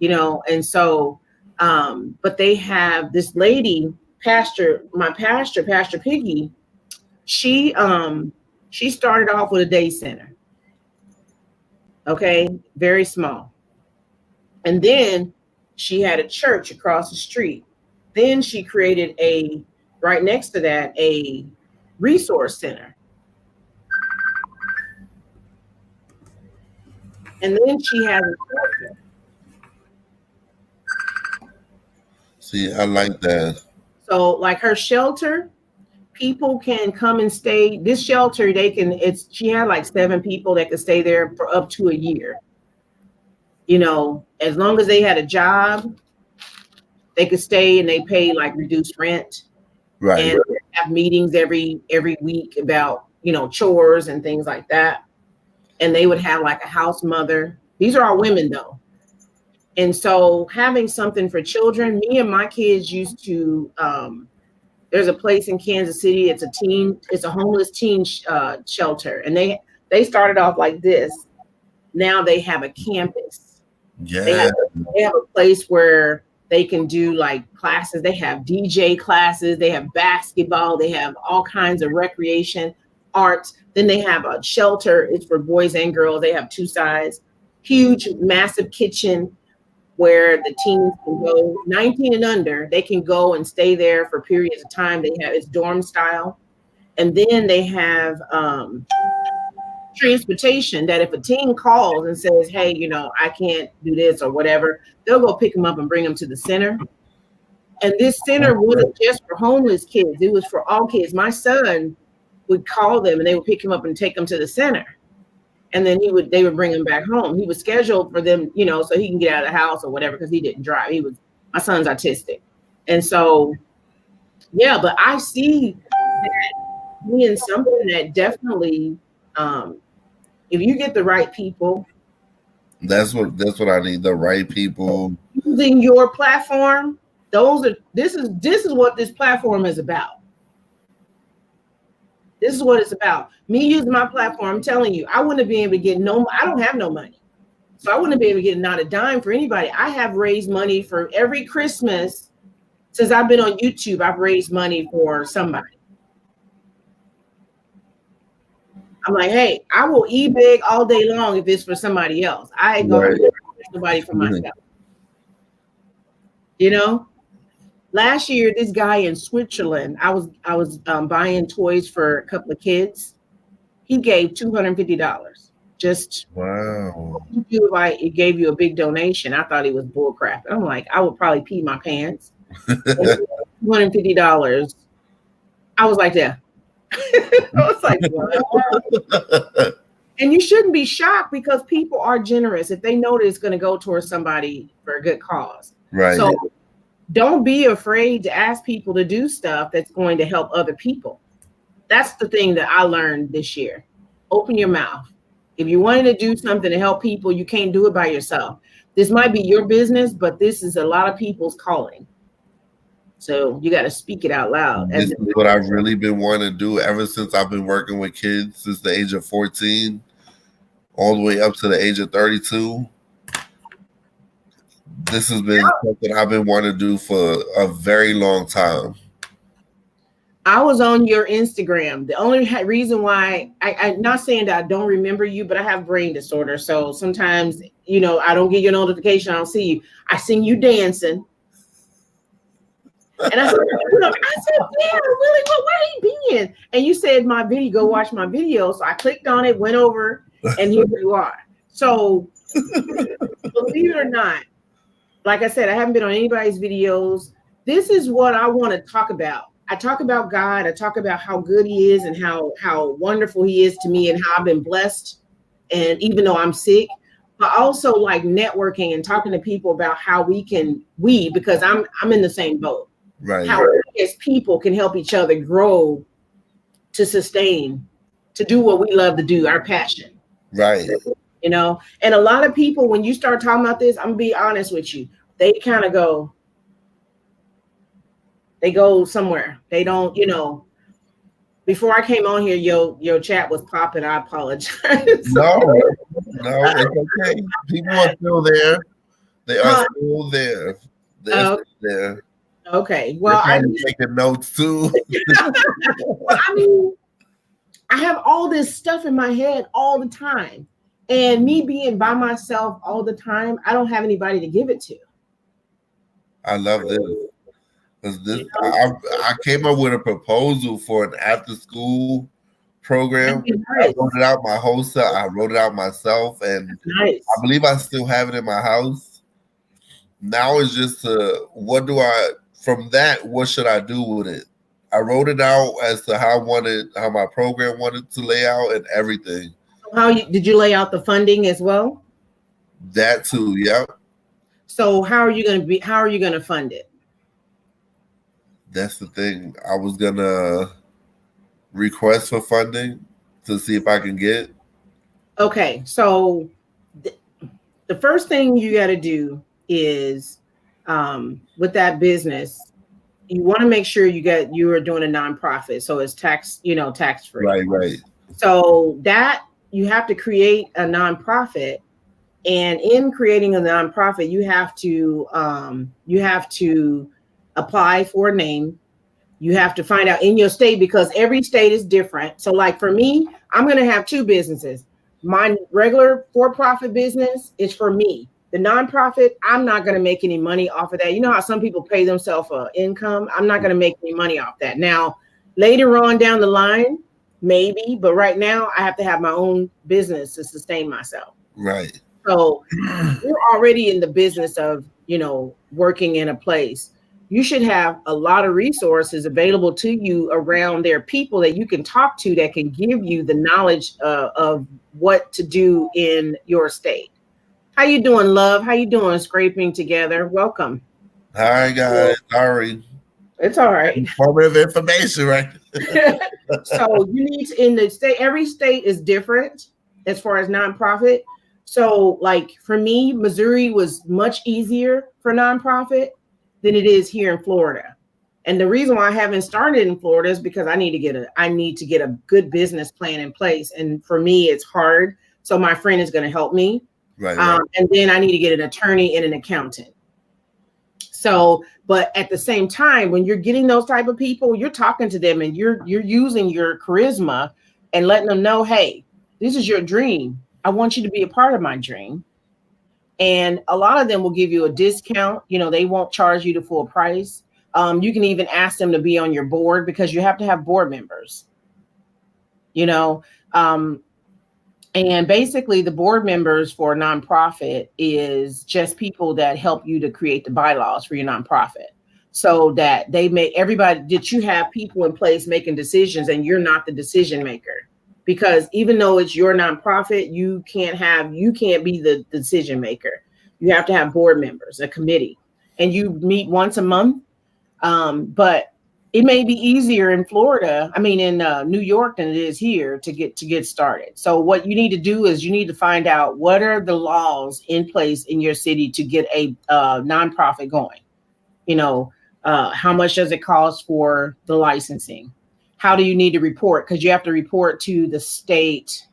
and so, but they have this lady, Pastor Piggy. She started off with a day center. Okay, very small. And then she had a church across the street. Then she created right next to that, a resource center. And then she has a shelter. See, I like that. So like her shelter, people can come and stay. This shelter, she had like 7 people that could stay there for up to a year. As long as they had a job, they could stay and they pay like reduced rent. Right. And have meetings every week about, chores and things like that. And they would have like a house mother. These are all women though. And so having something for children, me and my kids used to, there's a place in Kansas City. It's a homeless teen shelter. And they started off like this. Now they have a campus. Yeah. They have a place where they can do like classes. They have DJ classes. They have basketball. They have all kinds of recreation, arts. Then they have a shelter. It's for boys and girls. They have two sides. Huge, massive kitchen where the teens can go, 19 and under. They can go and stay there for periods of time. It's dorm style. And then they have transportation that if a teen calls and says, hey, I can't do this or whatever, they'll go pick them up and bring them to the center. And this center wasn't just for homeless kids. It was for all kids. My son would call them and they would pick him up and take them to the center. And then they would bring him back home. He was scheduled for them, so he can get out of the house or whatever, because he didn't drive. My son's autistic. And so, yeah, but I see that being something that definitely, if you get the right people. That's what I need, the right people. Using your platform, this is what this platform is about. This is what it's about. Me using my platform, I'm telling you, I wouldn't be able to get I don't have no money. So I wouldn't be able to get not a dime for anybody. I have raised money for every Christmas since I've been on YouTube. I've raised money for somebody. I'm like, hey, I will e-beg all day long if it's for somebody else. I ain't going to somebody for myself. Last year, this guy in Switzerland, I was buying toys for a couple of kids. He gave $250. Just wow. It gave you a big donation. I thought he was bullcrap. I'm like, I would probably pee my pants. $250. I was like, yeah. I was like, wow. And you shouldn't be shocked because people are generous if they know that it's going to go towards somebody for a good cause. Right. So don't be afraid to ask people to do stuff that's going to help other people. That's the thing that I learned this year. Open your mouth. If you wanted to do something to help people, you can't do it by yourself. This might be your business, but this is a lot of people's calling. So you got to speak it out loud. This is what I've really been wanting to do ever since I've been working with kids since the age of 14, all the way up to the age of 32. This has been something I've been wanting to do for a very long time. I was on your Instagram. The only reason why I'm not saying that I don't remember you, but I have brain disorder. So sometimes, I don't get your notification. I don't see you. I seen you dancing. And I said, yeah, really, where he been? And you said my video, go watch my video. So I clicked on it, went over, and here you are. So believe it or not, like I said, I haven't been on anybody's videos. This is what I want to talk about. I talk about God. I talk about how good he is and how wonderful he is to me and how I've been blessed. And even though I'm sick, but also like networking and talking to people about how because I'm in the same boat. Right. How we as people can help each other grow to sustain, to do what we love to do, our passion. Right. And a lot of people, when you start talking about this, I'm gonna be honest with you, they kind of go somewhere. They don't, before I came on here, your chat was popping. I apologize. No, it's okay. People are still there. They are still there. They're still there. Okay. Well, I'm taking notes too. I have all this stuff in my head all the time. And me being by myself all the time, I don't have anybody to give it to. I love this. Because I came up with a proposal for an after-school program. Nice. I wrote it out I wrote it out myself, and nice. I believe I still have it in my house. Now it's just what should I do with it? I wrote it out as to how my program wanted to lay out and everything. Did you lay out the funding as well? That too, yeah. So how are you going to fund it? That's the thing. I was gonna request for funding to see if I can get. Okay, so the first thing you got to do is with that business, you want to make sure you are doing a nonprofit, so it's tax free. Right. So that you have to create a nonprofit, and in creating a nonprofit, you have to apply for a name. You have to find out in your state, because every state is different. So like for me, I'm going to have two businesses. My regular for-profit business is for me. The nonprofit, I'm not going to make any money off of that. You know how some people pay themselves an income? I'm not going to make any money off that. Now, later on down the line, maybe, but right now I have to have my own business to sustain myself. Right. So you're already in the business of, working in a place. You should have a lot of resources available to you around there, people that you can talk to that can give you the knowledge of what to do in your state. How you doing, love? How you doing, scraping together? Welcome. Hi, guys. Sorry. It's all right. Informative information, right? So you need to, in the state, every state is different as far as nonprofit. So like for me, Missouri was much easier for nonprofit than it is here in Florida. And the reason why I haven't started in Florida is because I need to get a good business plan in place. And for me, it's hard. So my friend is going to help me. Right. And then I need to get an attorney and an accountant. So, but at the same time, when you're getting those type of people, you're talking to them and you're using your charisma and letting them know, hey, this is your dream. I want you to be a part of my dream. And a lot of them will give you a discount. They won't charge you the full price. You can even ask them to be on your board, because you have to have board members. And basically the board members for a nonprofit is just people that help you to create the bylaws for your nonprofit, so that that you have people in place making decisions and you're not the decision maker. Because even though it's your nonprofit, you can't be the decision maker. You have to have board members, a committee, and you meet once a month. But it may be easier in New York than it is here to get started. So what you need to do is you need to find out what are the laws in place in your city to get a nonprofit going. How much does it cost for the licensing? How do you need to report? Because you have to report to the state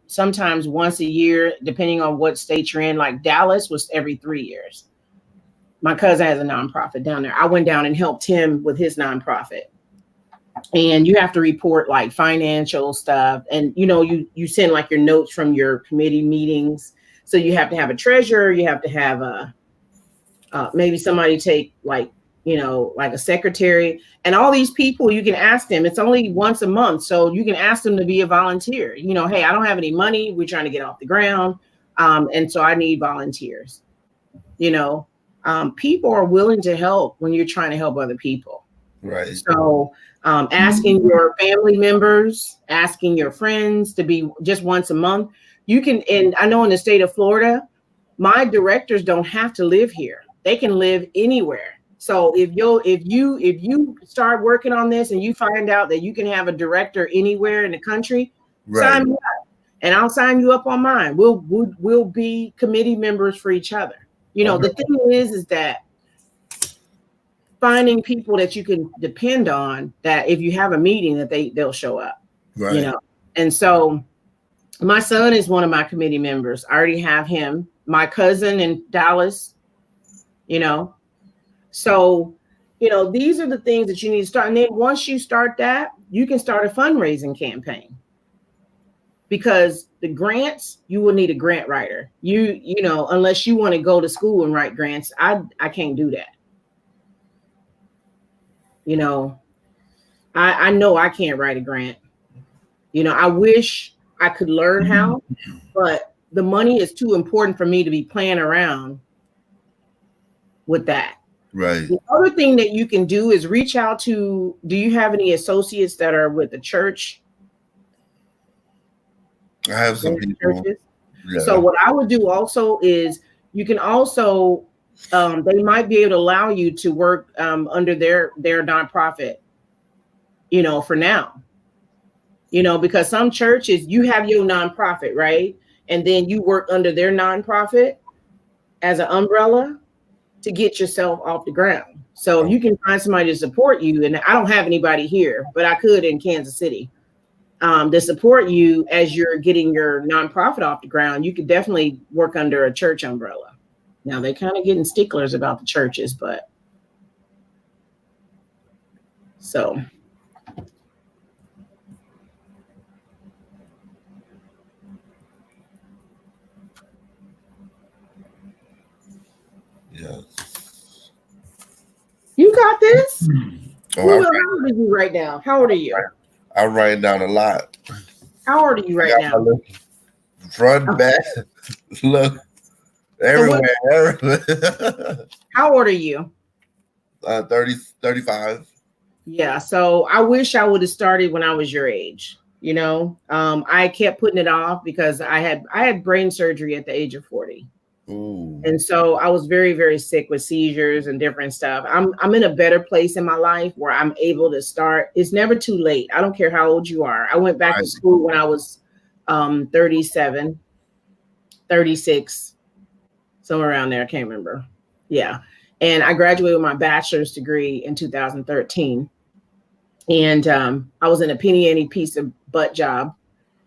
sometimes once a year, depending on what state you're in. Like Dallas was every 3 years. My cousin has a nonprofit down there. I went down and helped him with his nonprofit. And you have to report like financial stuff. And, you send like your notes from your committee meetings. So you have to have a treasurer. You have to have maybe somebody take like a secretary. And all these people, you can ask them. It's only once a month. So you can ask them to be a volunteer. Hey, I don't have any money. We're trying to get off the ground. And so I need volunteers. People are willing to help when you're trying to help other people. Right. So asking your family members, asking your friends to be just once a month. You can, and I know in the state of Florida, my directors don't have to live here. They can live anywhere. So if you start working on this and you find out that you can have a director anywhere in the country, right, sign me up, and I'll sign you up on mine. We'll be committee members for each other. The thing is that finding people that you can depend on, that if you have a meeting that they'll show up. Right. And so my son is one of my committee members. I already have him. My cousin in Dallas, So, these are the things that you need to start. And then once you start that, you can start a fundraising campaign. Because the grants, you will need a grant writer. Unless you want to go to school and write grants, I can't do that. I know I can't write a grant. I wish I could learn how, but the money is too important for me to be playing around with that. Right. The other thing that you can do is reach out to, do you have any associates that are with the church? I have some people. Yeah. So what I would do also is you can also they might be able to allow you to work under their nonprofit, for now. Because some churches, you have your nonprofit, right? And then you work under their nonprofit as an umbrella to get yourself off the ground. So if you can find somebody to support you, and I don't have anybody here, but I could in Kansas City, to support you as you're getting your nonprofit off the ground, you could definitely work under a church umbrella. Now they're kind of getting sticklers about the churches, but so. Yeah. You got this? How old are you right now? How old are you? I'm writing down a lot. How old are you right now? Front, back, look, everywhere. How old are you? 35. Yeah, so I wish I would have started when I was your age. I kept putting it off because I had brain surgery at the age of 40. Ooh. And so I was very, very sick with seizures and different stuff. I'm in a better place in my life where I'm able to start. It's never too late. I don't care how old you are. I went back to school when I was 37, 36, somewhere around there. I can't remember. Yeah. And I graduated with my bachelor's degree in 2013. And I was in a penny ante piece of butt job.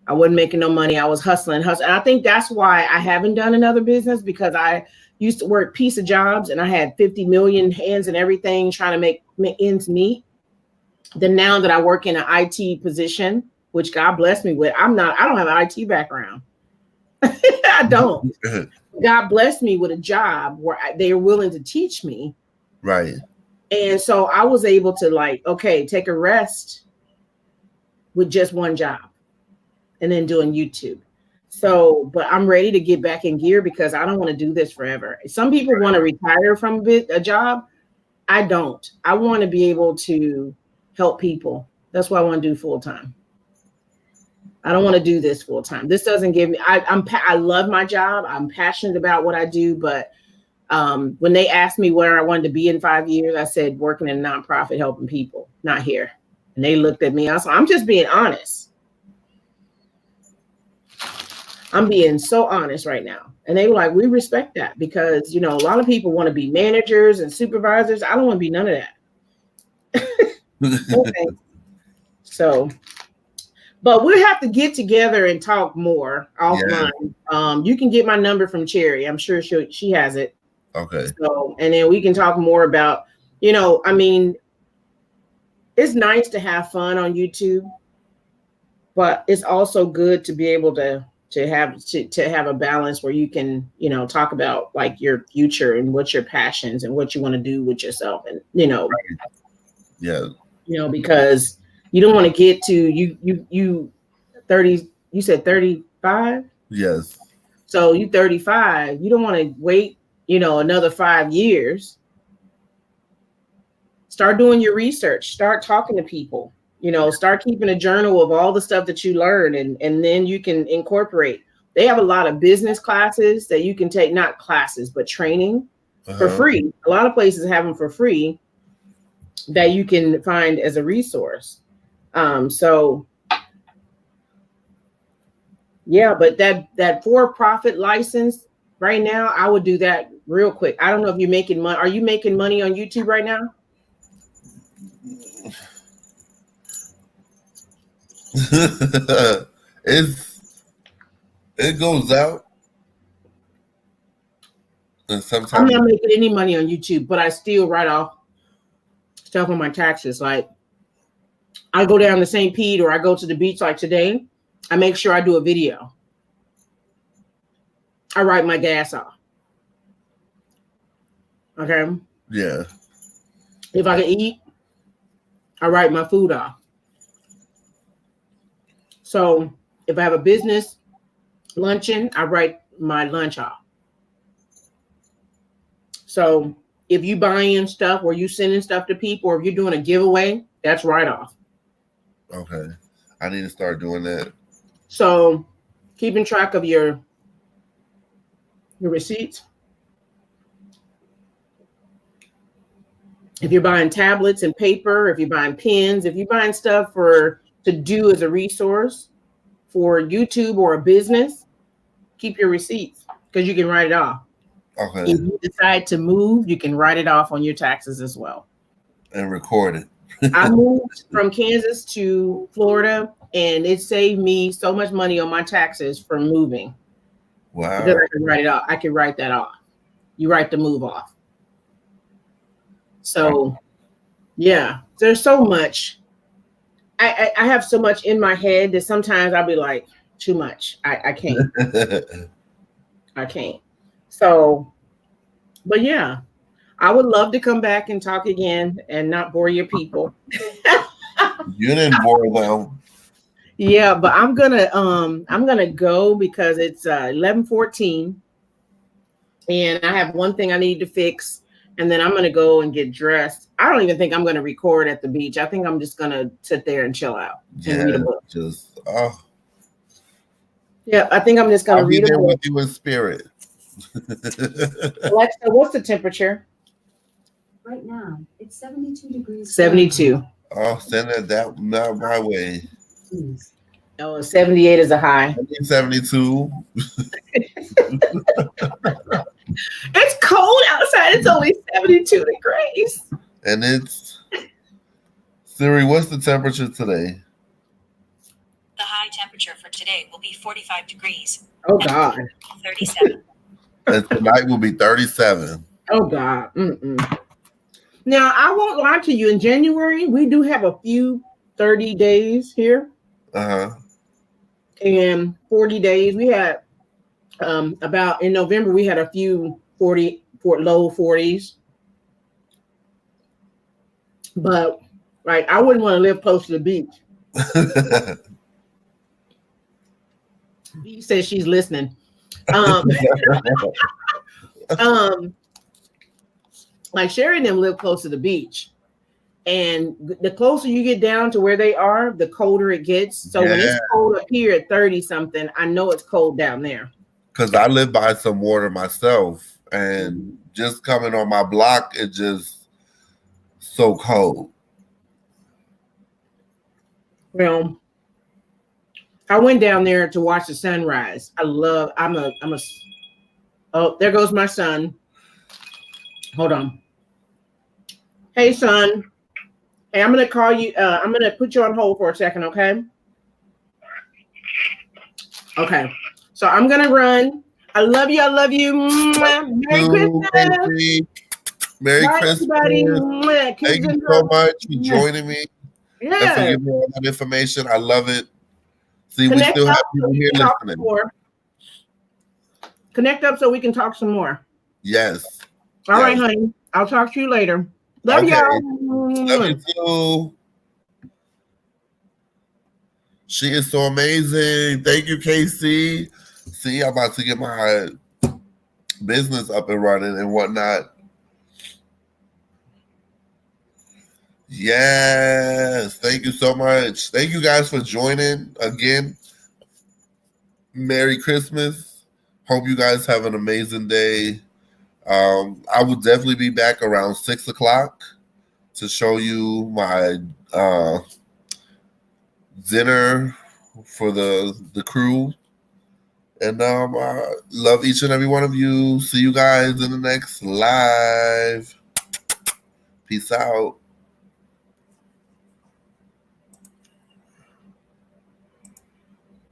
I wasn't making no money. I was hustling. And I think that's why I haven't done another business, because I used to work piece of jobs and I had 50 million hands and everything trying to make ends meet. Then now that I work in an IT position, which God bless me with, I don't have an IT background. I don't. God blessed me with a job where they were willing to teach me. Right. And so I was able to take a rest with just one job and then doing YouTube. So, but I'm ready to get back in gear because I don't want to do this forever. Some people want to retire from a job. I don't. I want to be able to help people. That's what I want to do full time. I don't want to do this full time. This doesn't give me, I love my job. I'm passionate about what I do, but when they asked me where I wanted to be in 5 years, I said working in a nonprofit, helping people, not here. And they looked at me. I said, I'm just being honest. I'm being so honest right now. And they were like, we respect that because, a lot of people want to be managers and supervisors. I don't want to be none of that. Okay. So, but we'll have to get together and talk more offline. Yeah. You can get my number from Cherry. I'm sure she has it. Okay. So, and then we can talk more about, it's nice to have fun on YouTube, but it's also good to be able to have a balance where you can, talk about like your future and what's your passions and what you want to do with yourself. And, yeah, because you don't want to get to you 30, you said 35. Yes. So you 35, you don't want to wait, another 5 years. Start doing your research, start talking to people. Start keeping a journal of all the stuff that you learn, and then you can incorporate. They have a lot of business classes that you can take, not classes, but training for free. A lot of places have them for free that you can find as a resource. So yeah, but that for-profit license right now, I would do that real quick. I don't know if you're making money. Are you making money on YouTube right now? It goes out, and sometimes I'm not making any money on YouTube, but I still write off stuff on my taxes. Like I go down to St. Pete or I go to the beach like today, I make sure I do a video. I write my gas off. Okay. Yeah. If I can eat, I write my food off. So if I have a business luncheon, I write my lunch off. So if you buying stuff or you sending stuff to people, or if you're doing a giveaway, that's write off. Okay. I need to start doing that. So keeping track of your receipts. if you're buying tablets and paper, if you're buying pens, if you're buying stuff to do as a resource for YouTube or a business, keep your receipts because you can write it off. Okay. If you decide to move, you can write it off on your taxes as well. And record it. I moved from Kansas to Florida, and it saved me so much money on my taxes from moving. Wow. Because I can write it off. I can write that off. You write the move off. So, yeah, there's so much. I have so much in my head that sometimes I'll be like, too much. I can't. I can't. So, but yeah, I would love to come back and talk again and not bore your people. You didn't bore them. Yeah, but I'm gonna go because it's 11:14, and I have one thing I need to fix. And then I'm going to go and get dressed. I don't even think I'm going to record at the beach. I think I'm just going to sit there and chill out and read a book. Yeah, I think I'm just going to read a book. I'll be there with you in spirit. Alexa, what's the temperature? Right now, it's 72 degrees. 72. Oh, send that not my way. Oh, 78 is a high. 72. It's cold outside. It's only 72 degrees. And it's Siri, what's the temperature today? The high temperature for today will be 45 degrees. Oh God. 37. And tonight will be 37. Oh God. Mm-mm. Now I won't lie to you. In January, we do have a few 30 days here. And 40 days. We had about in November, we had a few low 40s. But like, I wouldn't want to live close to the beach. B says she's listening. Like Sherry and them live close to the beach. And the closer you get down to where they are, the colder it gets. So when it's cold up here at 30 something, I know it's cold down there. Because I live by some water myself, and just coming on my block, it's just so cold. Well, I went down there to watch the sunrise. Oh, there goes my son. Hold on. Hey, son. Hey, I'm going to call you. I'm going to put you on hold for a second, okay? Okay. So I'm going to run. I love you. I love you. Merry Christmas. Merry Christmas. Everybody. Thank you so much for joining me. Yeah. And for giving me all that information. I love it. See, we still have people here listening. Connect up so we can talk some more. Yes. All right, honey. I'll talk to you later. Love y'all. Love you too. She is so amazing. Thank you, KC. See, I'm about to get my business up and running and whatnot. Yes. Thank you so much. Thank you guys for joining again. Merry Christmas. Hope you guys have an amazing day. I will definitely be back around 6 o'clock to show you my dinner for the crew. And I love each and every one of you. See you guys in the next live. Peace out.